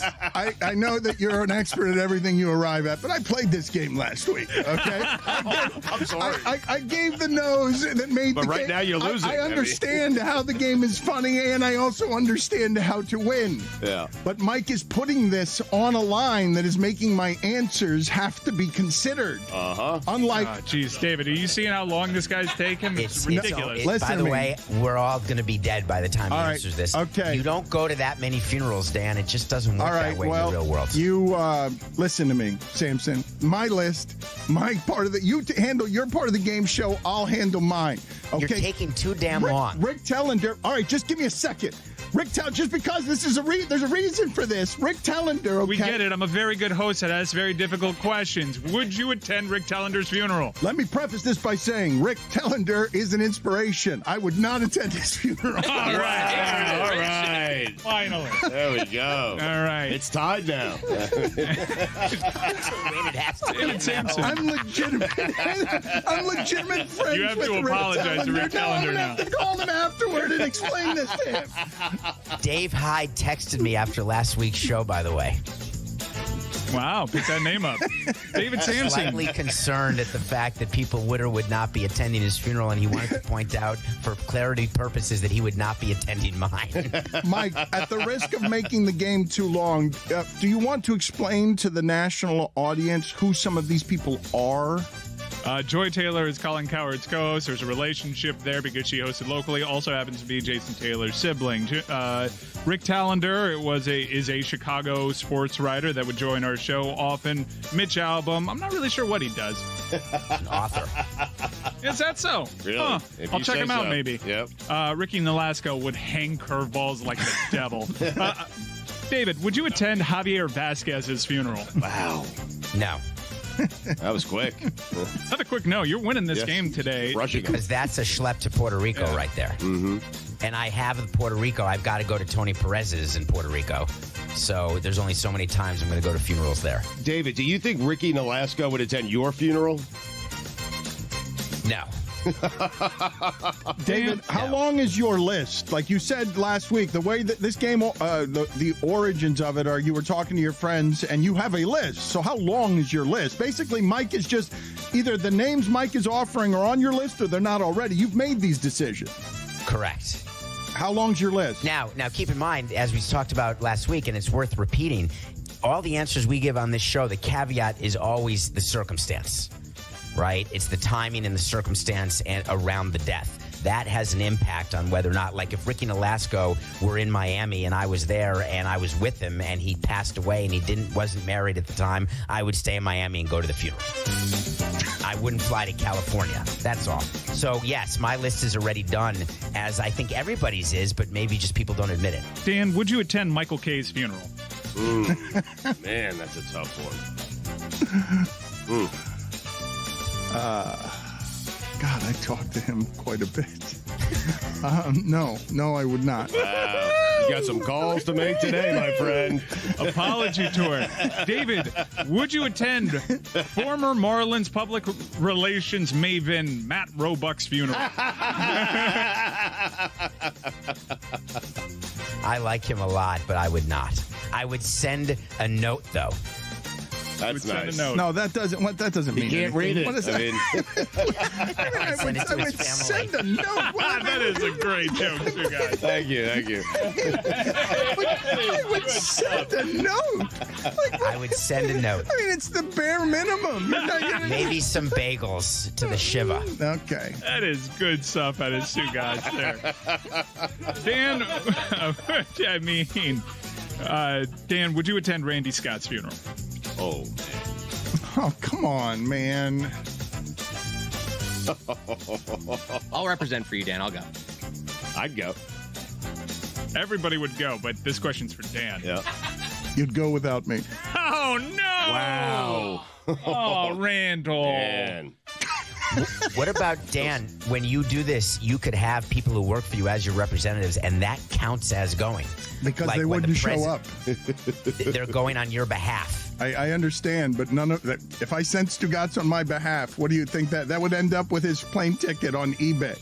I know that you're an expert at everything you arrive at, but I played this game last week, okay? I'm sorry. I gave the nose that made But the right game. now you're losing. I understand how the game is funny, and I also understand how to win. Yeah. But Mike is putting this on a line that is making my answers have to be considered. Uh-huh. Unlike... Jeez, David, are you seeing how long this guy's taking? It's ridiculous. By the way, we're all going to be dead by the time he answers this. Okay. You don't go to that many funerals, Dan. It just doesn't work that way in the real world. You listen to me, Samson. My list, my part of the. You handle your part of the game show. I'll handle mine. Okay. You're taking too damn long. Rick Tellender. All right, just give me a second. Rick Tellender. Just because this is there's a reason for this. Rick Tellender. Okay? We get it. I'm a very good host that asks very difficult questions. Would you attend Rick Tellender's funeral? Let me preface this by saying Rick Tellender is an inspiration. I would not attend his funeral. All right. Finally. There we go. All right. It's tied now. David Sampson. I'm legitimate friends You have with to Rick apologize to Rick I'm Tellender gonna now. have to call him afterward and explain this to him. Dave Hyde texted me after last week's show, by the way. Wow, pick that name up. David Sampson. Slightly concerned at the fact that people would or would not be attending his funeral, and he wanted to point out, for clarity purposes, that he would not be attending mine. Mike, at the risk of making the game too long, do you want to explain to the national audience who some of these people are? Joy Taylor is Colin Cowherd's co-host. There's a relationship there because she hosted locally. Also happens to be Jason Taylor's sibling. Rick Tellender is a Chicago sports writer that would join our show often. Mitch Albom, I'm not really sure what he does. An author. Is that so? Really? Huh. If I'll you check say him out, so. maybe. Yep. Ricky Nolasco would hang curveballs like the devil. David, would you attend Javier Vasquez's funeral? Wow. No. That was quick. Not a quick no. You're winning this game today. Because that's a schlep to Puerto Rico right there. Mm-hmm. And I have Puerto Rico. I've got to go to Tony Perez's in Puerto Rico. So there's only so many times I'm going to go to funerals there. David, do you think Ricky Nolasco would attend your funeral? No. David, how long is your list? Like you said last week, the way that this game, the origins of it are you were talking to your friends and you have a list. So how long is your list? Basically, Mike is just either the names Mike is offering are on your list or they're not already. You've made these decisions. Correct. How long's your list? Now keep in mind, as we talked about last week, and it's worth repeating, all the answers we give on this show, the caveat is always the circumstance. Right? It's the timing and the circumstance and around the death. That has an impact on whether or not, like if Ricky Nolasco were in Miami and I was there and I was with him and he passed away and he wasn't married at the time, I would stay in Miami and go to the funeral. I wouldn't fly to California. That's all. So yes, my list is already done, as I think everybody's is, but maybe just people don't admit it. Dan, would you attend Michael Kay's funeral? Man, that's a tough one. God, I talked to him quite a bit. No, I would not. Wow. You got some calls to make today, my friend. Apology tour. David, would you attend former Marlins public relations maven Matt Roebuck's funeral? I like him a lot, but I would not. I would send a note, though. That's nice. No, that doesn't. What that doesn't mean. You can't anything. read it. What is that? I mean, I would send a note. That is a great joke, too, guys. Thank you. I would send a note. I would send a note. I mean, it's the bare minimum. Maybe some bagels to the Shiva. Okay. That is good stuff out of Stugotz there. Dan, I mean, Dan, would you attend Randy Scott's funeral? Oh, come on, man. I'll represent for you, Dan. I'll go. I'd go. Everybody would go, but this question's for Dan. Yeah. You'd go without me. Oh, no! Wow. Oh, Randall. Dan. What about, Dan, when you do this, you could have people who work for you as your representatives, and that counts as going. Because Like they when the wouldn't show up. They're going on your behalf. I understand, but none of that. If I sent Stugotz on my behalf, what do you think that would end up with his plane ticket on eBay?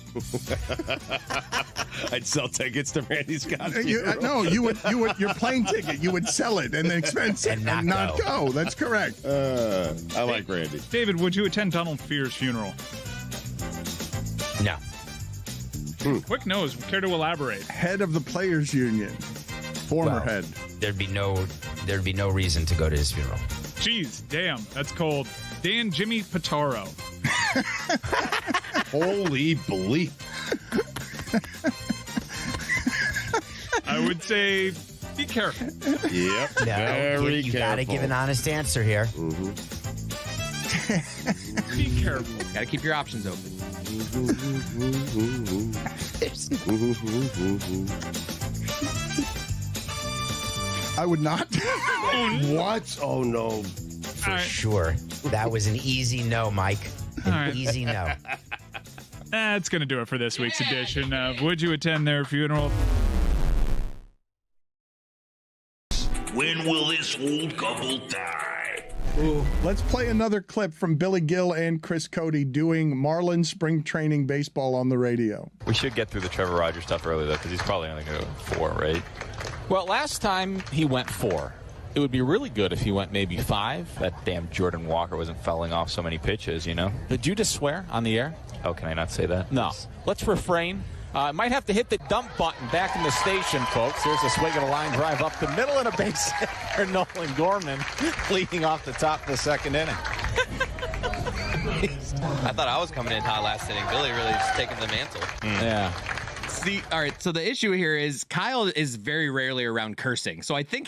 I'd sell tickets to Randy Scott's funeral. No, you would your plane ticket. You would sell it and then expense it and not go. That's correct. I like Randy. David, would you attend Donald Fear's funeral? No. Quick nose. Care to elaborate? Head of the Players Union, former head. There'd be no reason to go to his funeral. Jeez, damn, that's cold. Dan Jimmy Pitaro. Holy bleep. I would say be careful. Yep. No, you gotta give an honest answer here. Be careful. Gotta keep your options open. I would not. What? Oh, no. For sure. That was an easy no, Mike. Easy no. That's going to do it for this week's edition of Would You Attend Their Funeral? When will this old couple die? Ooh. Let's play another clip from Billy Gill and Chris Cody doing Marlins spring training baseball on the radio. We should get through the Trevor Rogers stuff early, though, because he's probably only going to go 4, right? Well, last time he went 4. It would be really good if he went maybe 5. That damn Jordan Walker wasn't fouling off so many pitches, you know? Did you just swear on the air? Oh, can I not say that? No. Let's refrain. Might have to hit the dump button back in the station, folks. Here's a swing of a line drive up the middle and a base hit for Nolan Gorman, leading off the top of the second inning. I thought I was coming in hot last inning. Billy really just taking the mantle. Yeah. All right, so the issue here is Kyle is very rarely around cursing. So I think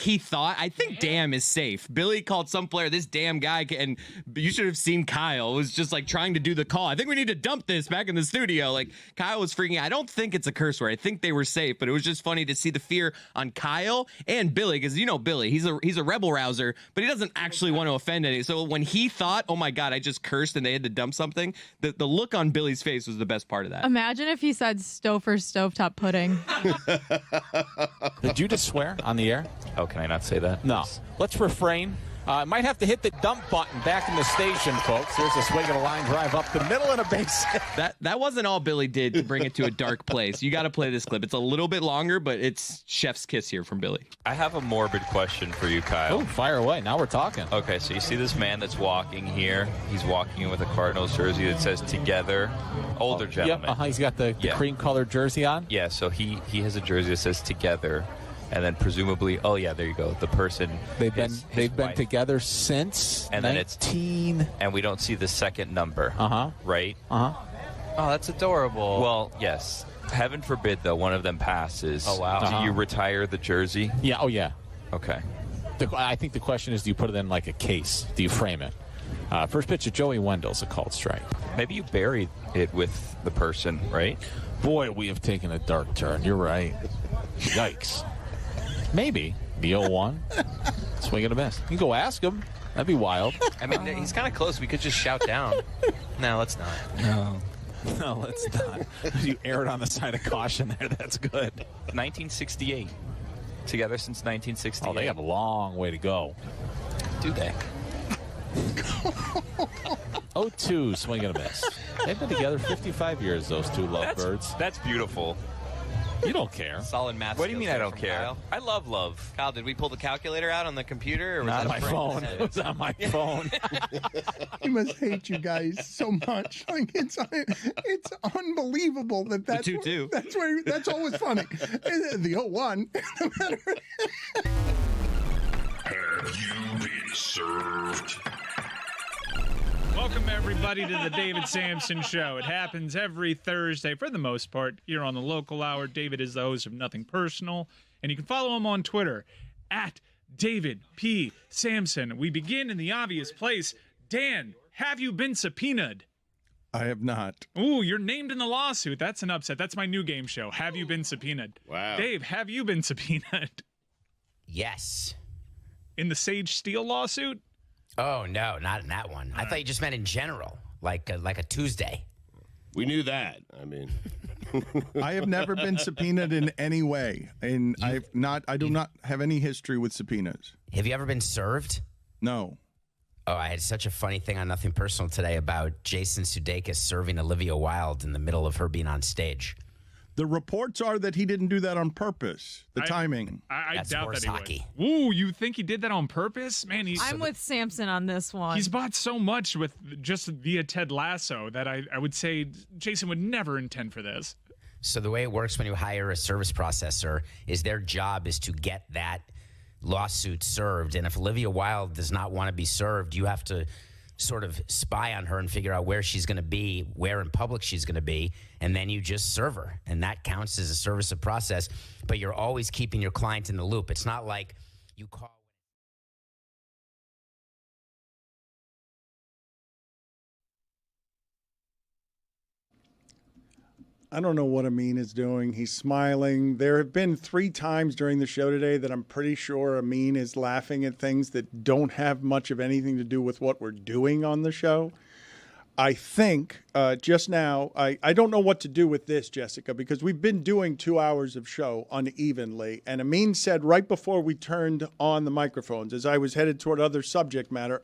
damn is safe. Billy called some player this damn guy, and you should have seen Kyle was just like trying to do the call. I think we need to dump this back in the studio. Like Kyle was freaking out. I don't think it's a curse word. I think they were safe, but it was just funny to see the fear on Kyle and Billy, because you know Billy, he's a rebel rouser, but he doesn't actually want to offend any. So when he thought, oh my God, I just cursed and they had to dump something, the look on Billy's face was the best part of that. Imagine if he said Stouffer stovetop pudding. Did you just swear on the air? Oh, can I not say that? No. Let's refrain. Might have to hit the dump button back in the station, folks. Here's a swing of a line drive up the middle and a base hit. That wasn't all Billy did to bring it to a dark place. You got to play this clip. It's a little bit longer, but it's chef's kiss here from Billy. I have a morbid question for you, Kyle. Oh, fire away. Now we're talking. Okay, so you see this man that's walking here. He's walking in with a Cardinals jersey that says "Together." Older gentleman. Yep, he's got the cream-colored jersey on. Yeah, so he has a jersey that says "Together." And then presumably, oh yeah, there you go. The person they've been together since and 19. Then and we don't see the second number. Right. Oh, that's adorable. Well, yes. Heaven forbid though, one of them passes. Oh wow. Do you retire the jersey? Yeah. Oh yeah. Okay. I think the question is, do you put it in like a case? Do you frame it? First pitch of Joey Wendell's a called strike. Maybe you buried it with the person, right? Boy, we have taken a dark turn. You're right. Yikes. Maybe the 0-1 swing and a miss. You can go ask him. That'd be wild. I mean, he's kind of close. We could just shout down. No, let's not. No, let's not. You erred on the side of caution there. That's good. 1968. Together since 1968. Oh, they have a long way to go. Do they? 0-2 swing and a miss. They've been together 55 years, those two lovebirds. That's beautiful. You don't care. Solid math. What do you skills mean I there don't from care? Kyle. I love love. Kyle, did we pull the calculator out on the computer? Or was Not that my a brain phone. set? It was on my phone. I must hate you guys so much. Like it's unbelievable that that's The 2-2. That's always funny. The 0-1. Have you been served? Welcome, everybody, to the David Sampson Show. It happens every Thursday, for the most part, here on the local hour. David is the host of Nothing Personal, and you can follow him on Twitter, at David P. Sampson. We begin in the obvious place. Dan, have you been subpoenaed? I have not. Ooh, you're named in the lawsuit. That's an upset. That's my new game show. Have you been subpoenaed? Wow. Dave, have you been subpoenaed? Yes. In the Sage Steele lawsuit? Oh, no, not in that one. I thought you just meant in general, like a Tuesday. We knew that. I mean, I have never been subpoenaed in any way, and I do not have any history with subpoenas. Have you ever been served? No. Oh, I had such a funny thing on Nothing Personal today about Jason Sudeikis serving Olivia Wilde in the middle of her being on stage. The reports are that he didn't do that on purpose. The timing. I That's doubt horse that he hockey. would. Ooh, you think he did that on purpose? Man, I'm with Samson on this one. He's bought so much with just via Ted Lasso that I would say Jason would never intend for this. So the way it works when you hire a service processor is their job is to get that lawsuit served. And if Olivia Wilde does not want to be served, you have to sort of spy on her and figure out where she's going to be, where in public she's going to be, and then you just serve her. And that counts as a service of process, but you're always keeping your client in the loop. It's not like you call. I don't know what Amin is doing. He's smiling. There have been 3 times during the show today that I'm pretty sure Amin is laughing at things that don't have much of anything to do with what we're doing on the show. I think just now, I don't know what to do with this, Jessica, because we've been doing 2 hours of show unevenly. And Amin said right before we turned on the microphones, as I was headed toward other subject matter,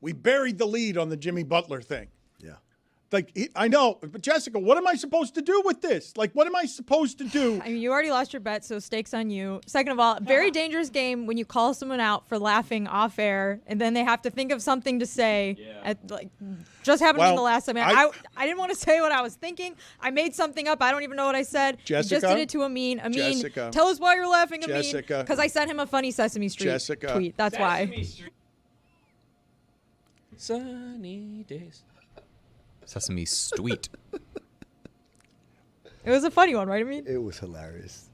we buried the lead on the Jimmy Butler thing. Like, I know, but Jessica, what am I supposed to do with this? Like, what am I supposed to do? I mean, you already lost your bet, so stakes on you. Second of all, very dangerous game when you call someone out for laughing off air, and then they have to think of something to say. Just happened to me the last time. I didn't want to say what I was thinking. I made something up. I don't even know what I said. Jessica? You just did it to Amin. Amin, Jessica. tell us why you're laughing, Amin. Jessica. Because I sent him a funny Sesame Street tweet. That's why. Sunny days. Sesame Street. It was a funny one, right, Amin? It was hilarious.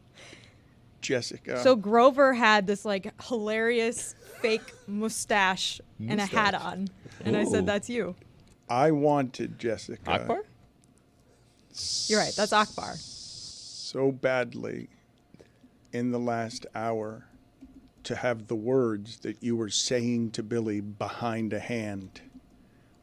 Jessica. So Grover had this like hilarious fake mustache and a hat on. And I said, that's you. I wanted Jessica. Akbar? You're right. That's Akbar. So badly in the last hour to have the words that you were saying to Billy behind a hand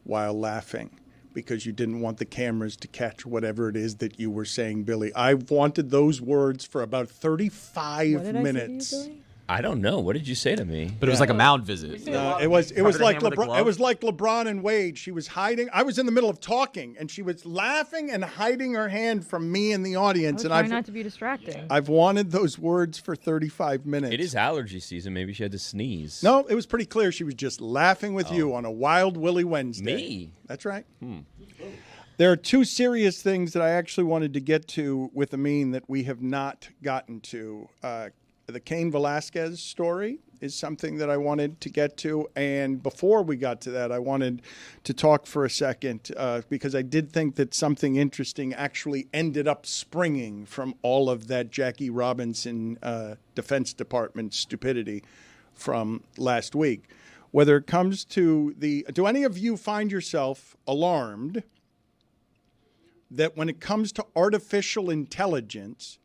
while laughing, because you didn't want the cameras to catch whatever it is that you were saying, Billy. I wanted those words for about 35 minutes. I don't know. What did you say to me? But it was like a mound visit. It was like LeBron. It was like LeBron and Wade. She was hiding. I was in the middle of talking, and she was laughing and hiding her hand from me and the audience. I was trying not to be distracting. I've wanted those words for 35 minutes. It is allergy season. Maybe she had to sneeze. No, it was pretty clear. She was just laughing with you on a Wild Willy Wednesday. Me? That's right. There are 2 serious things that I actually wanted to get to with Amin that we have not gotten to. The Cain Velasquez story is something that I wanted to get to. And before we got to that, I wanted to talk for a second because I did think that something interesting actually ended up springing from all of that Jackie Robinson Defense Department stupidity from last week. Whether it comes to do any of you find yourself alarmed that when it comes to artificial intelligence,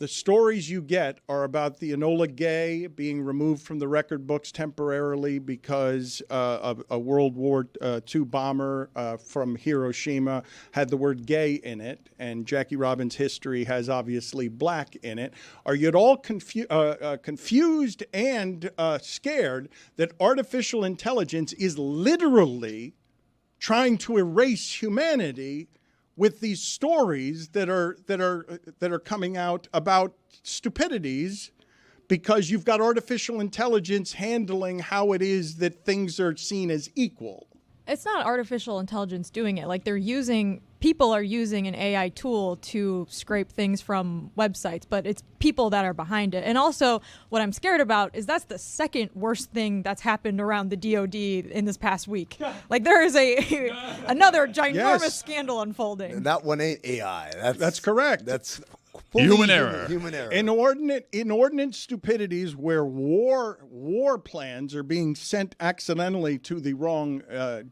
the stories you get are about the Enola Gay being removed from the record books temporarily because a World War II bomber from Hiroshima had the word gay in it, and Jackie Robin's history has obviously black in it. Are you at all confused and scared that artificial intelligence is literally trying to erase humanity with these stories that are coming out about stupidities, because you've got artificial intelligence handling how it is that things are seen as equal. It's not artificial intelligence doing it. Like people are using an AI tool to scrape things from websites, but it's people that are behind it. And also, what I'm scared about is that's the second worst thing that's happened around the DOD in this past week. Like there is another ginormous scandal unfolding. And that one ain't AI. That's correct. That's Human error. Human error. Inordinate stupidities where war plans are being sent accidentally to the wrong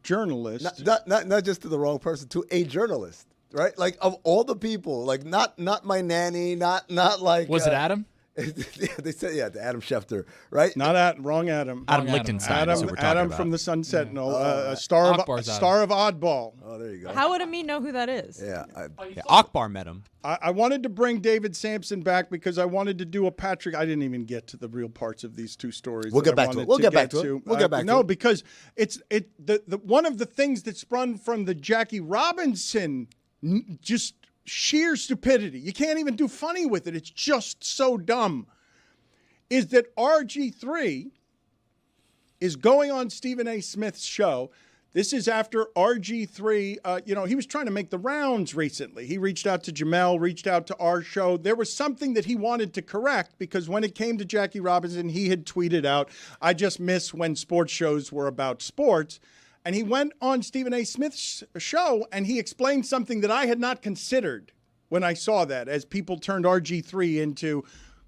journalist. Not just to the wrong person, to a journalist, right? Like of all the people, like not my nanny, not like. Was it Adam? They said Adam Schefter, right? Wrong Adam. Adam Lichtenstein. Adam from the Sun Sentinel, a star of Oddball. Oh, there you go. How would Amin know who that is? Yeah, Akbar met him. I wanted to bring David Sampson back because I wanted to do a Patrick. I didn't even get to the real parts of these two stories. We'll get back to it. We'll get back to it. No, because the one of the things that sprung from the Jackie Robinson just sheer stupidity. You can't even do funny with it. It's just so dumb. Is that RG3 is going on Stephen A. Smith's show. This is after RG3, he was trying to make the rounds recently. He reached out to Jamel, reached out to our show. There was something that he wanted to correct because when it came to Jackie Robinson, he had tweeted out, I just miss when sports shows were about sports. And he went on Stephen A. Smith's show, and he explained something that I had not considered when I saw that, as people turned RG3 into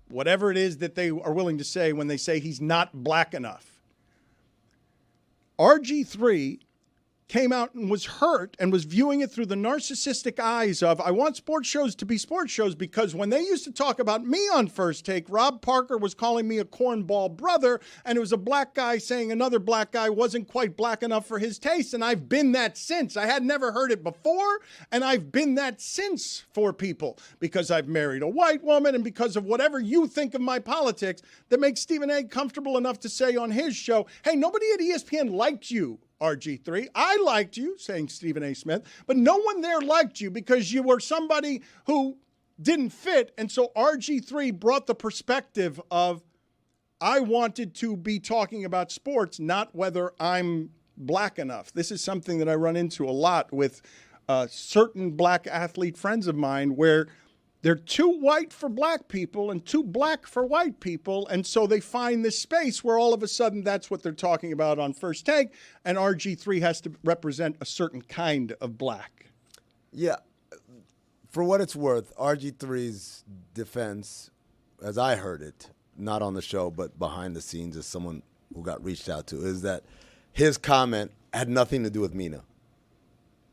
whatever it is that they are willing to say when they say he's not black enough. RG3 came out and was hurt and was viewing it through the narcissistic eyes of, I want sports shows to be sports shows, because when they used to talk about me on First Take, Rob Parker was calling me a cornball brother, and it was a black guy saying another black guy wasn't quite black enough for his taste, and I've been that since. I had never heard it before, and I've been that since for people, because I've married a white woman and because of whatever you think of my politics that makes Stephen A. comfortable enough to say on his show, hey, nobody at ESPN liked you, RG3. I liked you, saying Stephen A. Smith, but no one there liked you because you were somebody who didn't fit. And so RG3 brought the perspective of, I wanted to be talking about sports, not whether I'm black enough. This is something that I run into a lot with certain black athlete friends of mine, where they're too white for black people and too black for white people. And so they find this space where all of a sudden that's what they're talking about on First Take. And RG3 has to represent a certain kind of black. Yeah. For what it's worth, RG3's defense, as I heard it, not on the show, but behind the scenes as someone who got reached out to, is that his comment had nothing to do with Mina.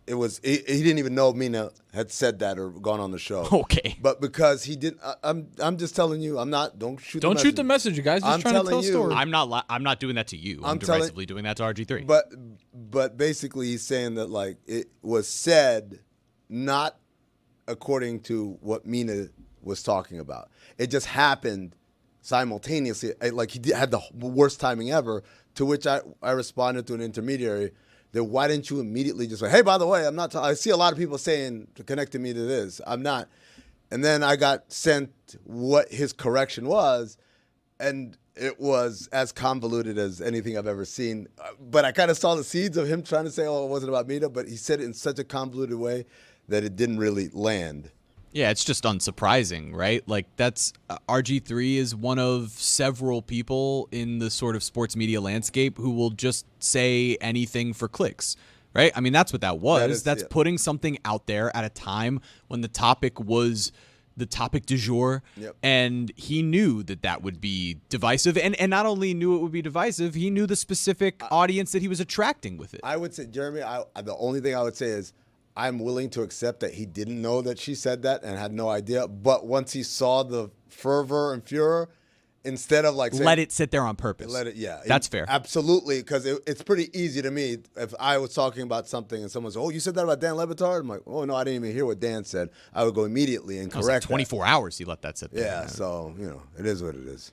It was he didn't even know Mina had said that or gone on the show. Okay, but because he didn't, I'm just telling you, I'm not. Don't shoot the messenger, you guys. Just trying to tell a story. I'm not doing that to you. I'm derisively doing that to RG3. But basically, he's saying that like it was said not according to what Mina was talking about. It just happened simultaneously. Like he had the worst timing ever. To which I responded to an intermediary. Then why didn't you immediately just say, hey, by the way, I'm not, I see a lot of people saying, connecting me to this. I'm not. And then I got sent what his correction was, and it was as convoluted as anything I've ever seen. But I kind of saw the seeds of him trying to say, oh, it wasn't about Mina, but he said it in such a convoluted way that it didn't really land. Yeah, it's just unsurprising, right? Like that's RG3 is one of several people in the sort of sports media landscape who will just say anything for clicks, right? I mean, that's what that was. That's putting something out there at a time when the topic was the topic du jour, and he knew that would be divisive, and not only knew it would be divisive, he knew the specific audience that he was attracting with it. I would say, Jeremy, the only thing I would say is, I'm willing to accept that he didn't know that she said that and had no idea. But once he saw the fervor and furor, instead of like saying, let it sit there on purpose. That's fair. Absolutely, because it's pretty easy to me if I was talking about something and someone said, "Oh, you said that about Dan Le Batard?" I'm like, "Oh no, I didn't even hear what Dan said." I would go immediately and correct. Like 24 hours he let that sit there. Yeah, so it is what it is.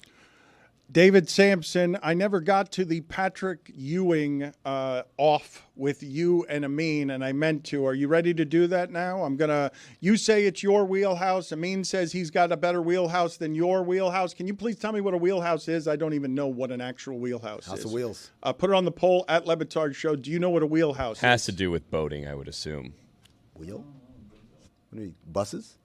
David Sampson, I never got to the Patrick Ewing off with you and Amin, and I meant to. Are you ready to do that now? You say it's your wheelhouse. Amin says he's got a better wheelhouse than your wheelhouse. Can you please tell me what a wheelhouse is? I don't even know what an actual wheelhouse is. House of Wheels. Put it on the poll at Le Batard Show. Do you know what a wheelhouse Has is? to do with boating, I would assume. Wheel? What do you mean, buses?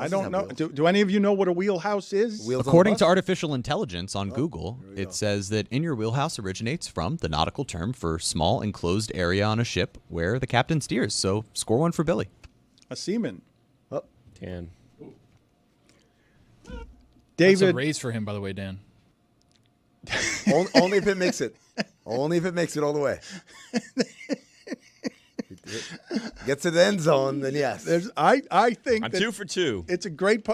I don't know. Do any of you know what a wheelhouse is? According to artificial intelligence on Google, it says that in your wheelhouse originates from the nautical term for small enclosed area on a ship where the captain steers. So score one for Billy. A seaman. Oh. Dan. David. That's a raise for him, by the way, Dan. Only if it makes it. Only if it makes it all the way. Gets to the end zone, then yes. I think I'm 2 for 2. It's a great.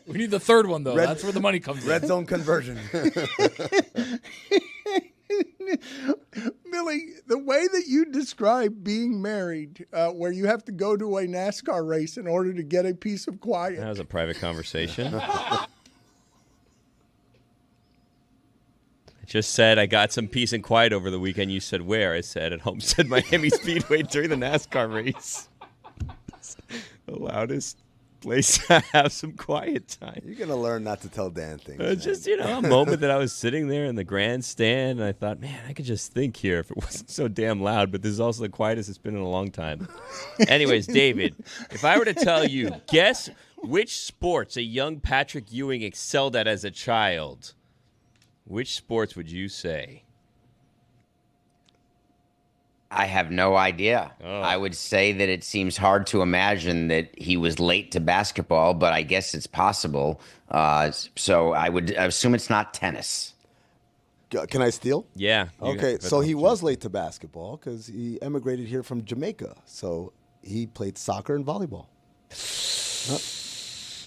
We need the third one, though. That's where the money comes in. Red zone conversion. Billy, the way that you describe being married, where you have to go to a NASCAR race in order to get a piece of quiet. That was a private conversation. Just said I got some peace and quiet over the weekend. You said where? I said at Homestead Miami Speedway during the NASCAR race. The loudest place to have some quiet time. You're going to learn not to tell Dan things. Just, a moment that I was sitting there in the grandstand, and I thought, man, I could just think here if it wasn't so damn loud, but this is also the quietest it's been in a long time. Anyways, David, if I were to tell you, guess which sports a young Patrick Ewing excelled at as a child, which sports would you say? I have no idea. Oh. I would say that it seems hard to imagine that he was late to basketball, but I guess it's possible. So I would assume it's not tennis. Can I steal? Yeah. Okay, so he was late to basketball because he emigrated here from Jamaica. So he played soccer and volleyball.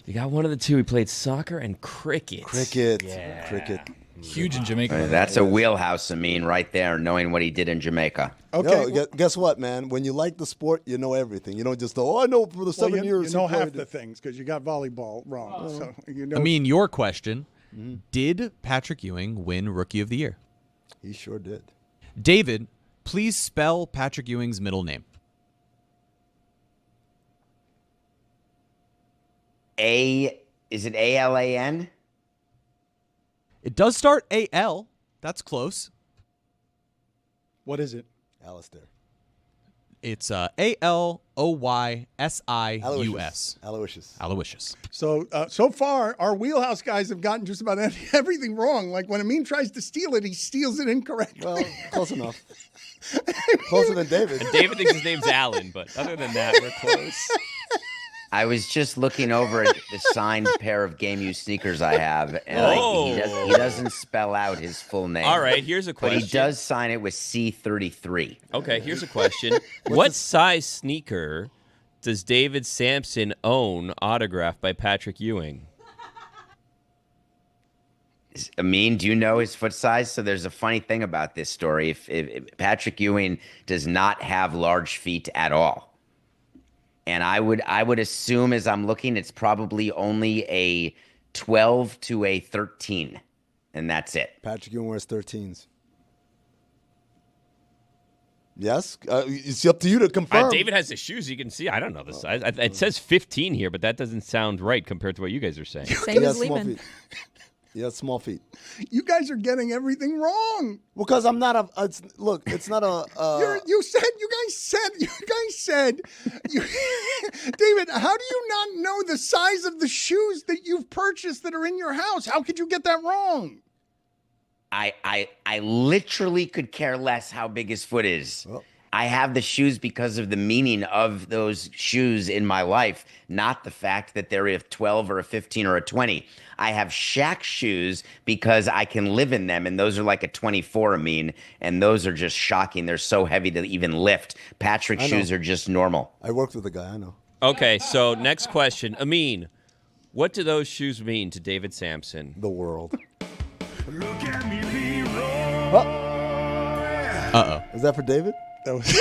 You got one of the two. He played soccer and cricket. Cricket. Yeah. Cricket. Huge in Jamaica. That's a wheelhouse, right there, knowing what he did in Jamaica. Okay. Yo, guess what, man? When you like the sport, you know everything. You don't just go, I know for the 7 years. You know half the things because you got volleyball wrong. So your question, did Patrick Ewing win Rookie of the Year? He sure did. David, please spell Patrick Ewing's middle name. Is it A-L-A-N? It does start A-L. That's close. What is it? Alistair. It's A-L-O-Y-S-I-U-S. Aloysius. Aloysius. So far, our wheelhouse guys have gotten just about everything wrong. Like when Amin tries to steal it, he steals it incorrectly. Well, close enough. Closer than David. And David thinks his name's Alan, but other than that, we're close. I was just looking over at the signed pair of Game U sneakers I have, and he doesn't spell out his full name. All right, here's a question. But he does sign it with C33. Okay, here's a question. What size sneaker does David Sampson own autographed by Patrick Ewing? Amin, do you know his foot size? So there's a funny thing about this story. If Patrick Ewing does not have large feet at all. And I would assume, as I'm looking, it's probably only a 12 to a 13, and that's it. Patrick Ewing wears 13s. Yes, it's up to you to confirm. David has the shoes. You can see. I don't know the size. It says 15 here, but that doesn't sound right compared to what you guys are saying. Same as Lehman. Yeah, small feet. You guys are getting everything wrong. Because I'm not a. It's not a. You guys said. David, how do you not know the size of the shoes that you've purchased that are in your house? How could you get that wrong? I literally could care less how big his foot is. Oh. I have the shoes because of the meaning of those shoes in my life, not the fact that they're a 12 or a 15 or a 20. I have Shaq shoes because I can live in them, and those are like a 24, Amin, and those are just shocking. They're so heavy to even lift. Patrick's shoes are just normal. I worked with a guy, I know. Okay, so next question. Amin, what do those shoes mean to David Sampson? The world. Look at me, Leroy. Uh-oh. Is that for David? That was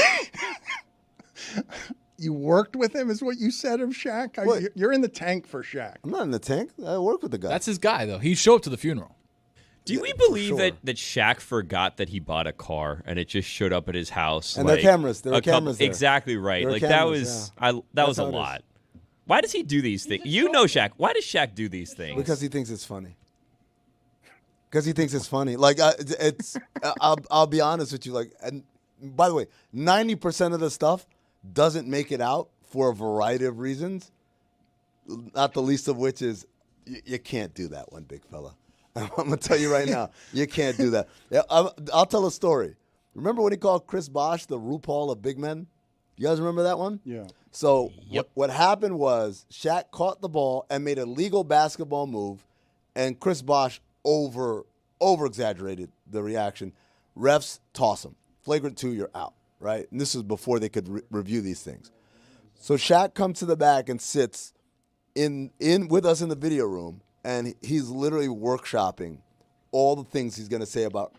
You worked with him, is what you said of Shaq? You're in the tank for Shaq. I'm not in the tank. I work with the guy. That's his guy, though. He showed up to the funeral. Do we believe that Shaq forgot that he bought a car and it just showed up at his house? And there are cameras. There are cameras there. Exactly right. There are Like cameras, that was a lot. Why does he do these things? You know Shaq. Why does Shaq do these things? Because he thinks it's funny. Like it's. I'll be honest with you. Like, and by the way, 90% of the stuff doesn't make it out for a variety of reasons. Not the least of which is you can't do that one, big fella. I'm gonna tell you right now, you can't do that. I'll tell a story. Remember when he called Chris Bosh the RuPaul of big men? You guys remember that one? Yeah. So what happened was Shaq caught the ball and made a legal basketball move, and Chris Bosh over exaggerated the reaction. Refs toss him. Flagrant 2, you're out. Right? And this was before they could review these things. So Shaq comes to the back and sits in with us in the video room, and he's literally workshopping all the things he's going to say about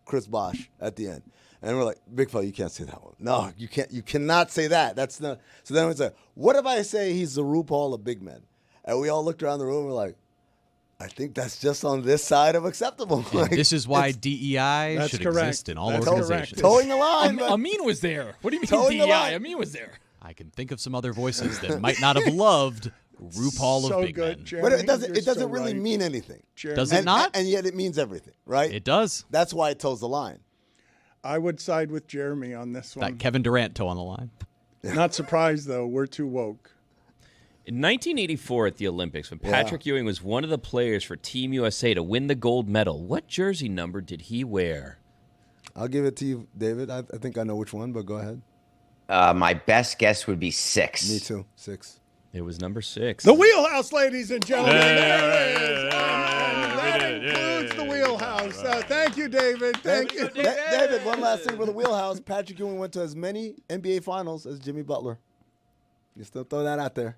Chris Bosh at the end. And we're like, big fella, you can't say that one. No, you can't. You cannot say that. That's not. So then we say, what if I say he's the RuPaul of big men? And we all looked around the room and we're like, I think that's just on this side of acceptable. Like, this is why DEI should exist in all organizations. Towing the line. Amin was there. What do you mean DEI? Amin was there. I can think of some other voices that might not have loved RuPaul of big men. But it doesn't really mean anything. Does it not? And yet it means everything, right? It does. That's why it toes the line. I would side with Jeremy on this one. That Kevin Durant toe on the line. Not surprised, though. We're too woke. In 1984 at the Olympics, when Patrick Ewing was one of the players for Team USA to win the gold medal, what jersey number did he wear? I'll give it to you, David. I think I know which one, but go ahead. My best guess would be 6. Me too. 6. It was number 6. The wheelhouse, ladies and gentlemen. There it is. And that includes the wheelhouse. Thank you, David. Thank you. David, one last thing for the wheelhouse. Patrick Ewing went to as many NBA finals as Jimmy Butler. You still throw that out there.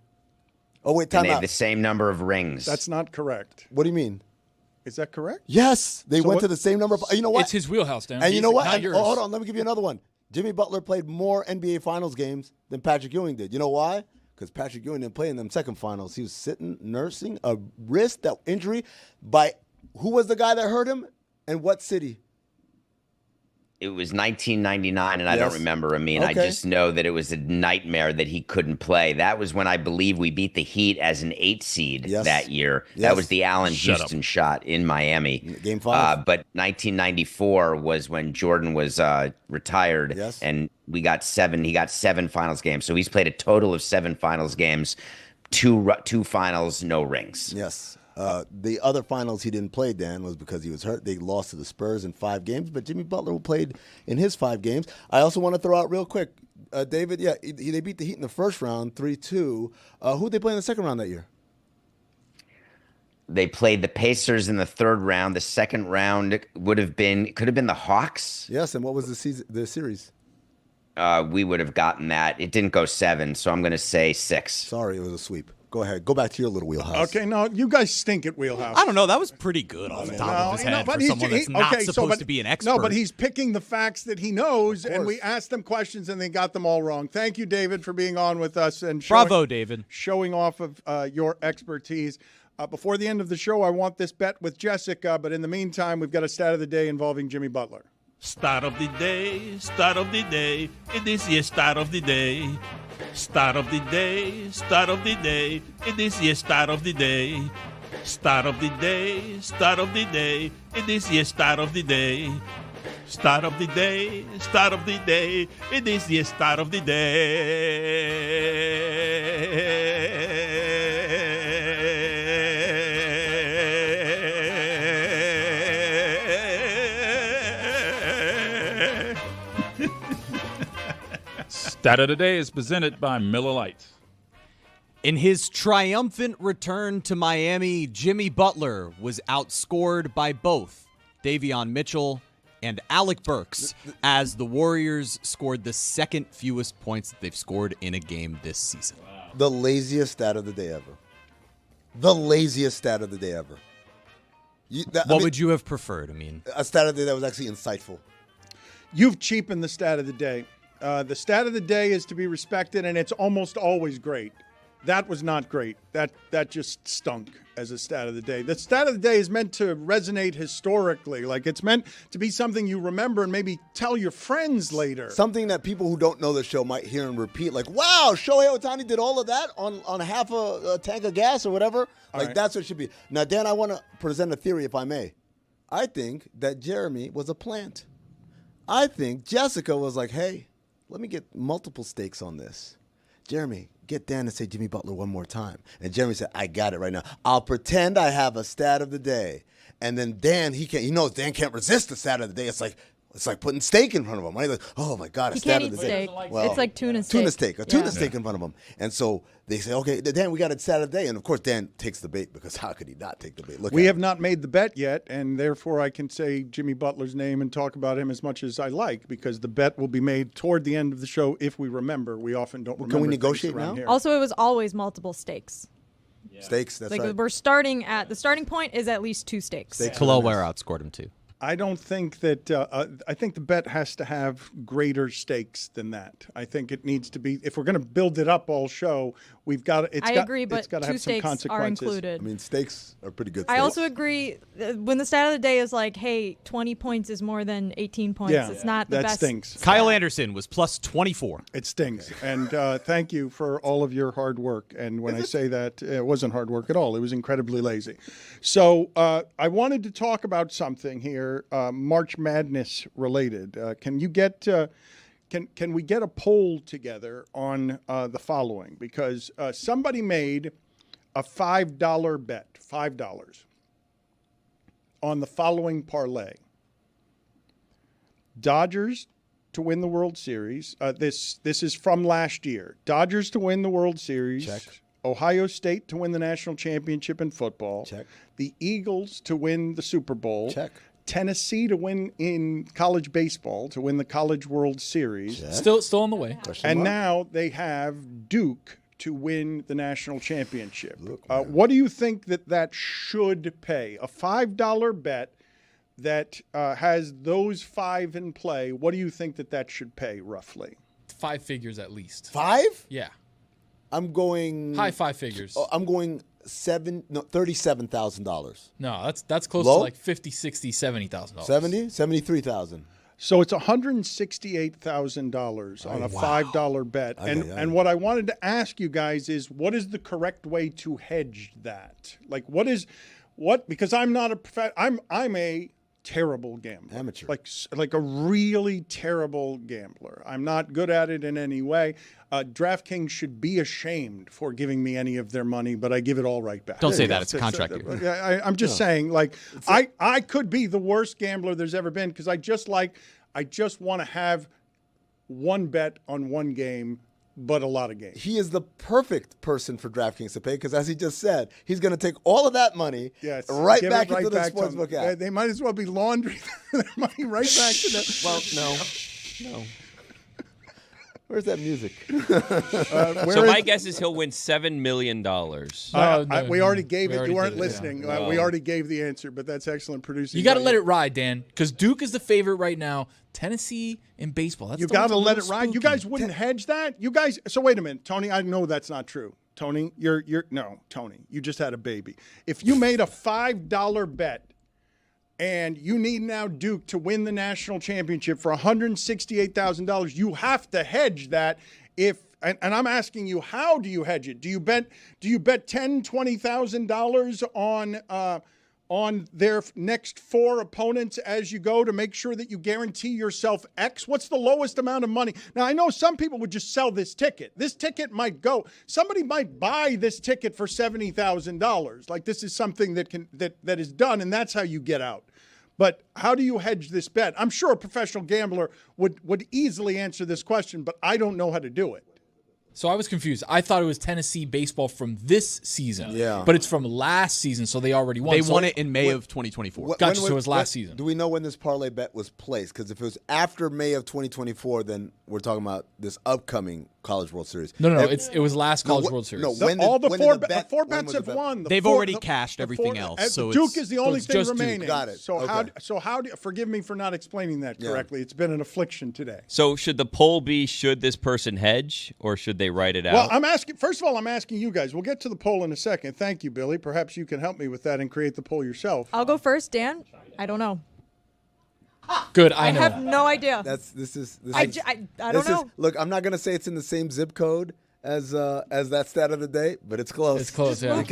Oh, wait, time and they out. have the same number of rings. That's not correct. What do you mean? Is that correct? Yes. They went to the same number of. You know what? It's his wheelhouse, Dan. And you know what? Hold on. Let me give you another one. Jimmy Butler played more NBA Finals games than Patrick Ewing did. You know why? Because Patrick Ewing didn't play in them second finals. He was sitting, nursing a wrist injury by who was the guy that hurt him and what city? It was 1999, and I don't remember. I mean, I just know that it was a nightmare that he couldn't play. That was when I believe we beat the Heat as an 8 seed that year. That was the Allen Houston shot in Miami. Game 5. But 1994 was when Jordan was retired, and we got 7. He got 7 finals games. So he's played a total of 7 finals games, 2 finals, no rings. Yes. The other finals he didn't play, Dan, was because he was hurt. They lost to the Spurs in 5 games, but Jimmy Butler played in his 5 games. I also want to throw out real quick, David, they beat the Heat in the first round, 3-2. Who'd they play in the second round that year? They played the Pacers in the 3rd round. The second round could have been the Hawks. Yes, and what was the series? We would have gotten that. It didn't go 7, so I'm going to say 6. Sorry, it was a sweep. Go ahead. Go back to your little wheelhouse. Okay, no, you guys stink at wheelhouse. I don't know. That was pretty good off the top of his head for someone that's not supposed to be an expert. No, but he's picking the facts that he knows, and we asked them questions, and they got them all wrong. Thank you, David, for being on with us. And Bravo, David. Showing off of your expertise. Before the end of the show, I want this bet with Jessica, but in the meantime, we've got a stat of the day involving Jimmy Butler. Start of the day, start of the day. It is your start of the day. Start of the day, start of the day. It is your start of the day. Start of the day, start of the day. It is your start of the day. Start of the day, start of the day. It is your start of the day. Stat of the day is presented by Miller Lite. In his triumphant return to Miami, Jimmy Butler was outscored by both Davion Mitchell and Alec Burks as the Warriors scored the second fewest points that they've scored in a game this season. Wow. The laziest stat of the day ever. The laziest stat of the day ever. What would you have preferred? I mean, a stat of the day that was actually insightful. You've cheapened the stat of the day. The stat of the day is to be respected, and it's almost always great. That was not great. That just stunk as a stat of the day. The stat of the day is meant to resonate historically. Like, it's meant to be something you remember and maybe tell your friends later. Something that people who don't know the show might hear and repeat, like, wow, Shohei Ohtani did all of that on half a tank of gas or whatever. Like, that's what it should be. Now, Dan, I want to present a theory, if I may. I think that Jeremy was a plant. I think Jessica was like, hey, let me get multiple stakes on this. Jeremy, get Dan to say Jimmy Butler one more time. And Jeremy said, I got it right now. I'll pretend I have a stat of the day. And then Dan, he knows Dan can't resist the stat of the day. It's like putting steak in front of him. Right? Like, oh my God, a stat of the day. Well, it's like tuna steak. A tuna steak in front of him. And so they say, okay, Dan, we got a stat of the day. And of course, Dan takes the bait, because how could he not take the bait? We have not made the bet yet, and therefore I can say Jimmy Butler's name and talk about him as much as I like, because the bet will be made toward the end of the show if we remember. We often don't remember. Can we negotiate now? Here. Also, it was always multiple stakes. Yeah. Stakes, that's like right. We're starting at the starting point is at least 2 stakes. Kalaware outscored him too. I don't think that. I think the bet has to have greater stakes than that. I think it needs to be. If we're going to build it up all show, we've got. I agree, but it's got to 2 have some stakes consequences. are included. I mean, stakes are pretty good. I also agree when the stat of the day is like, hey, 20 points is more than 18 points. Yeah, it's not the that best. Stinks. Kyle Anderson was plus 24. It stings. And thank you for all of your hard work. And when I say that, it wasn't hard work at all. It was incredibly lazy. So I wanted to talk about something here, March Madness related. Can you get? Can we get a poll together on the following? Because somebody made a $5 bet, $5, on the following parlay. Dodgers to win the World Series. This is from last year. Dodgers to win the World Series. Check. Ohio State to win the national championship in football. Check. The Eagles to win the Super Bowl. Check. Tennessee to win in college baseball, to win the College World Series. Check. Still on the way. And now they have Duke to win the national championship. What do you think that should pay? A $5 bet that has those 5 in play. What do you think that should pay roughly? 5 figures at least. 5? Yeah. I'm going high 5 figures. I'm going $37,000. No, that's close Low? to like $50,000, $60,000, $70,000. 70? 73,000. So it's $168,000 on a $5 bet. And what I wanted to ask you guys is, what is the correct way to hedge that? Like, because I'm not I'm a terrible gambler. Amateur. Like a really terrible gambler. I'm not good at it in any way. DraftKings should be ashamed for giving me any of their money, but I give it all right back. Don't say that. It's a contract. I'm just saying, like, I could be the worst gambler there's ever been, because I just want to have one bet on one game, but a lot of games. He is the perfect person for DraftKings to pay, because as he just said, he's going to take all of that money right back into the sportsbook app. They might as well be laundering their money right back to them. Well, no. Where's that music? So my guess is he'll win $7 million. We already gave it. You weren't listening. Yeah. We already gave the answer, but that's excellent producing. You got to let it ride, Dan, because Duke is the favorite right now. Tennessee in baseball. You got to let it ride. You guys wouldn't hedge that? You guys. So wait a minute, Tony. I know that's not true. Tony, Tony, you just had a baby. If you made a $5 bet and you need now Duke to win the national championship for $168,000, you have to hedge that. And I'm asking you, how do you hedge it? Do you bet $10,000, $20,000 on their next 4 opponents as you go to make sure that you guarantee yourself X? What's the lowest amount of money? Now, I know some people would just sell this ticket. This ticket might go. Somebody might buy this ticket for $70,000. Like, this is something that is done, and that's how you get out. But how do you hedge this bet? I'm sure a professional gambler would easily answer this question, but I don't know how to do it. So I was confused. I thought it was Tennessee baseball from this season. Yeah. But it's from last season, so they already won. They won it in May of 2024. Gotcha, so it was last season. Do we know when this parlay bet was placed? Because if it was after May of 2024, then we're talking about this upcoming College World Series. No. It was last College World Series. No, the four bets have won. They've already cashed everything else. So Duke is the only thing remaining. Duke. Got it. So how do forgive me for not explaining that correctly. It's been an affliction today. So should the poll be, should this person hedge or should they write it out? Well, first of all, I'm asking you guys. We'll get to the poll in a second. Thank you, Billy. Perhaps you can help me with that and create the poll yourself. I'll go first, Dan. I don't know. Good, I know. I have no idea. I don't know. Look, I'm not gonna say it's in the same zip code as that stat of the day, but it's close. It's close, yeah.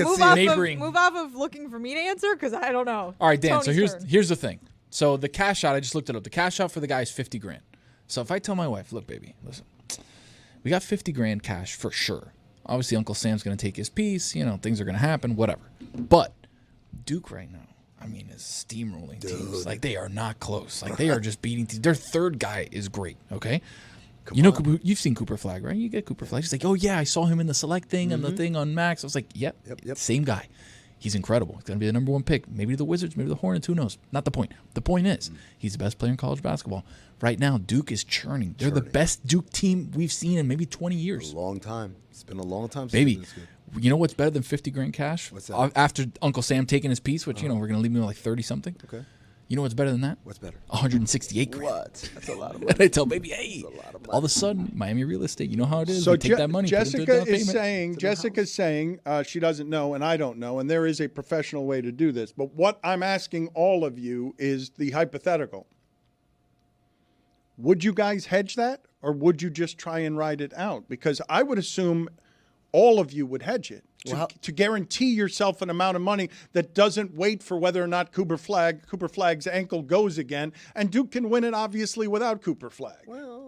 Move off of looking for me to answer because I don't know. All right, Dan. Tony's so turn. here's the thing. So the cash out, I just looked it up. The cash out for the guy is $50,000. So if I tell my wife, look, baby, listen, we got $50,000 cash for sure. Obviously, Uncle Sam's gonna take his piece. Things are gonna happen, whatever. But Duke right now, is steamrolling teams. Like, they are not close. Like, they are just beating teams. Their third guy is great, okay? You've seen Cooper Flagg, right? You get Cooper Flagg. He's like, oh, yeah, I saw him in the select thing and the thing on Max. I was like, yep. Same guy. He's incredible. He's going to be the number one pick. Maybe the Wizards, maybe the Hornets, who knows? Not the point. The point is, he's the best player in college basketball. Right now, Duke is churning. They're the best Duke team we've seen in maybe 20 years. A long time. It's been a long time since Baby, this good. You know what's better than $50,000 cash? What's that? After Uncle Sam taking his piece, which, we're going to leave him with like 30-something. Okay. You know what's better than that? What's better? $168,000. What? That's a lot of And money. I tell baby, hey, all of a sudden, Miami real estate, you know how it is. So we take that money, put it into a down payment. Jessica's saying she doesn't know and I don't know, and there is a professional way to do this. But what I'm asking all of you is the hypothetical. Would you guys hedge that, or would you just try and ride it out? Because I would assume all of you would hedge it to guarantee yourself an amount of money that doesn't wait for whether or not Cooper Flagg's ankle goes again. And Duke can win it, obviously, without Cooper Flagg. Well,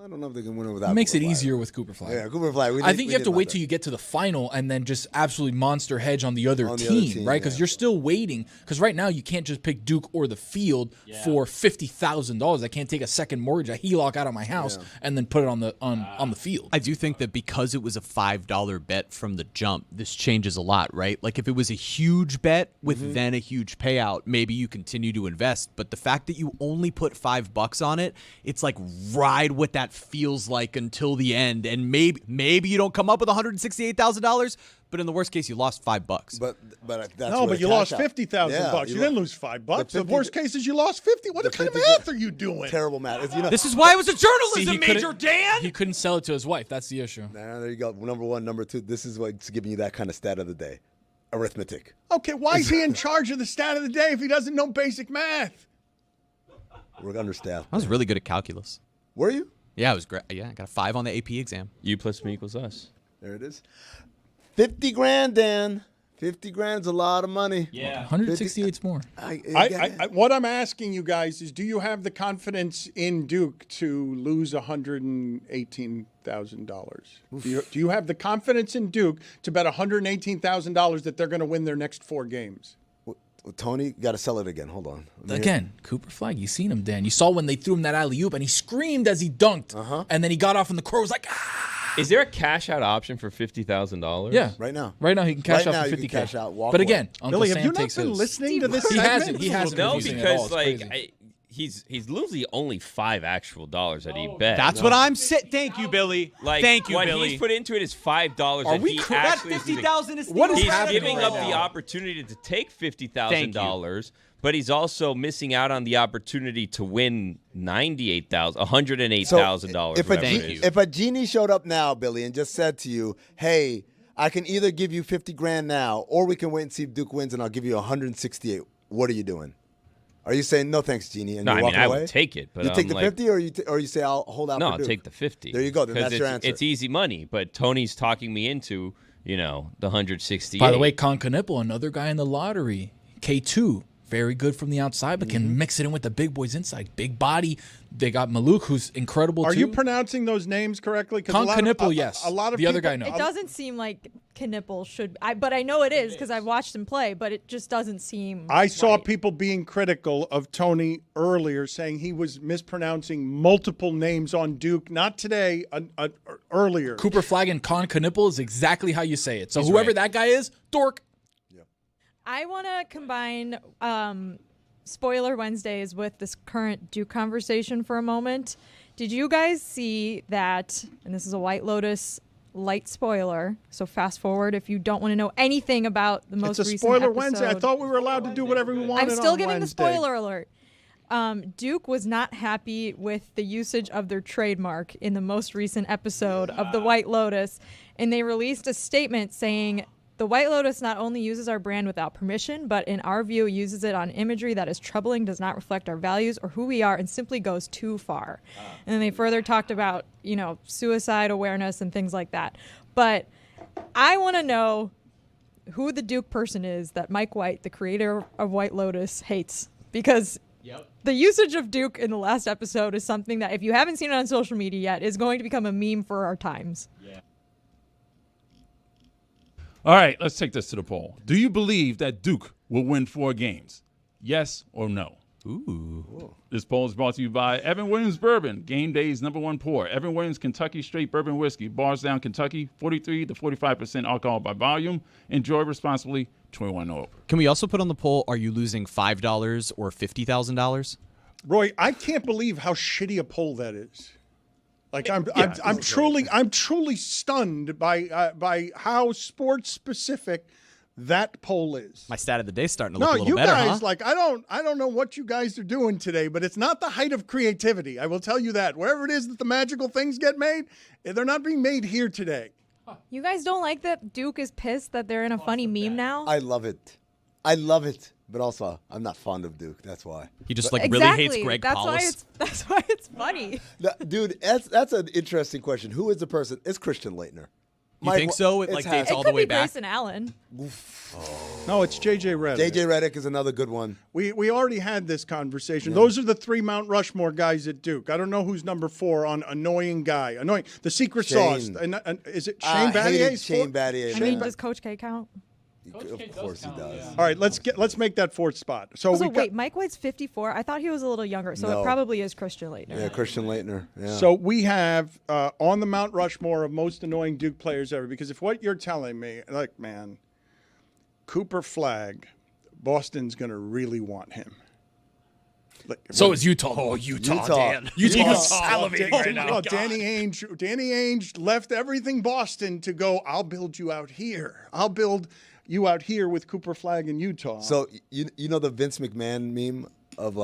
I don't know if they can win it without. It makes Cooper it Flagg. easier with Cooper Flagg. Yeah, Cooper Flagg. I think you have to wait till you get to the final and then just absolutely monster hedge on the other team, right? Because you're still waiting. Because right now you can't just pick Duke or the field for $50,000. I can't take a second mortgage, a HELOC out of my house, and then put it on the field. I do think that because it was a $5 bet from the jump, this changes a lot, right? Like if it was a huge bet with then a huge payout, maybe you continue to invest. But the fact that you only put $5 on it, it's like ride what that feels like until the end, and maybe you don't come up with $168,000, but in the worst case, you lost $5. But that's no, but you lost $50,000. You didn't lose $5. The worst case is you lost 50. What kind of math are you doing? Terrible math. This is why I was a journalism major, Dan. He couldn't sell it to his wife. That's the issue. Nah, there you go. Number one, number two. This is what's giving you that kind of stat of the day. Arithmetic. Okay, why is he in charge of the stat of the day if he doesn't know basic math? We're understaffed. I was really good at calculus. Were you? Yeah, I was great. Yeah, I got a 5 on the AP exam. U plus me equals us. There it is. $50,000, Dan. $50,000 is a lot of money. Yeah, 168's more. What I'm asking you guys is, do you have the confidence in Duke to lose $118,000? Do you have the confidence in Duke to bet $118,000 that they're going to win their next 4 games? Tony, got to sell it again. Hold on. Again, Cooper Flagg, you seen him, Dan. You saw when they threw him that alley-oop, and he screamed as he dunked. And then he got off, and the crowd was like, ah! Is there a cash-out option for $50,000? Yeah. Right now. Right now, he can cash out for $50K. Cash out, walk but away. again, Uncle Billy, Sam have you not takes been his. listening to this He segment? hasn't. No, It's because crazy. he's losing only $5 actual that he bet. That's what I'm saying. Thank you, Billy. Thank you, what Billy. he's put into it is $5. Are we that $50,000 is what is he's giving up right the now? opportunity to take $50,000, but he's also missing out on the opportunity to win $108,000. If a genie showed up now, Billy, and just said to you, "Hey, I can either give you $50,000 now, or we can wait and see if Duke wins, and I'll give you $168,000." What are you doing? Are you saying no, thanks, Genie, and no, you're walking I away? would take it, but you take the like, 50, or you say I'll hold out. No, for I'll Duke? take the 50. There you go. Then that's your answer. It's easy money, but Tony's talking me into the 168. By the way, Con Knipple, another guy in the lottery, K2. Very good from the outside, but can mix it in with the big boys inside. Big body. They got Maluk, who's incredible too. Are you pronouncing those names correctly? Con Knipple, yes. A lot of the people, other guy, no. It doesn't seem like Knipple should. But I know it is because I've watched him play. But it just doesn't seem. I saw people being critical of Tony earlier, saying he was mispronouncing multiple names on Duke. Not today, earlier. Cooper Flagg and Con Knipple is exactly how you say it. So whoever that guy is, dork. I want to combine Spoiler Wednesdays with this current Duke conversation for a moment. Did you guys see that, and this is a White Lotus light spoiler, so fast forward if you don't want to know anything about the most recent It's a spoiler episode. Wednesday. I thought we were allowed to do whatever we wanted. I'm still on giving Wednesday. the spoiler alert. Duke was not happy with the usage of their trademark in the most recent episode of The White Lotus, and they released a statement saying, "The White Lotus not only uses our brand without permission, but in our view uses it on imagery that is troubling, does not reflect our values or who we are, and simply goes too far." And then they further talked about, suicide awareness and things like that. But I want to know who the Duke person is that Mike White, the creator of White Lotus, hates. Because the usage of Duke in the last episode is something that, if you haven't seen it on social media yet, is going to become a meme for our times. All right, let's take this to the poll. Do you believe that Duke will win 4 games? Yes or no? Ooh. This poll is brought to you by Evan Williams Bourbon, Game Day's #1 pour. Evan Williams Kentucky Straight Bourbon Whiskey, Bardstown, Kentucky, 43 to 45% alcohol by volume. Enjoy responsibly, 21 or over. Can we also put on the poll, are you losing $5 or $50,000? Roy, I can't believe how shitty a poll that is. Like I'm truly stunned by how sports specific that poll is. My stat of the day starting to look a little you better, guys, huh? I don't know what you guys are doing today, but it's not the height of creativity. I will tell you that. Wherever it is that the magical things get made, they're not being made here today. You guys don't like that Duke is pissed that they're in a funny meme now? I love it. But also, I'm not fond of Duke. That's why. He just really hates Greg Paulus. That's why it's funny. Dude, that's an interesting question. Who is the person? It's Christian Leitner. You think so? It dates all the way back? Grayson Allen. No, it's J.J. Redick. J.J. Redick is another good one. We already had this conversation. Yeah. Those are the 3 Mount Rushmore guys at Duke. I don't know who's number 4 on annoying guy. Annoying. The secret sauce. Is it Shane Battier? Shane Battier. I mean, does Coach K count? Of course he does. Yeah. All right, let's make that 4th spot. So wait, Mike White's 54. I thought he was a little younger, so it probably is Christian Leitner. Yeah, Christian Leitner. Yeah. So we have on the Mount Rushmore of most annoying Duke players ever. Because if what you're telling me, man, Cooper Flagg, Boston's gonna really want him. So is Utah. Oh, Utah. Dan. Utah's salivating right now. Danny Ainge left everything Boston to go, I'll build you out here. I'll build you out here with Cooper Flagg in Utah. So you know the Vince McMahon meme of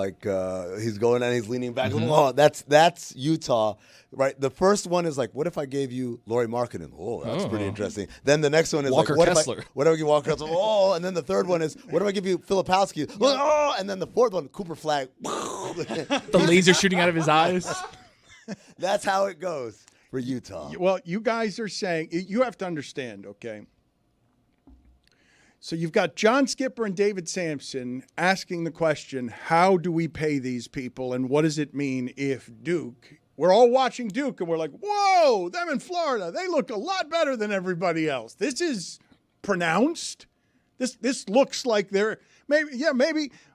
he's going and he's leaning back. Mm-hmm. Oh, that's Utah, right? The first one is what if I gave you Lauri Markkanen? Oh, that's pretty interesting. Then the next one is Walker Kessler. What if I give Walker Kessler? Oh, and then the third one is what if I give you Filipowski? Oh, and then the fourth one, Cooper Flagg. The laser shooting out of his eyes. That's how it goes for Utah. Well, you guys are saying, you have to understand, okay? So you've got John Skipper and David Sampson asking the question, how do we pay these people and what does it mean if Duke, we're all watching Duke and we're like, whoa, them in Florida, they look a lot better than everybody else. This is pronounced. This looks like they're,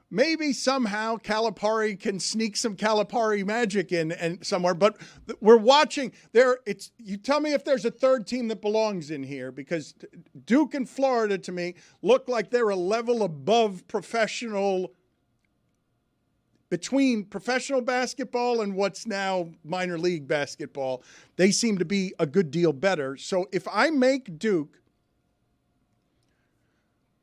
maybe somehow Calipari can sneak some Calipari magic in and somewhere, but we're watching there. You tell me if there's a third team that belongs in here, because Duke and Florida to me look like they're a level above between professional basketball and what's now minor league basketball. They seem to be a good deal better. So if I make Duke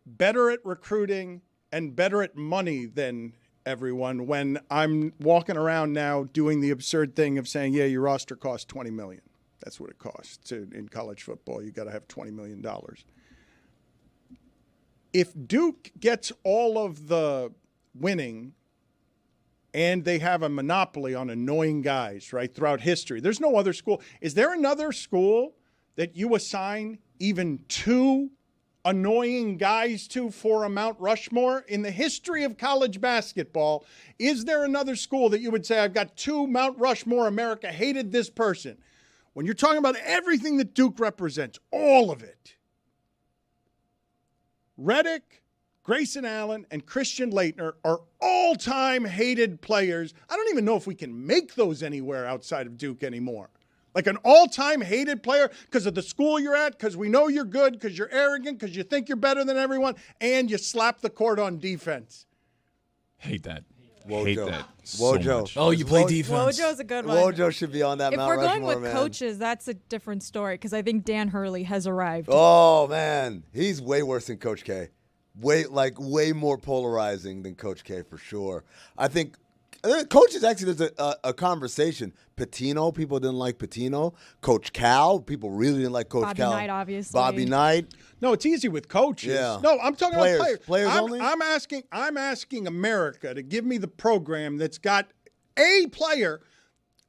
better at recruiting and better at money than everyone, when I'm walking around now doing the absurd thing of saying, yeah, your roster costs $20 million. That's what it costs in college football. You got to have $20 million. If Duke gets all of the winning and they have a monopoly on annoying guys, right, throughout history, there's no other school. Is there another school that you assign even 2 annoying guys to for a Mount Rushmore in the history of college basketball? Is there another school that you would say, I've got 2 Mount Rushmore, America hated this person? When you're talking about everything that Duke represents, all of it, Redick, Grayson Allen, and Christian Leitner are all-time hated players. I don't even know if we can make those anywhere outside of Duke anymore. Like an all-time hated player because of the school you're at, because we know you're good, because you're arrogant, because you think you're better than everyone, and you slap the court on defense. Hate that. Hate that so Wojo. much. Oh, you play defense. Wojo's a good one. Wojo should be on that If Mount we're going Rushmore, with man. coaches, that's a different story because I think Dan Hurley has arrived. Oh man, he's way worse than Coach K. Way more polarizing than Coach K for sure. I think coaches actually there's a conversation. Patino, people didn't like Patino. Coach Cal, people really didn't like Coach Bobby Cal. Knight, obviously. Bobby Knight. No, it's easy with coaches. Yeah. No, I'm talking about players. Players I'm, only? I'm asking America to give me the program that's got a player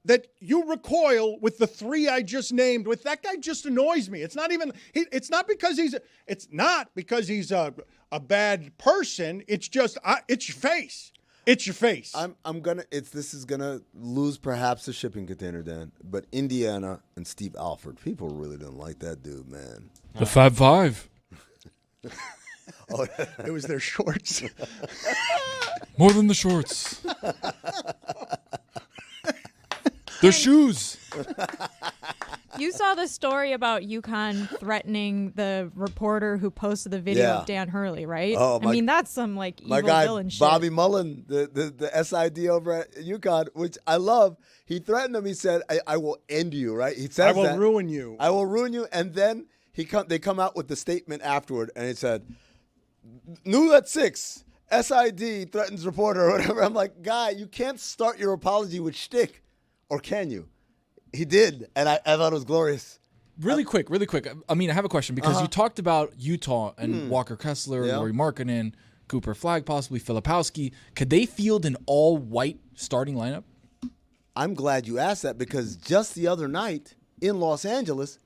that you recoil with the three I just named. With that guy just annoys me. It's not even. It's not because he's a bad person. It's just it's your face. It's your face. This is gonna lose perhaps a shipping container, Dan. But Indiana and Steve Alford, people really didn't like that dude, man. The Fab Five. It was their shorts. More than the shorts. Their shoes. You saw the story about UConn threatening the reporter who posted the video of Dan Hurley, right? Oh, I mean, that's some like evil my guy villain shit. Bobby Mullen, the SID over at UConn, which I love. He threatened him. He said, "I will end you." Right? He says, I will ruin you. I will ruin you. And then they come out with the statement afterward, and it said, "New at 6, SID threatens reporter," or whatever. I'm like, guy, you can't start your apology with shtick, or can you? He did, and I thought it was glorious. Really quick. I mean, I have a question because you talked about Utah and Walker Kessler, Yeah. Lauri Markkanen, Cooper Flagg, possibly Filipowski. Could they field an all-white starting lineup? I'm glad you asked that because just the other night in Los Angeles,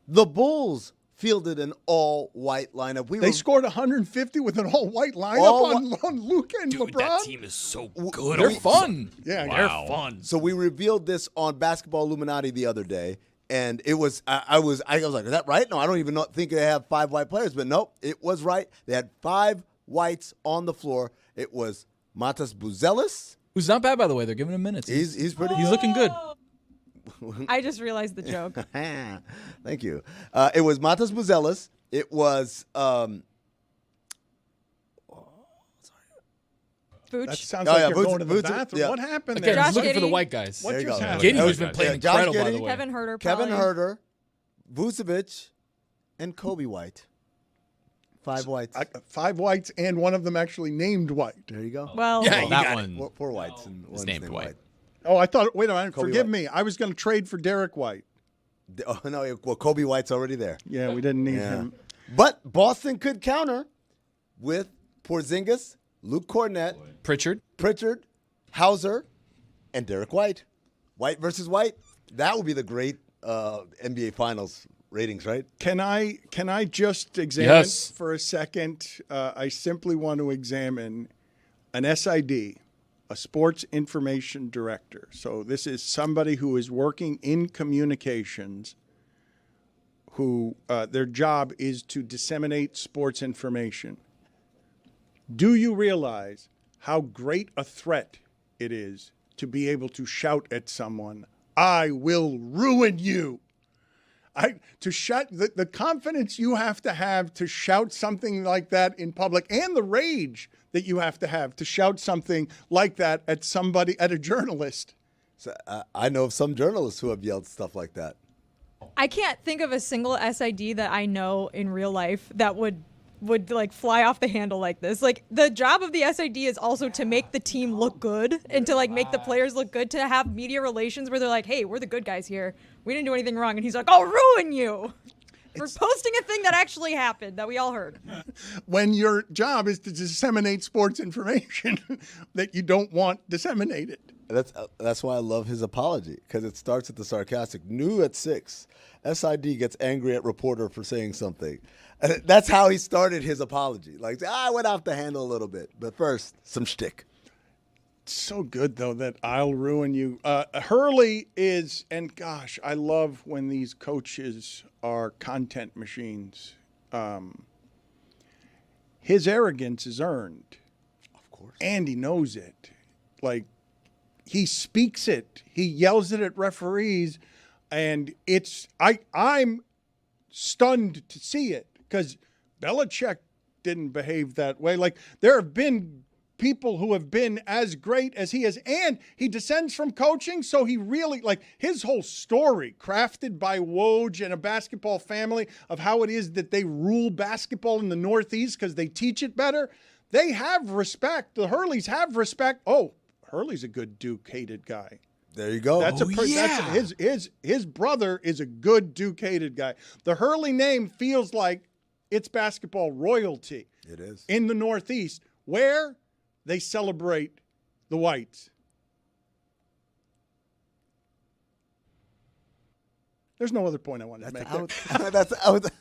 the Bulls fielded an all-white lineup. They scored 150 with an all-white lineup on Luka and LeBron. That team is so good. They're fun. Yeah, Wow. they're fun. So we revealed this on Basketball Illuminati the other day, and it was I was like, is that right? No, I don't even think they have 5 white players, but nope, it was right. They had 5 whites on the floor. It was Matas Buzelis, who's not bad by the way. They're giving him minutes. He's pretty. He's looking good. I just realized the joke. Thank you. It was Matas Buzelis. It was Vooch. That sounds like you're going to the Vooch, bathroom. yeah. What happened Again, there? he's looking for the Giddey. white guys. What There you just go. happened? Giddey, who's been playing Josh incredible, by Giddey. the way. Kevin Herter. Kevin probably. Herter, Vucevic, and Kobe White. 5 whites. 5 whites, and one of them actually named White. There you go. Well, Yeah, that one 4 whites and one's named White. Oh, I thought. Wait a minute. Kobe Forgive White. me. I was going to trade for Derek White. Oh no! Well, Kobe White's already there. Yeah, we didn't need him. But Boston could counter with Porzingis, Luke Cornett, Pritchard, Hauser, and Derek White. White versus White. That would be the great NBA Finals ratings, right? Can I just examine Yes. for a second? I simply want to examine an SID, a sports information director. So this is somebody who is working in communications, who their job is to disseminate sports information. Do you realize how great a threat it is to be able to shout at someone, "I will ruin you"? The confidence you have to shout something like that in public, and the rage that you have to shout something like that at somebody, at a journalist. So, I know of some journalists who have yelled stuff like that. I can't think of a single SID that I know in real life that would like fly off the handle like this. Like, the job of the SID is also to make the team look good and to like make the players look good, to have media relations where they're like, "Hey, we're the good guys here. We didn't do anything wrong." And he's like, "I'll ruin you." For posting a thing that actually happened that we all heard. When your job is to disseminate sports information that you don't want disseminated. That's why I love his apology, because it starts at the sarcastic. New at 6, SID gets angry at reporter for saying something. And that's how he started his apology. Like, I went off the handle a little bit, but first, some shtick. So good, though, that "I'll ruin you." Hurley is, and gosh, I love when these coaches are content machines. His arrogance is earned. Of course. And he knows it. Like, he speaks it. He yells it at referees, and I'm stunned to see it, because Belichick didn't behave that way. Like, there have been people who have been as great as he is. And he descends from coaching, so he really, like, his whole story, crafted by Woj and a basketball family, of how it is that they rule basketball in the Northeast because they teach it better. They have respect. The Hurleys have respect. Oh, Hurley's a good Duke-hated guy. There you go. That's his brother is a good Duke-hated guy. The Hurley name feels like it's basketball royalty. It is. In the Northeast, where they celebrate the whites. There's no other point I wanted to make.